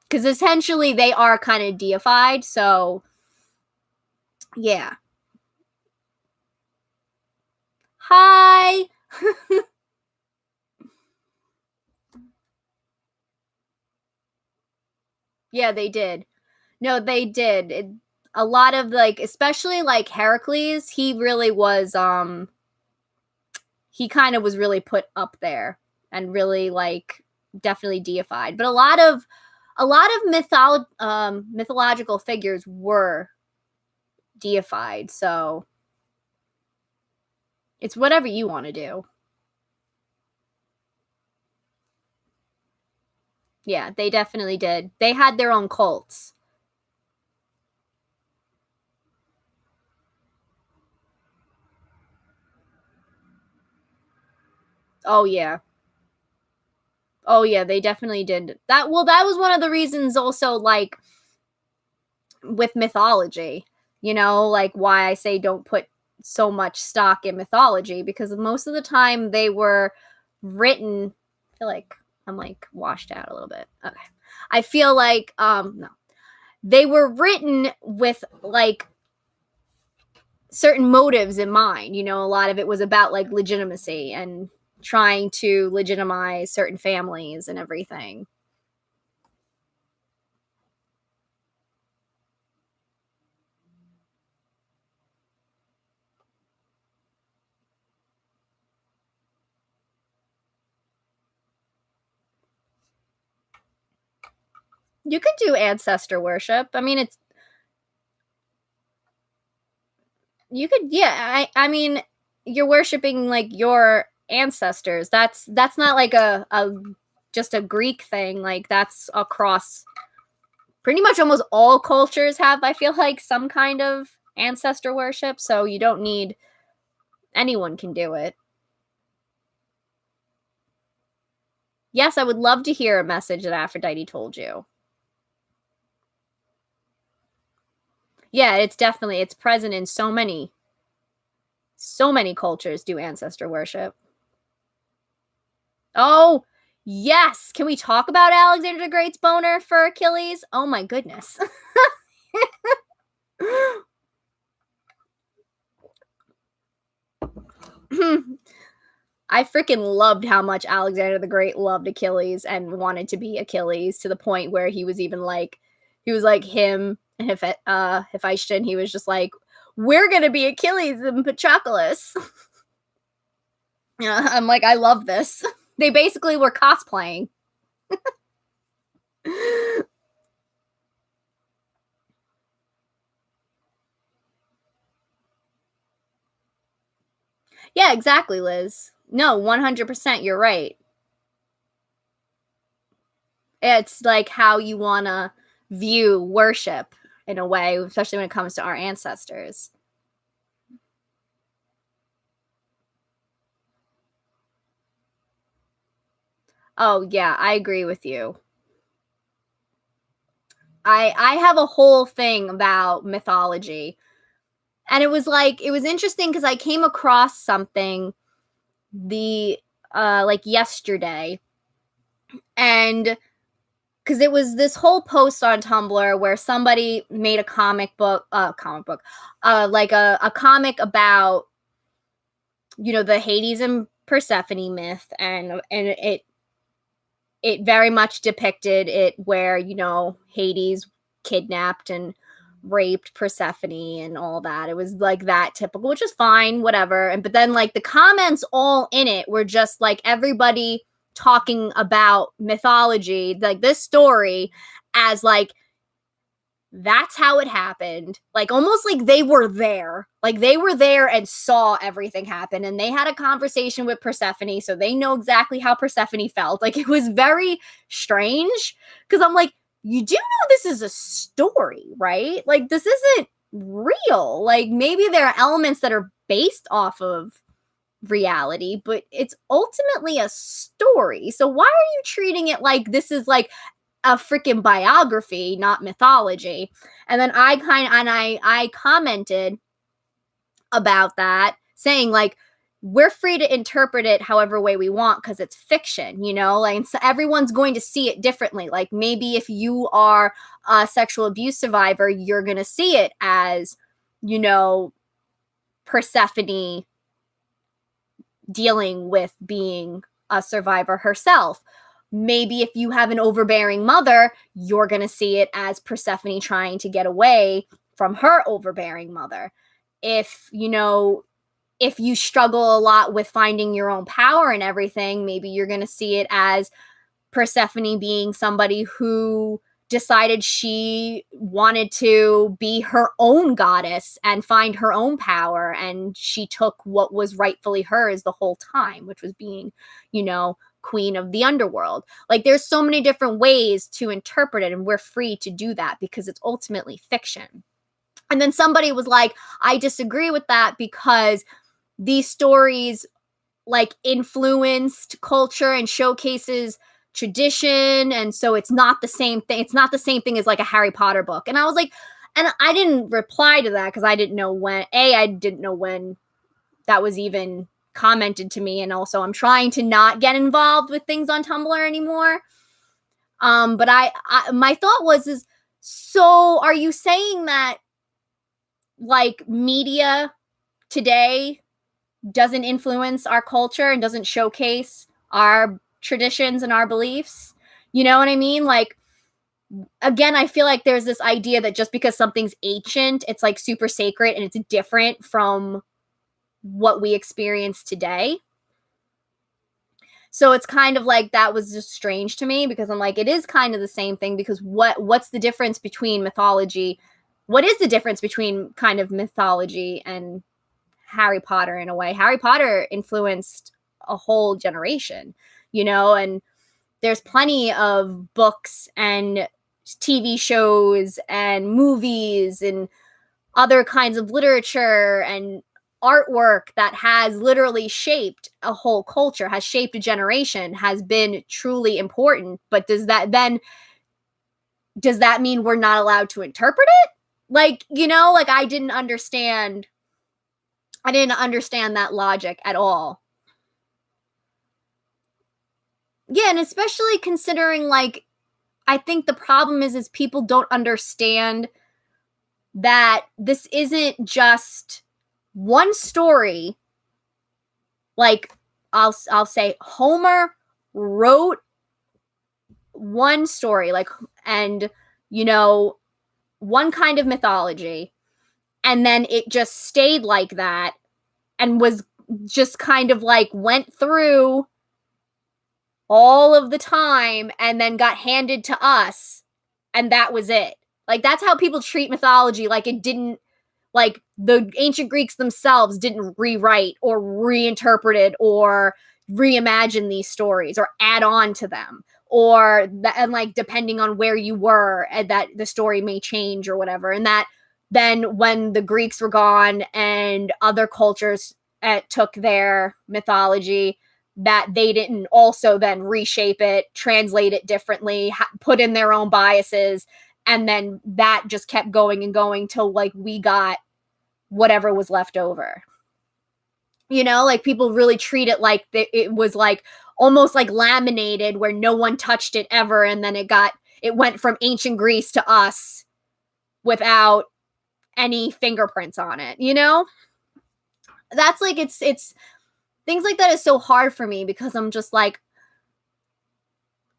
S1: because essentially they are kind of deified. So yeah. Hi. Yeah, they did. No, they did. A lot of like, especially like Heracles, he really was he kind of was really put up there and really like definitely deified. But a lot of mythological figures were deified. So it's whatever you want to do. Yeah, they definitely did. They had their own cults. Oh yeah. Oh yeah, they definitely did. That was one of the reasons also, like with mythology, like why I say don't put so much stock in mythology, because most of the time they were written. I feel like I'm like washed out a little bit. Okay. I feel like no. They were written with like certain motives in mind. A lot of it was about like legitimacy and trying to legitimize certain families and everything. You could do ancestor worship. I mean, it's you could, yeah. I mean, you're worshiping like your ancestors. That's not like a just a Greek thing. Like that's across pretty much almost all cultures have, I feel like, some kind of ancestor worship. So you don't need, anyone can do it. Yes, I would love to hear a message that Aphrodite told you. Yeah, it's present in so many cultures do ancestor worship. Oh, yes. Can we talk about Alexander the Great's boner for Achilles? Oh my goodness. I freaking loved how much Alexander the Great loved Achilles and wanted to be Achilles, to the point where he was like him and Hephaestion. He was just like, we're gonna be Achilles and Patroclus. Yeah, I'm like, I love this. They basically were cosplaying. Yeah, exactly, Liz. No, 100%, you're right. It's like how you want to view worship in a way, especially when it comes to our ancestors. Oh, yeah, I agree with you. I have a whole thing about mythology. And it was interesting because I came across something the like yesterday, and because it was this whole post on Tumblr where somebody made a comic book, like a comic about, the Hades and Persephone myth, and it very much depicted it where, Hades kidnapped and raped Persephone and all that. It was like that typical, which is fine, whatever. And but then like the comments all in it were just like everybody talking about mythology, like this story as like that's how it happened. Like almost like they were there. Like they were there and saw everything happen. And they had a conversation with Persephone, so they know exactly how Persephone felt. Like it was very strange. Because I'm like, you do know this is a story, right? Like this isn't real. Like maybe there are elements that are based off of reality, but it's ultimately a story. So why are you treating it like this is like a freaking biography, not mythology? And then I commented about that, saying like we're free to interpret it however way we want because it's fiction, like, and so everyone's going to see it differently. Like maybe if you are a sexual abuse survivor, you're going to see it as, Persephone dealing with being a survivor herself. Maybe if you have an overbearing mother, you're going to see it as Persephone trying to get away from her overbearing mother. If you struggle a lot with finding your own power and everything, maybe you're going to see it as Persephone being somebody who decided she wanted to be her own goddess and find her own power, and she took what was rightfully hers the whole time, which was being, queen of the underworld. Like there's so many different ways to interpret it, and we're free to do that because it's ultimately fiction. And then somebody was like, I disagree with that because these stories like influenced culture and showcases tradition, and so it's not the same thing. It's not the same thing as like a Harry Potter book. And I was like, and I didn't reply to that because I didn't know when that was even commented to me, and also I'm trying to not get involved with things on Tumblr anymore. But my thought is so are you saying that like media today doesn't influence our culture and doesn't showcase our traditions and our beliefs? You know what I mean? Like, again, I feel like there's this idea that just because something's ancient, it's like super sacred and it's different from what we experience today. So it's kind of like that was just strange to me because I'm like, it is kind of the same thing because what's the difference between mythology? What is the difference between kind of mythology and Harry Potter in a way? Harry Potter influenced a whole generation, and there's plenty of books and TV shows and movies and other kinds of literature and artwork that has literally shaped a whole culture, has shaped a generation, has been truly important. But does that mean we're not allowed to interpret it? Like, like I didn't understand that logic at all. Yeah, and especially considering like I think the problem is people don't understand that this isn't just one story. Like I'll say Homer wrote one story, like, and one kind of mythology, and then it just stayed like that and was just kind of like went through all of the time and then got handed to us, and that was it. Like that's how people treat mythology. Like it didn't, like the ancient Greeks themselves didn't rewrite or reinterpret it or reimagine these stories or add on to them, or that, and like depending on where you were, and that the story may change or whatever. And that then when the Greeks were gone and other cultures took their mythology, that they didn't also then reshape it, translate it differently, put in their own biases, and then that just kept going and going till like we got whatever was left over. Like people really treat it like it was like almost like laminated where no one touched it ever, and then it got it went from ancient Greece to us without any fingerprints on it, you know? That's like, it's things like that is so hard for me because I'm just like,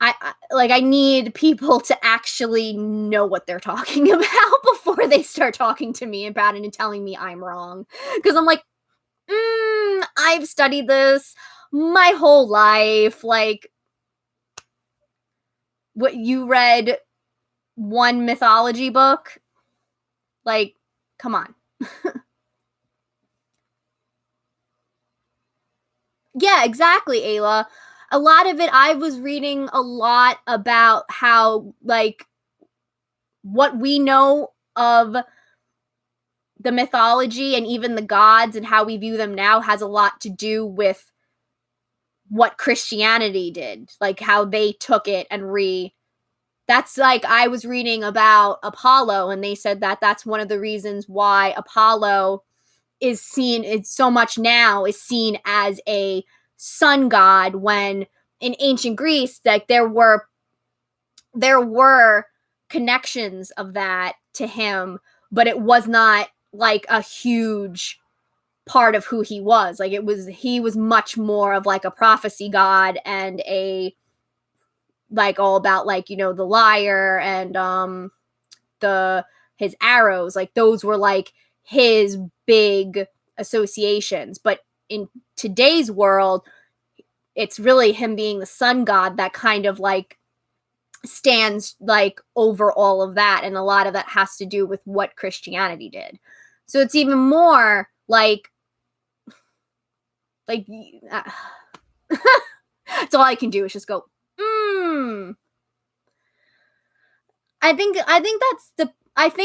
S1: I need people to actually know what they're talking about before they start talking to me about it and telling me I'm wrong. Because I'm like, I've studied this my whole life. Like, what, you read one mythology book? Like, come on. Yeah, exactly, Ayla. A lot of it, I was reading a lot about how, like, what we know of the mythology and even the gods and how we view them now has a lot to do with what Christianity did, like how they took it and that's like, I was reading about Apollo, and they said that that's one of the reasons why Apollo is seen, it's so much now is seen as a sun god, when in ancient Greece, like, there were connections of that to him, but it was not like a huge part of who he was. Like, he was much more of like a prophecy god and a, like, all about, like, you know, the lyre and the his arrows, like those were like his big associations. But in today's world, it's really him being the sun god that kind of like stands like over all of that, and a lot of that has to do with what Christianity did. So it's even more like uh, that's all I can do is just go, I think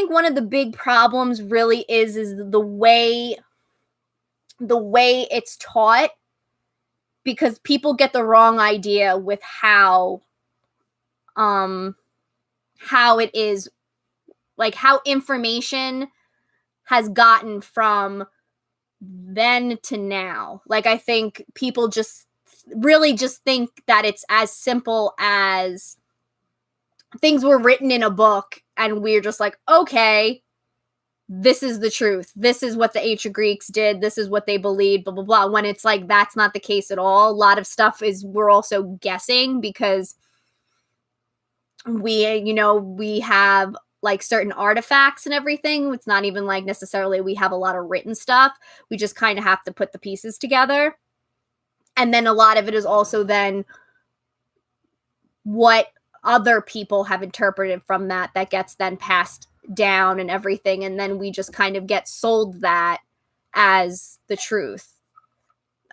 S1: one of the big problems really is the way it's taught, because people get the wrong idea with how it is, like, how information has gotten from then to now. Like, I think people just really just think that it's as simple as things were written in a book and we're just like, okay, this is the truth. This is what the ancient Greeks did. This is what they believed, blah, blah, blah. When it's like, that's not the case at all. A lot of stuff we're also guessing because we have like certain artifacts and everything. It's not even like necessarily we have a lot of written stuff. We just kind of have to put the pieces together. And then a lot of it is also then what other people have interpreted from that gets then passed down and everything. And then we just kind of get sold that as the truth.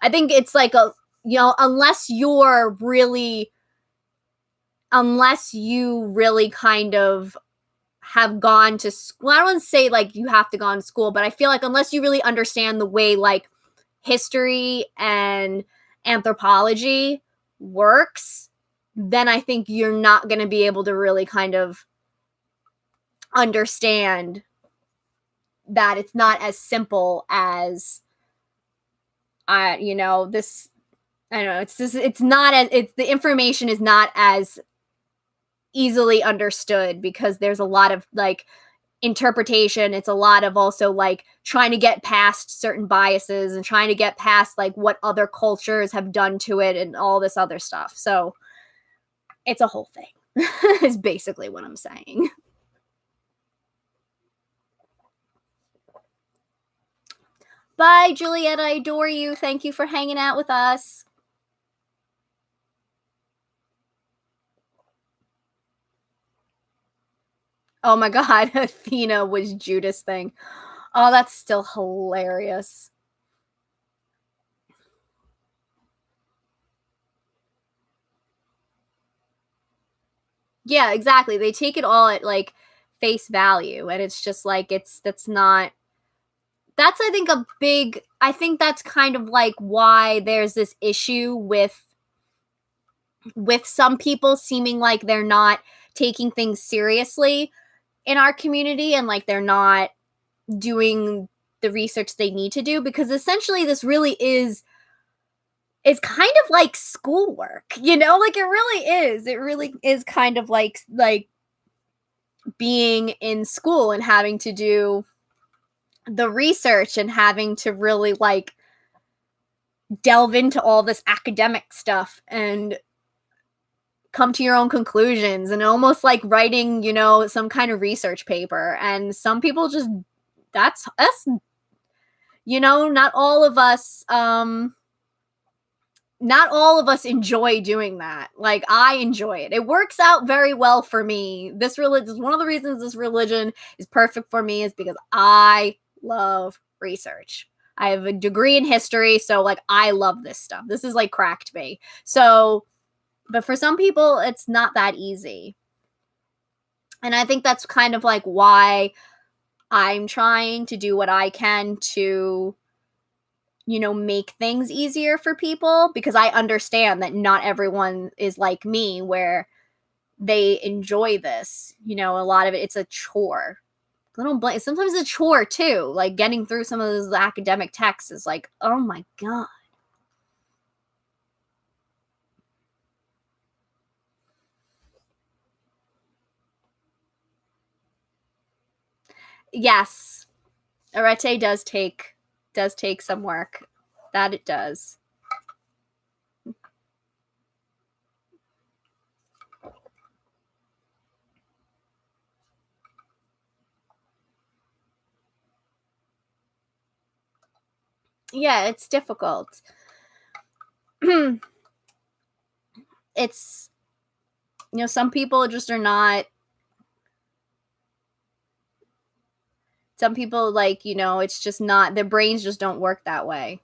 S1: I think it's like unless you really kind of have gone to school. I don't want to say like you have to go to school, but I feel like unless you really understand the way like history and anthropology works, then I think you're not going to be able to really kind of understand that it's not as simple as this. I don't know. It's the information is not as easily understood because there's a lot of like interpretation. It's a lot of also like trying to get past certain biases and trying to get past like what other cultures have done to it and all this other stuff. So it's a whole thing is basically what I'm saying. Bye, Juliet. I adore you. Thank you for hanging out with us. Oh my God, Athena was Judas thing. Oh, that's still hilarious. Yeah, exactly. They take it all at like face value, and it's just like that's I think that's kind of like why there's this issue with some people seeming like they're not taking things seriously in our community, and like they're not doing the research they need to do, because essentially this really is kind of like schoolwork, like it really is kind of like being in school and having to do the research and having to really like delve into all this academic stuff and come to your own conclusions and almost like writing, some kind of research paper. And some people just that's not all of us enjoy doing that. Like, I enjoy it. It works out very well for me. This religion is one of the reasons this religion is perfect for me, is because I love research. I have a degree in history, so like I love this stuff. This is like crack to me. So, but for some people, it's not that easy. And I think that's kind of like why I'm trying to do what I can to make things easier for people, because I understand that not everyone is like me where they enjoy this. A lot of it's a chore. I don't blame. Sometimes it's a chore too. Like getting through some of those academic texts is like, oh my God. Yes, arete does take some work. That it does. Yeah, it's difficult. It's some people just are not. Some people like, it's just not, their brains just don't work that way.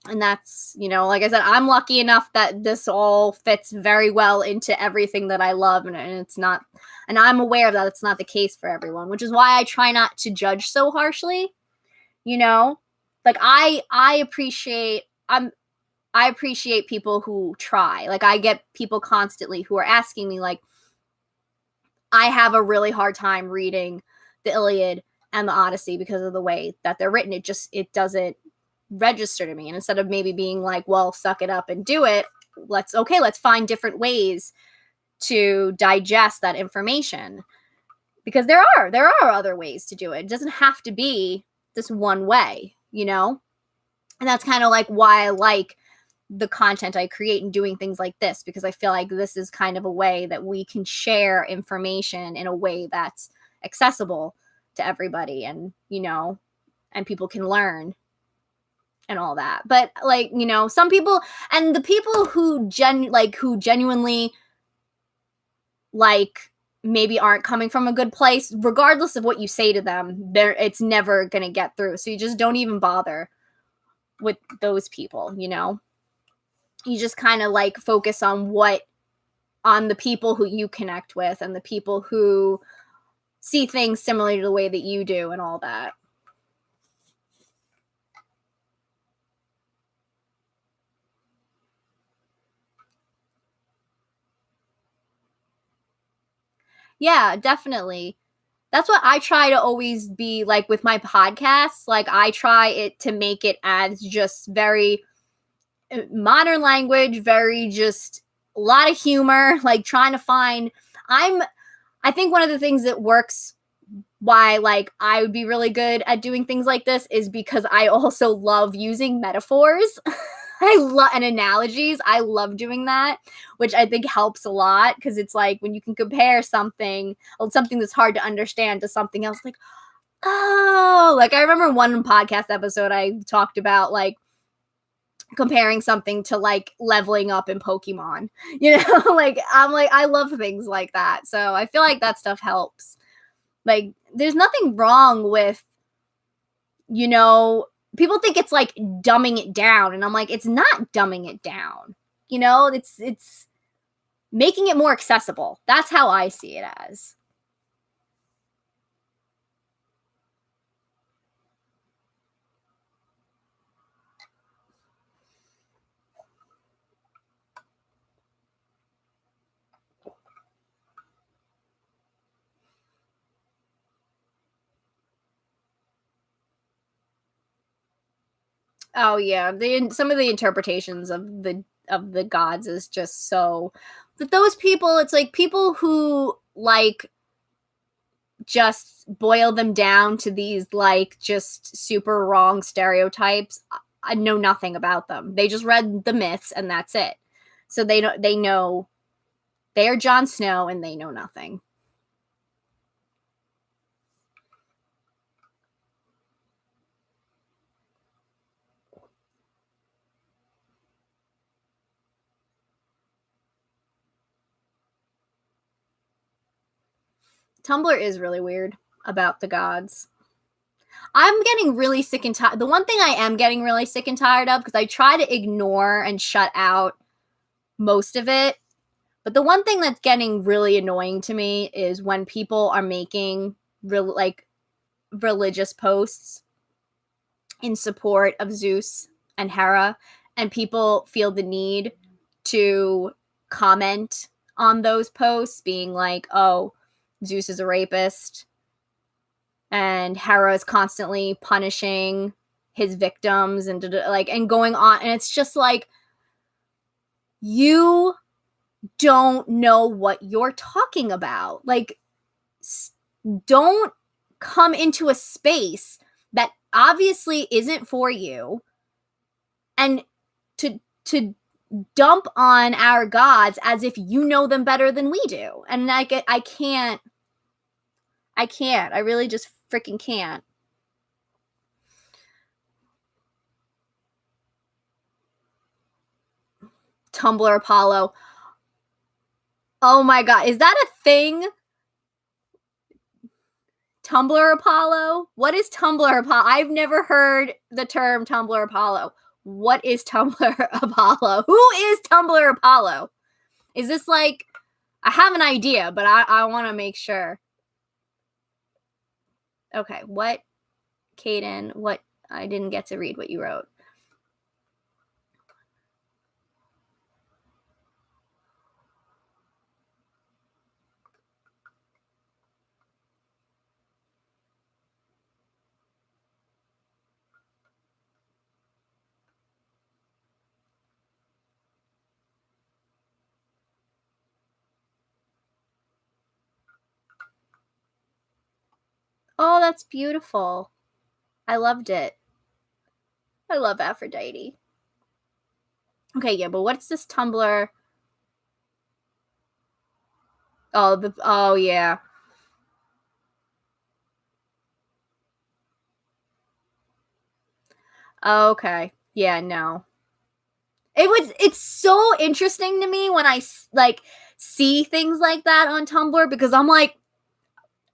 S1: And that's, like I said, I'm lucky enough that this all fits very well into everything that I love. And it's not, and I'm aware that it's not the case for everyone, which is why I try not to judge so harshly. Like I appreciate, I appreciate people who try. Like I get people constantly who are asking me, like, I have a really hard time reading the Iliad and the Odyssey because of the way that they're written. It doesn't register to me. And instead of maybe being like, well, suck it up and do it, let's find different ways to digest that information. Because there are other ways to do it. It doesn't have to be this one way, And that's kind of like why I like the content I create and doing things like this, because I feel like this is kind of a way that we can share information in a way that's accessible to everybody, and and people can learn and all that. But like, some people, and the people who genuinely like maybe aren't coming from a good place, regardless of what you say to them, it's never going to get through. So you just don't even bother with those people, You just kind of like focus on the people who you connect with and the people who see things similarly to the way that you do and all that. Yeah, definitely. That's what I try to always be like with my podcasts. Like I try it to make it as just very modern language, very just a lot of humor, like trying to find I think one of the things that works why like I would be really good at doing things like this is because I also love using metaphors. I love and analogies. I love doing that, which I think helps a lot, because it's like when you can compare something that's hard to understand to something else, like, oh, like I remember one podcast episode I talked about like comparing something to like leveling up in Pokemon, like I'm like, I love things like that. So I feel like that stuff helps. Like there's nothing wrong with, people think it's like dumbing it down, and I'm like, it's not dumbing it down. It's making it more accessible. That's how I see it as. Oh yeah, some of the interpretations of the gods is just so. But those people, it's like people who like just boil them down to these like just super wrong stereotypes. I know nothing about them. They just read the myths and that's it. So they know they are Jon Snow and they know nothing. Tumblr is really weird about the gods. I'm getting really sick and tired. The one thing I am getting really sick and tired of, because I try to ignore and shut out most of it, but the one thing that's getting really annoying to me is when people are making religious posts in support of Zeus and Hera, and people feel the need to comment on those posts being like, oh, Zeus is a rapist and Hera is constantly punishing his victims and going on, and it's just like, you don't know what you're talking about. Like, don't come into a space that obviously isn't for you and to dump on our gods as if you know them better than we do. And I can't. I really just freaking can't. Tumblr Apollo. Oh my god, is that a thing? Tumblr Apollo? What is Tumblr Apollo? I've never heard the term Tumblr Apollo. What is Tumblr Apollo? Who is Tumblr Apollo? Is this like, I have an idea, but I want to make sure. Okay, what, Kaden, what, I didn't get to read what you wrote. Oh, that's beautiful. I loved it. I love Aphrodite. Okay, yeah, but what's this Tumblr? Oh yeah. Okay. Yeah, no. It's so interesting to me when I like see things like that on Tumblr, because I'm like,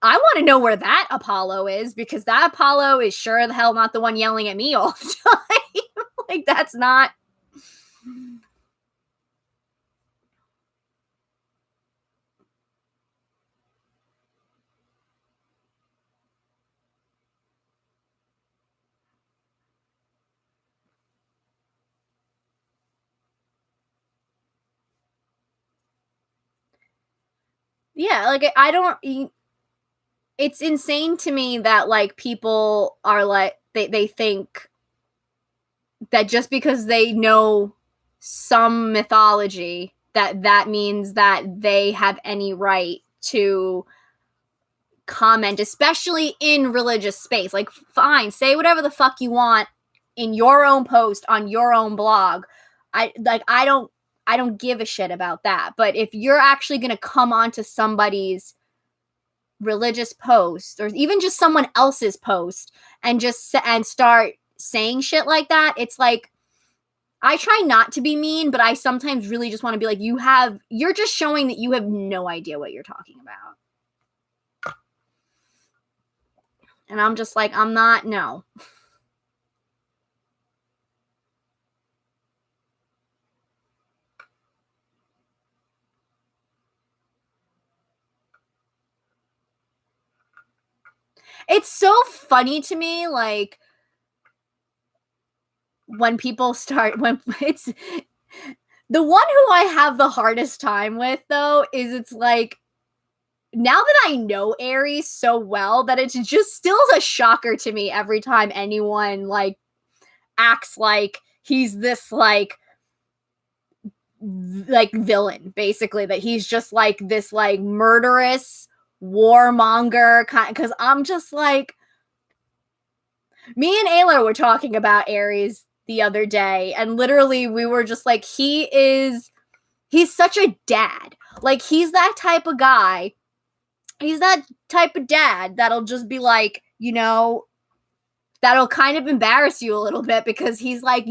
S1: I want to know where that Apollo is, because that Apollo is sure the hell not the one yelling at me all the time. Like, that's not. Yeah, like, I don't. It's insane to me that like people are like, they think that just because they know some mythology that means that they have any right to comment, especially in religious space. Like, fine, say whatever the fuck you want in your own post on your own blog. I don't give a shit about that. But if you're actually going to come onto somebody's religious post, or even just someone else's post, and start saying shit like that, it's like, I try not to be mean, but I sometimes really just want to be like, you're just showing that you have no idea what you're talking about. And I'm just like, I'm not, no. It's so funny to me, like, when people start, when it's, the one who I have the hardest time with, though, is it's like, now that I know Aries so well, that it's just still a shocker to me every time anyone, like, acts like he's this, like villain, basically, that he's just, like, this, like, murderous, warmonger kind, because I'm just like, me and Ayla were talking about Aries the other day, and literally we were just like, he's such a dad. Like, he's that type of guy. He's that type of dad that'll just be like, that'll kind of embarrass you a little bit, because he's like,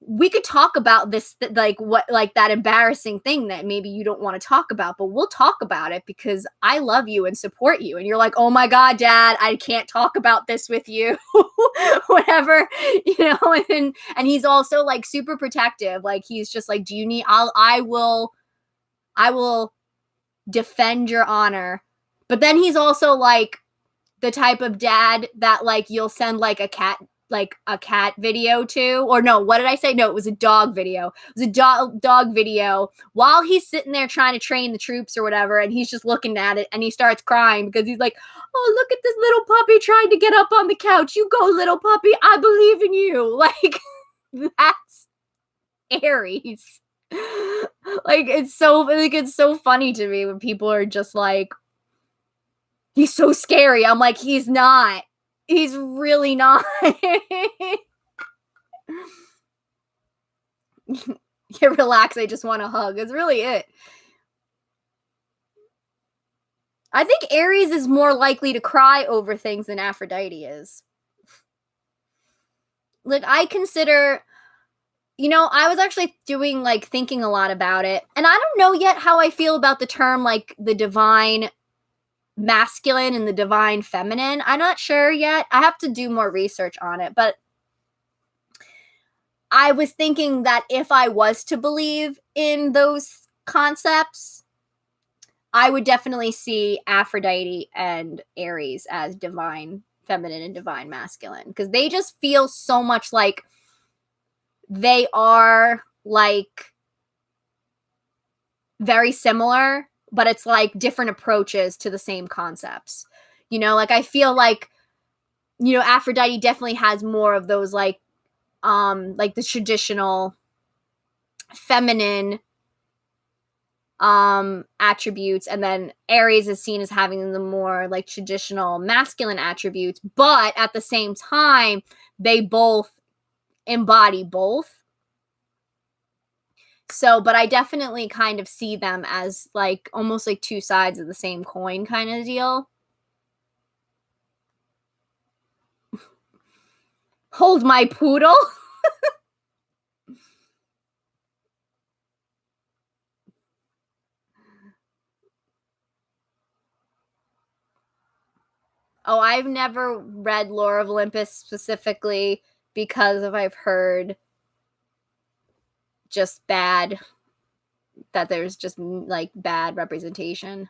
S1: we could talk about this, like that embarrassing thing that maybe you don't want to talk about, but we'll talk about it because I love you and support you. And you're like, oh my God, Dad, I can't talk about this with you. Whatever, and he's also like super protective. Like, he's just like, do you need, I will defend your honor. But then he's also like the type of dad that like you'll send like a cat video to, or no, what did I say? No, it was a dog video. It was a dog video while he's sitting there trying to train the troops or whatever, and he's just looking at it and he starts crying because he's like, oh, look at this little puppy trying to get up on the couch. You go, little puppy. I believe in you. Like, that's Aries. Like, it's so funny to me when people are just like, he's so scary. I'm like, he's not. He's really not. You relax, I just want to hug. That's really it. I think Aries is more likely to cry over things than Aphrodite is. Like, I consider, I was actually thinking a lot about it. And I don't know yet how I feel about the term, like, the divine masculine and the divine feminine. I'm not sure yet. I have to do more research on it. But I was thinking that if I was to believe in those concepts, I would definitely see Aphrodite and Aries as divine feminine and divine masculine, because they just feel so much like they are like very similar, but it's like different approaches to the same concepts. Like, I feel like, Aphrodite definitely has more of those like the traditional feminine attributes, and then Aries is seen as having the more like traditional masculine attributes, but at the same time they both embody both. So, but I definitely kind of see them as like almost like two sides of the same coin kind of deal. Hold my poodle. Oh, I've never read Lore of Olympus specifically because I've heard just that there's just like bad representation.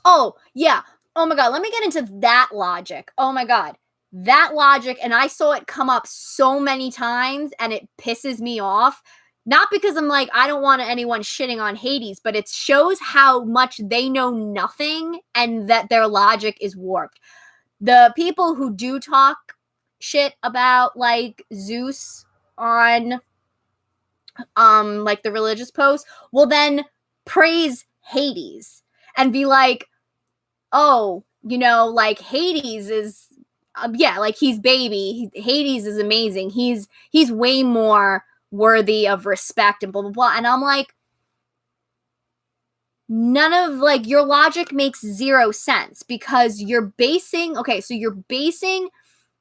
S1: Oh, yeah. Oh my God. Let me get into that logic. Oh my God. That logic. And I saw it come up so many times and it pisses me off. Not because I'm like, I don't want anyone shitting on Hades, but it shows how much they know nothing and that their logic is warped. The people who do talk shit about like Zeus on like the religious posts will then praise Hades and be like, oh, like Hades is like he's baby. Hades is amazing. He's way more worthy of respect and blah blah blah. And I'm like, none of like your logic makes zero sense, because you're basing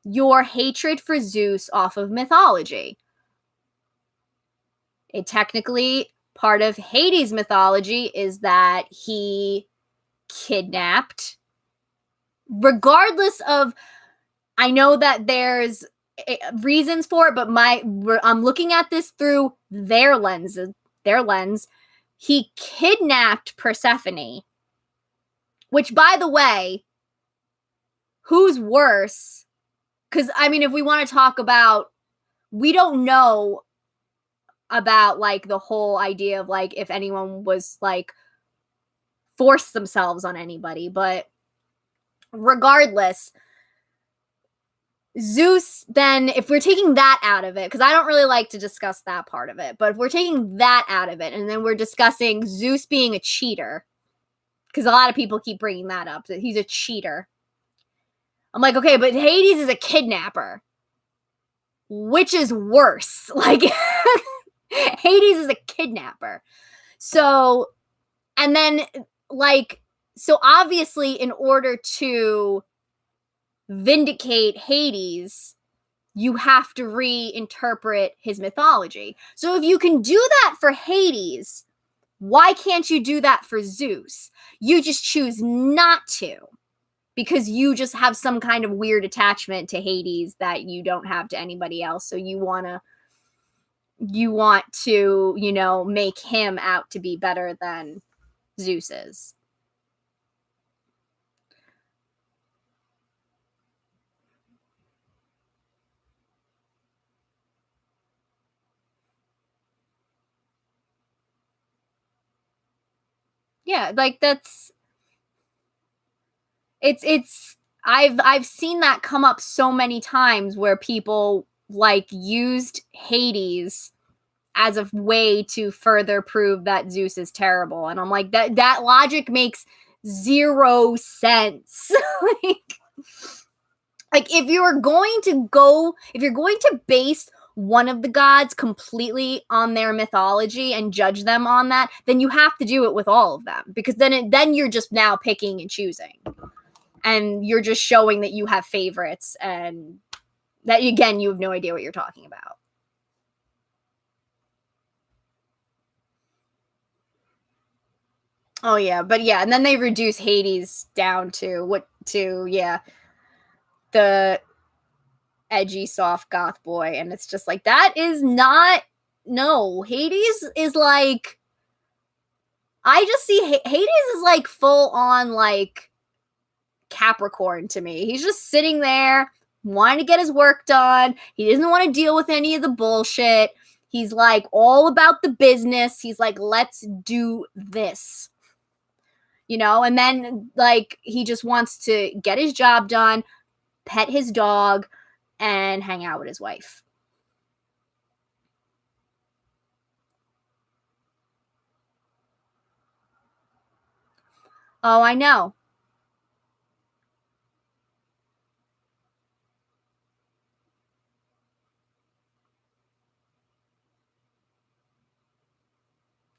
S1: your hatred for Zeus off of mythology. It technically, part of Hades' mythology is that he kidnapped, regardless of, I know that there's reasons for it, but I'm looking at this through their lens. He kidnapped Persephone, which, by the way, who's worse? Because, I mean, if we want to talk about, we don't know about like the whole idea of like if anyone was like forced themselves on anybody, but regardless, Zeus, then, if we're taking that out of it, because I don't really like to discuss that part of it, but if we're taking that out of it, and then we're discussing Zeus being a cheater, because a lot of people keep bringing that up, that he's a cheater. I'm like, okay, but Hades is a kidnapper. Which is worse? Like, Hades is a kidnapper. So, and then, like, so obviously, in order to vindicate Hades, you have to reinterpret his mythology. So if you can do that for Hades, why can't you do that for Zeus? You just choose not to, because you just have some kind of weird attachment to Hades that you don't have to anybody else. So you want to, make him out to be better than Zeus is. Yeah, like I've seen that come up so many times where people like used Hades as a way to further prove that Zeus is terrible, and I'm like, that logic makes zero sense. like if you're going to base one of the gods completely on their mythology and judge them on that, then you have to do it with all of them, because then you're just now picking and choosing, and you're just showing that you have favorites, and that, again, you have no idea what you're talking about. Oh yeah, but yeah, and then they reduce Hades down to the edgy soft goth boy, and it's just like, that is not, no, Hades is like, I just see Hades is like full on like Capricorn to me. He's just sitting there wanting to get his work done. He doesn't want to deal with any of the bullshit. He's like all about the business. He's like, let's do this. And then like he just wants to get his job done, pet his dog, and hang out with his wife. Oh, I know.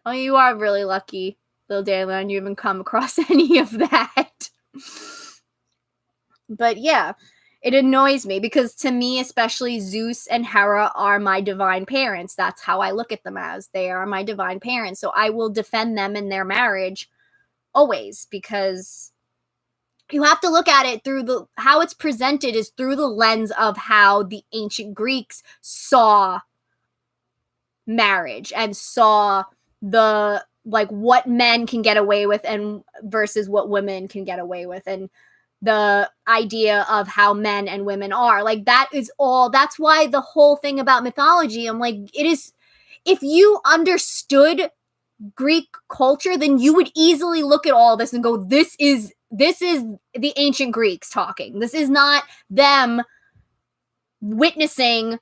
S1: Oh, you are really lucky, little Dandelion, you haven't come across any of that. But yeah, it annoys me because, to me, especially, Zeus and Hera are my divine parents. That's how I look at them as. They are my divine parents. So I will defend them in their marriage always, because you have to look at it through how it's presented is through the lens of how the ancient Greeks saw marriage and saw what men can get away with and versus what women can get away with, and the idea of how men and women are. Like, that's why the whole thing about mythology, I'm like, it is, if you understood Greek culture, then you would easily look at all this and go, this is the ancient Greeks talking. This is not them witnessing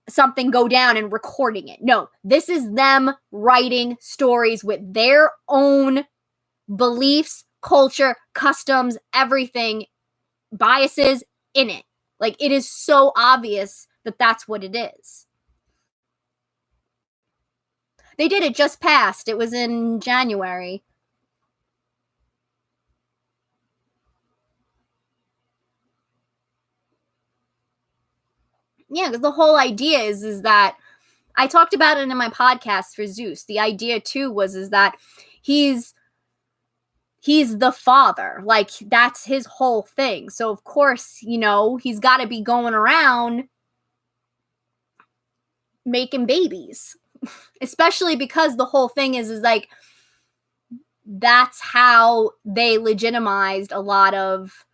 S1: something go down and recording it. No, this is them writing stories with their own beliefs, culture, customs, everything, biases in it. Like, it is so obvious that that's what it is. They did, it just passed. It was in January. Yeah, because the whole idea is that, I talked about it in my podcast for Zeus. The idea too is that he's the father. Like, that's his whole thing. So of course, he's got to be going around making babies. Especially because the whole thing is like, that's how they legitimized a lot of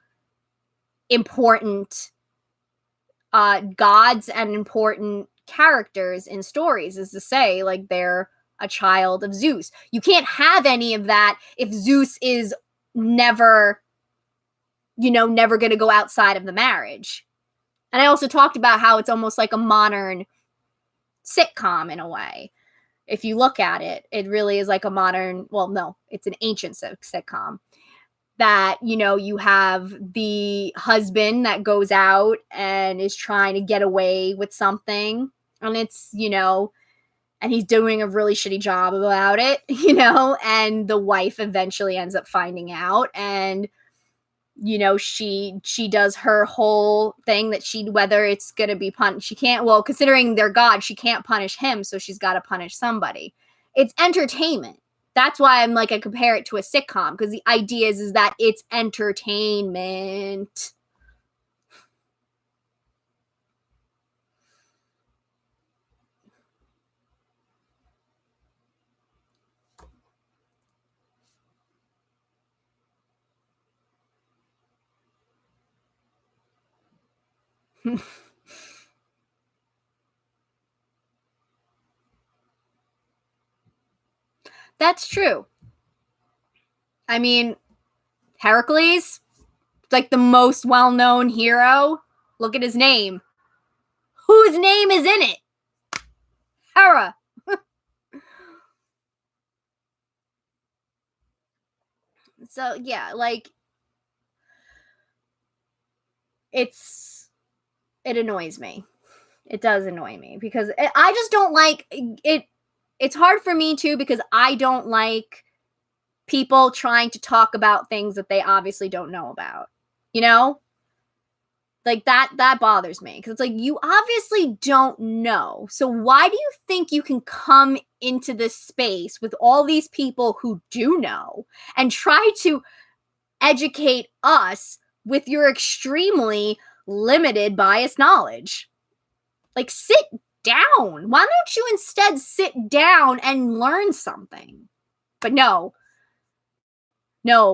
S1: important gods and important characters in stories, is to say, like, they're a child of Zeus. You can't have any of that if Zeus is never going to go outside of the marriage. And I also talked about how it's almost like a modern sitcom in a way. If you look at it, it really is like a modern, well, no, it's an ancient sitcom. That, you know, you have the husband that goes out and is trying to get away with something. And it's, you know, and he's doing a really shitty job about it, you know, and the wife eventually ends up finding out, and you know, she does her whole thing that she, whether it's going to be punished, she can't, well, considering they're God, she can't punish him, so she's got to punish somebody. It's entertainment. That's why I'm like, I compare it to a sitcom, because the idea is that it's entertainment. That's true. I mean, Heracles, like the most well-known hero. Look at his name. Whose name is in it? Hera. So yeah, like it annoys me. It does annoy me because I just don't like it. It's hard for me too, because I don't like people trying to talk about things that they obviously don't know about. You know? Like that bothers me, because it's like, you obviously don't know. So why do you think you can come into this space with all these people who do know and try to educate us with your extremely limited biased knowledge? Like, sit down. Why don't you instead sit down and learn something? But no,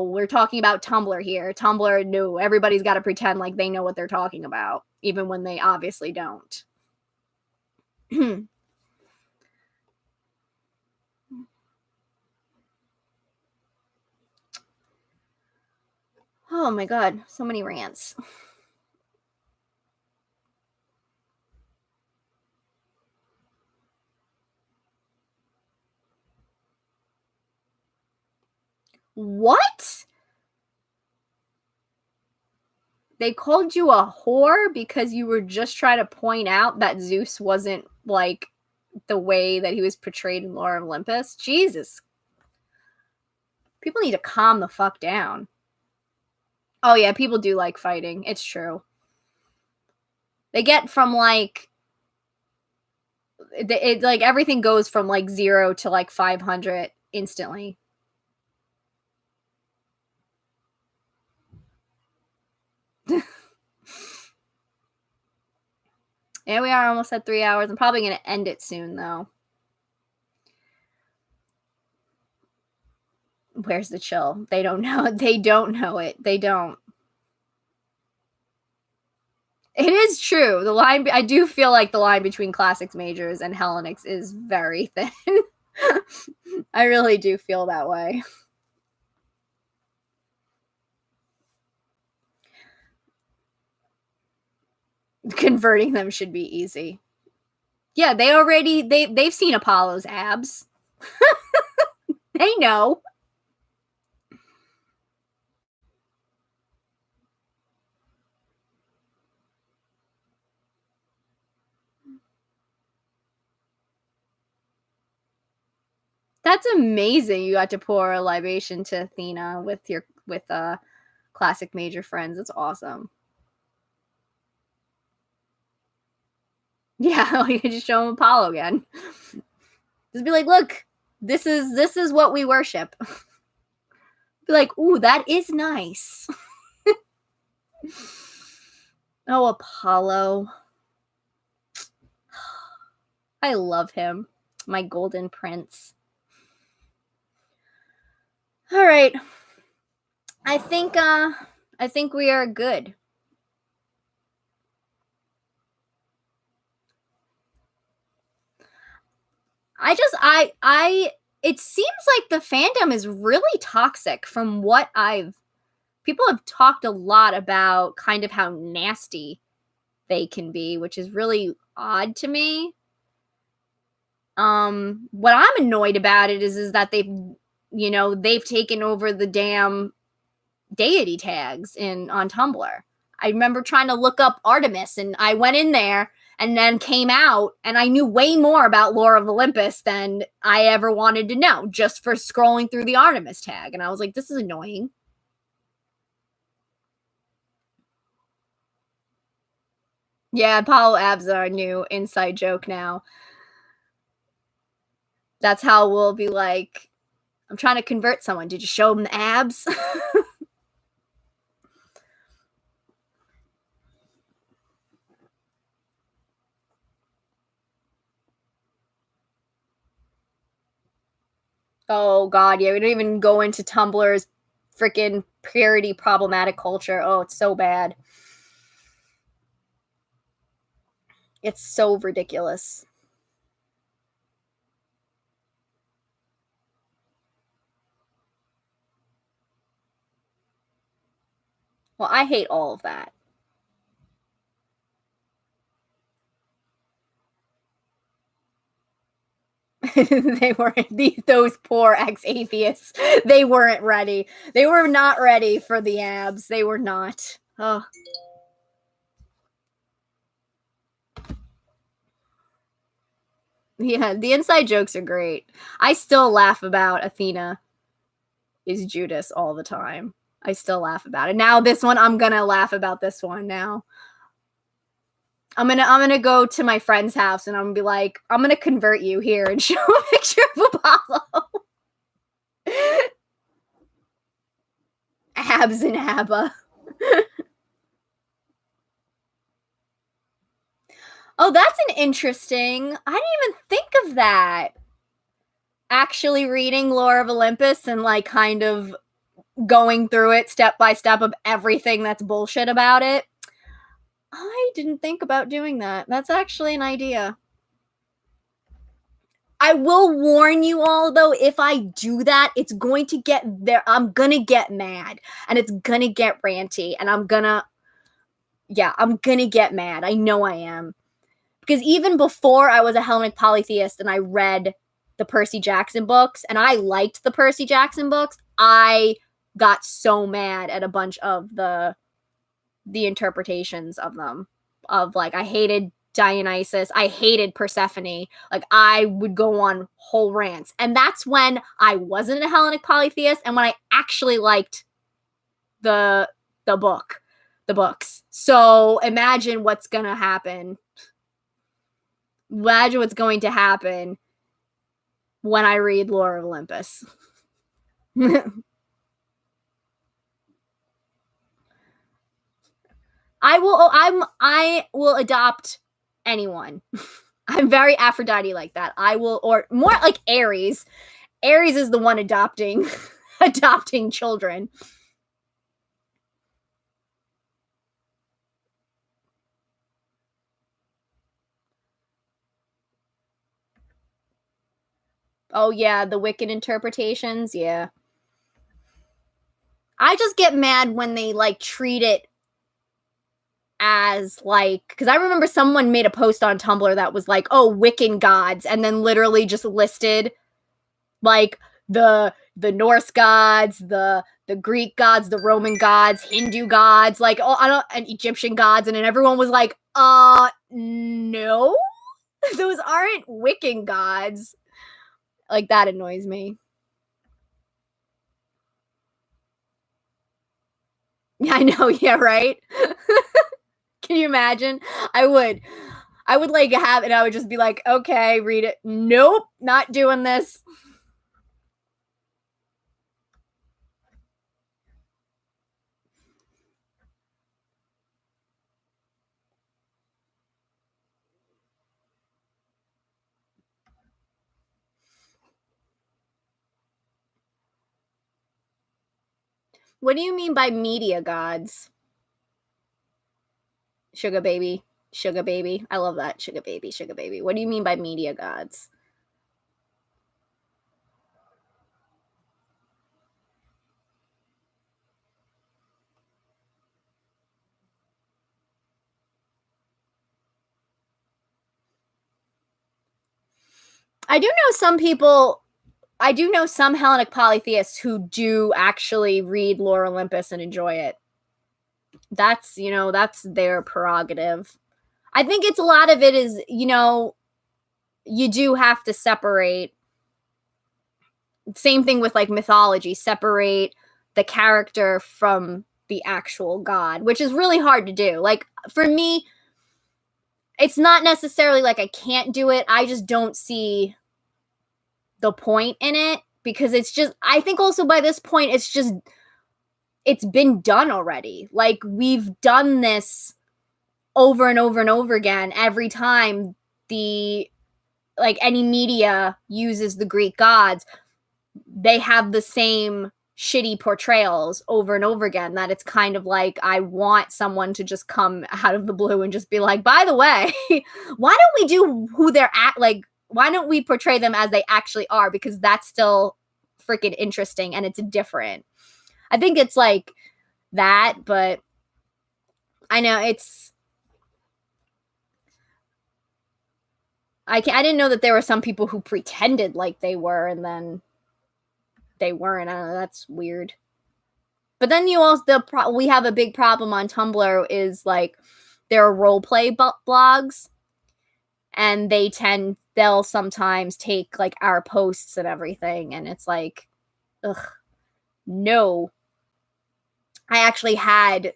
S1: we're talking about Tumblr here. Tumblr, no, everybody's got to pretend like they know what they're talking about, even when they obviously don't. Oh my god, so many rants. What? They called you a whore because you were just trying to point out that Zeus wasn't like the way that he was portrayed in Lore of Olympus? Jesus. People need to calm the fuck down. Oh yeah, people do like fighting. It's true. They get from like it like everything goes from like 0 to like 500 instantly. Yeah, we are almost at 3 hours. I'm probably going to end it soon, though. Where's the chill? They don't know. They don't know it. They don't. It is true. The line, I do feel like the line between classics majors and Hellenics is very thin. I really do feel that way. Converting them should be easy. Yeah, they've seen Apollo's abs. They know. That's amazing. You got to pour a libation to Athena with classic major friends. It's awesome. Yeah, you can just show them Apollo again. Just be like, look, this is what we worship. Be like, ooh, that is nice. Oh, Apollo. I love him. My golden prince. All right. I think we are good. It seems like the fandom is really toxic from what people have talked a lot about, kind of how nasty they can be, which is really odd to me. What I'm annoyed about it is that they've taken over the damn deity tags on Tumblr. I remember trying to look up Artemis, and I went in there and then came out, and I knew way more about lore of Olympus than I ever wanted to know just for scrolling through the Artemis tag. And I was like, this is annoying. Yeah, Apollo abs are a new inside joke now. That's how we'll be like, I'm trying to convert someone. Did you show them the abs? Oh god, yeah, we don't even go into Tumblr's freaking purity problematic culture. Oh, it's so bad. It's so ridiculous. Well, I hate all of that. They weren't those poor ex-atheists. They weren't ready. They were not ready for the abs. They were not. Oh. Yeah, the inside jokes are great. I still laugh about Athena is Judas all the time. I still laugh about it. Now this one, I'm gonna laugh about this one now. I'm gonna go to my friend's house and I'm gonna be like, I'm gonna convert you here and show a picture of Apollo. Abs and ABBA. Oh, that's an interesting. I didn't even think of that. Actually reading Lore of Olympus and like kind of going through it step by step of everything that's bullshit about it. I didn't think about doing that. That's actually an idea. I will warn you all though, if I do that, it's going to get there. I'm gonna get mad and it's gonna get ranty and I'm gonna get mad. I know I am. Because even before I was a Hellenic polytheist and I read the Percy Jackson books and I liked the Percy Jackson books, I got so mad at a bunch of the interpretations of them. Of like, I hated Dionysus, I hated Persephone. Like, I would go on whole rants. And that's when I wasn't a Hellenic polytheist and when I actually liked the books. So imagine what's gonna happen. Imagine what's going to happen when I read Lore of Olympus. I will adopt anyone. I'm very Aphrodite like that. I will, or more like Aries. Aries is the one adopting adopting children. Oh yeah, the Wiccan interpretations, yeah. I just get mad when they like treat it as like, because I remember someone made a post on Tumblr that was like, oh, Wiccan gods, and then literally just listed like the Norse gods, the Greek gods, the Roman gods, Hindu gods, like, oh, I don't, and Egyptian gods, and then everyone was like, no, those aren't Wiccan gods. Like, that annoys me. Yeah, I know. Yeah, right. Can you imagine? I would like have, and I would just be like, okay, read it. Nope, not doing this. What do you mean by media gods? Sugar baby, sugar baby. I love that. Sugar baby, sugar baby. What do you mean by media gods? I do know some people, I do know some Hellenic polytheists who do actually read Lore Olympus and enjoy it. That's, that's their prerogative. I think it's a lot of it is, you do have to separate. Same thing with like mythology, separate the character from the actual god, which is really hard to do. Like for me, it's not necessarily like I can't do it. I just don't see the point in it because it's just, I think also by this point, it's been done already. Like we've done this over and over and over again every time any media uses the Greek gods, they have the same shitty portrayals over and over again, that it's kind of like I want someone to just come out of the blue and just be like, by the way, why don't we do who they're at? Like, why don't we portray them as they actually are? Because that's still freaking interesting and it's different. I think it's like that, but I know I didn't know that there were some people who pretended like they were and then they weren't. I don't know, that's weird. But then we have a big problem on Tumblr is like there are role play blogs, and they'll sometimes take like our posts and everything, and it's like, ugh, no. I actually had.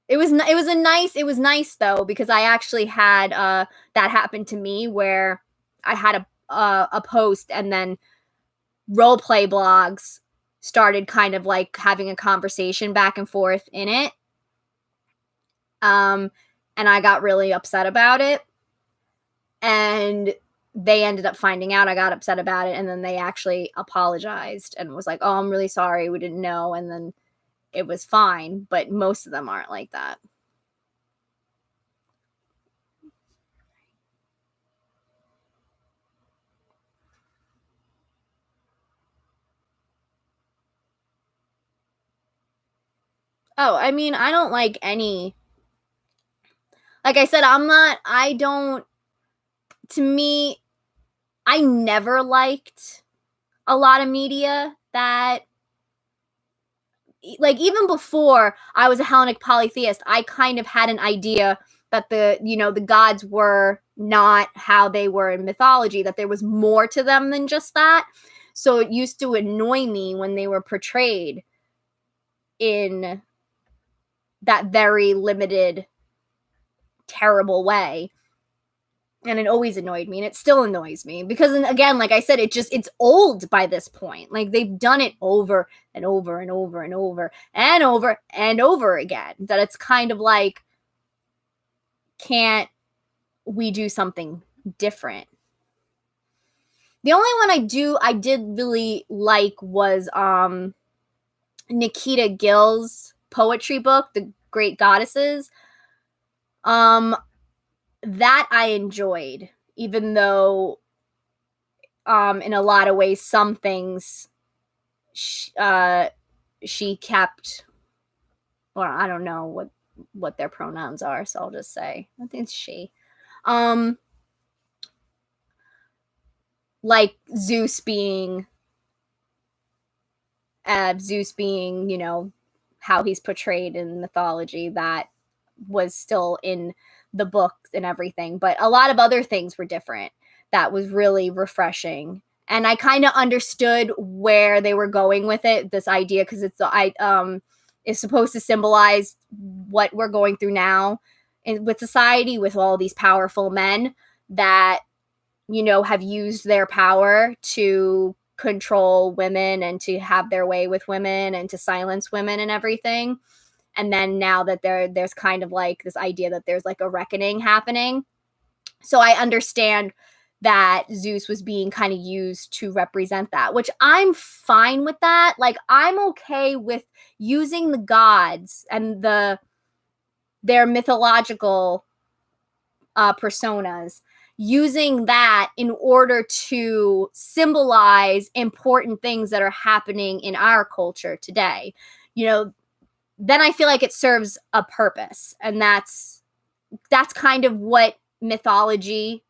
S1: It was nice though, because I actually had that happen to me where I had a post and then role play blogs started kind of like having a conversation back and forth in it. And I got really upset about it. And they ended up finding out I got upset about it. And then they actually apologized and was like, oh, I'm really sorry. We didn't know. And then it was fine. But most of them aren't like that. Oh, I mean, I don't like any. Like I said, to me, I never liked a lot of media that, like, even before I was a Hellenic polytheist, I kind of had an idea that the gods were not how they were in mythology, that there was more to them than just that. So it used to annoy me when they were portrayed in that very limited, terrible way. And it always annoyed me, and it still annoys me because, again, like I said, it's old by this point. Like they've done it over and over and over and over and over and over again, that it's kind of like, can't we do something different? The only one I did really like was Nikita Gill's poetry book, The Great Goddesses. That I enjoyed, even though in a lot of ways some things she kept, or I don't know what their pronouns are, so I'll just say I think it's she. Like Zeus being how he's portrayed in mythology, that was still in the book and everything, but a lot of other things were different. That was really refreshing, and I kind of understood where they were going with it, this idea, because it's supposed to symbolize what we're going through now with society, with all these powerful men that have used their power to control women and to have their way with women and to silence women and everything. And then now that there's kind of like this idea that there's like a reckoning happening. So I understand that Zeus was being kind of used to represent that, which I'm fine with that. Like I'm okay with using the gods and their mythological personas, using that in order to symbolize important things that are happening in our culture today. Then I feel like it serves a purpose, and that's kind of what mythology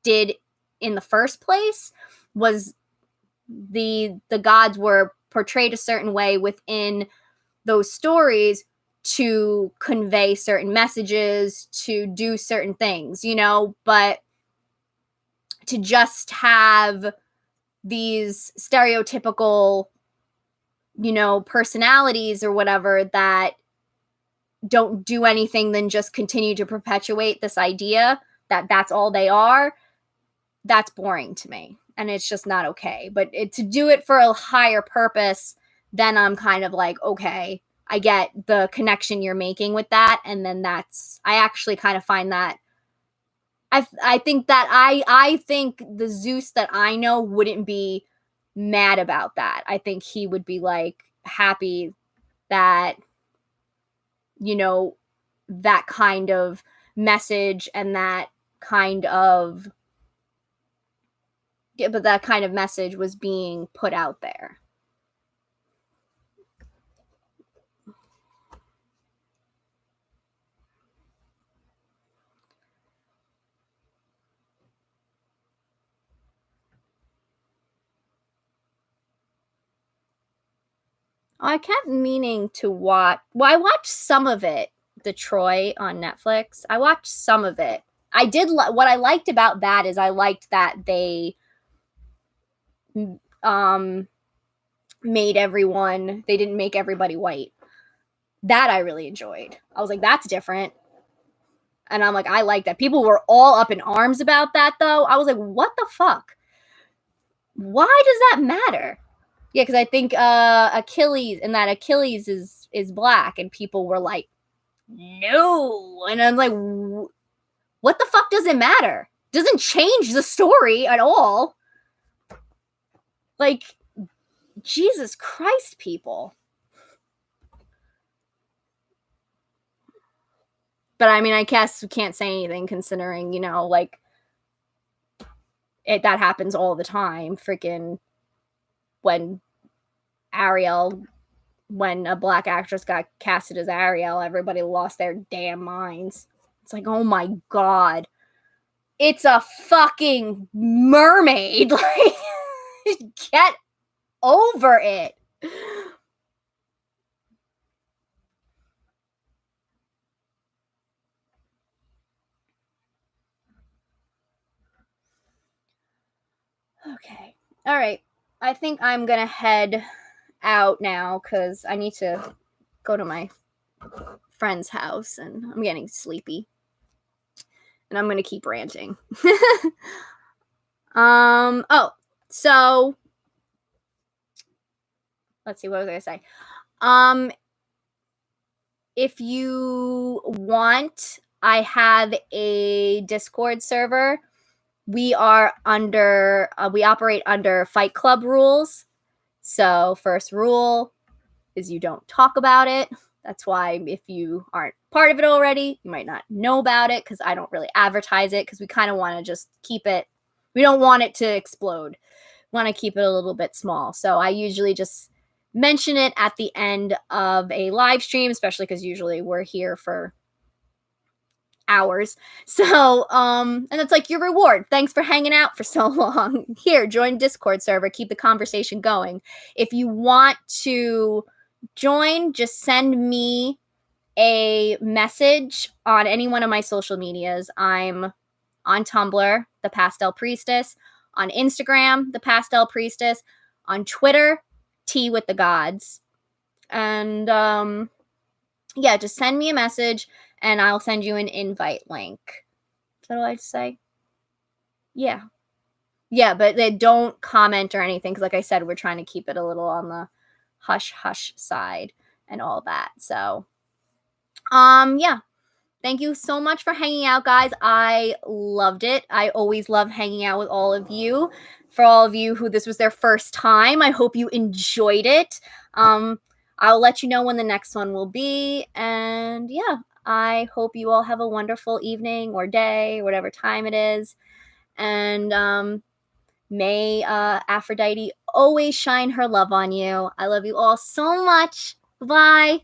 S1: did in the first place was the gods were portrayed a certain way within those stories to convey certain messages, to do certain things, but to just have these stereotypical, personalities or whatever that don't do anything than just continue to perpetuate this idea that that's all they are, that's boring to me. And it's just not okay. But to do it for a higher purpose, then I'm kind of like, okay, I get the connection you're making with that. And then I actually kind of find that, I think that I think the Zeus that I know wouldn't be mad about that. I think he would be like happy that, that kind of message and that kind of but that kind of message was being put out there. I kept meaning to watch. Well, I watched some of it, Detroit on Netflix. I watched some of it. I did. What I liked about that is I liked that they made everyone. They didn't make everybody white. That I really enjoyed. I was like, that's different. And I'm like, I like that. People were all up in arms about that, though. I was like, what the fuck? Why does that matter? Yeah, because I think Achilles is black, and people were like, no. And I'm like, what the fuck does it matter? Doesn't change the story at all. Like, Jesus Christ, people. But I mean, I guess we can't say anything considering, like, that happens all the time. Freaking when a black actress got casted as Ariel, everybody lost their damn minds. It's like, oh my God. It's a fucking mermaid. Like, get over it. Okay. All right. I think I'm going to head out now because I need to go to my friend's house and I'm getting sleepy. And I'm going to keep ranting. So let's see, what was I going to say? If you want, I have a Discord server. We operate under Fight Club rules. So first rule is you don't talk about it. That's why if you aren't part of it already, you might not know about it because I don't really advertise it because we kind of want to just keep it. We don't want it to explode. We want to keep it a little bit small. So I usually just mention it at the end of a live stream, especially because usually we're here for hours. So, and it's like your reward. Thanks for hanging out for so long. Here, join Discord server. Keep the conversation going. If you want to join, just send me a message on any one of my social medias. I'm on Tumblr, The Pastel Priestess, on Instagram, The Pastel Priestess, on Twitter, Tea with the Gods. And yeah, just send me a message and I'll send you an invite link. Is that all I have to say? Yeah. Yeah, but they don't comment or anything because like I said, we're trying to keep it a little on the hush side and all that. So yeah. Thank you so much for hanging out, guys. I loved it. I always love hanging out with all of you. For all of you who this was their first time, I hope you enjoyed it. I'll let you know when the next one will be. And yeah, I hope you all have a wonderful evening or day, whatever time it is. And may Aphrodite always shine her love on you. I love you all so much. Bye.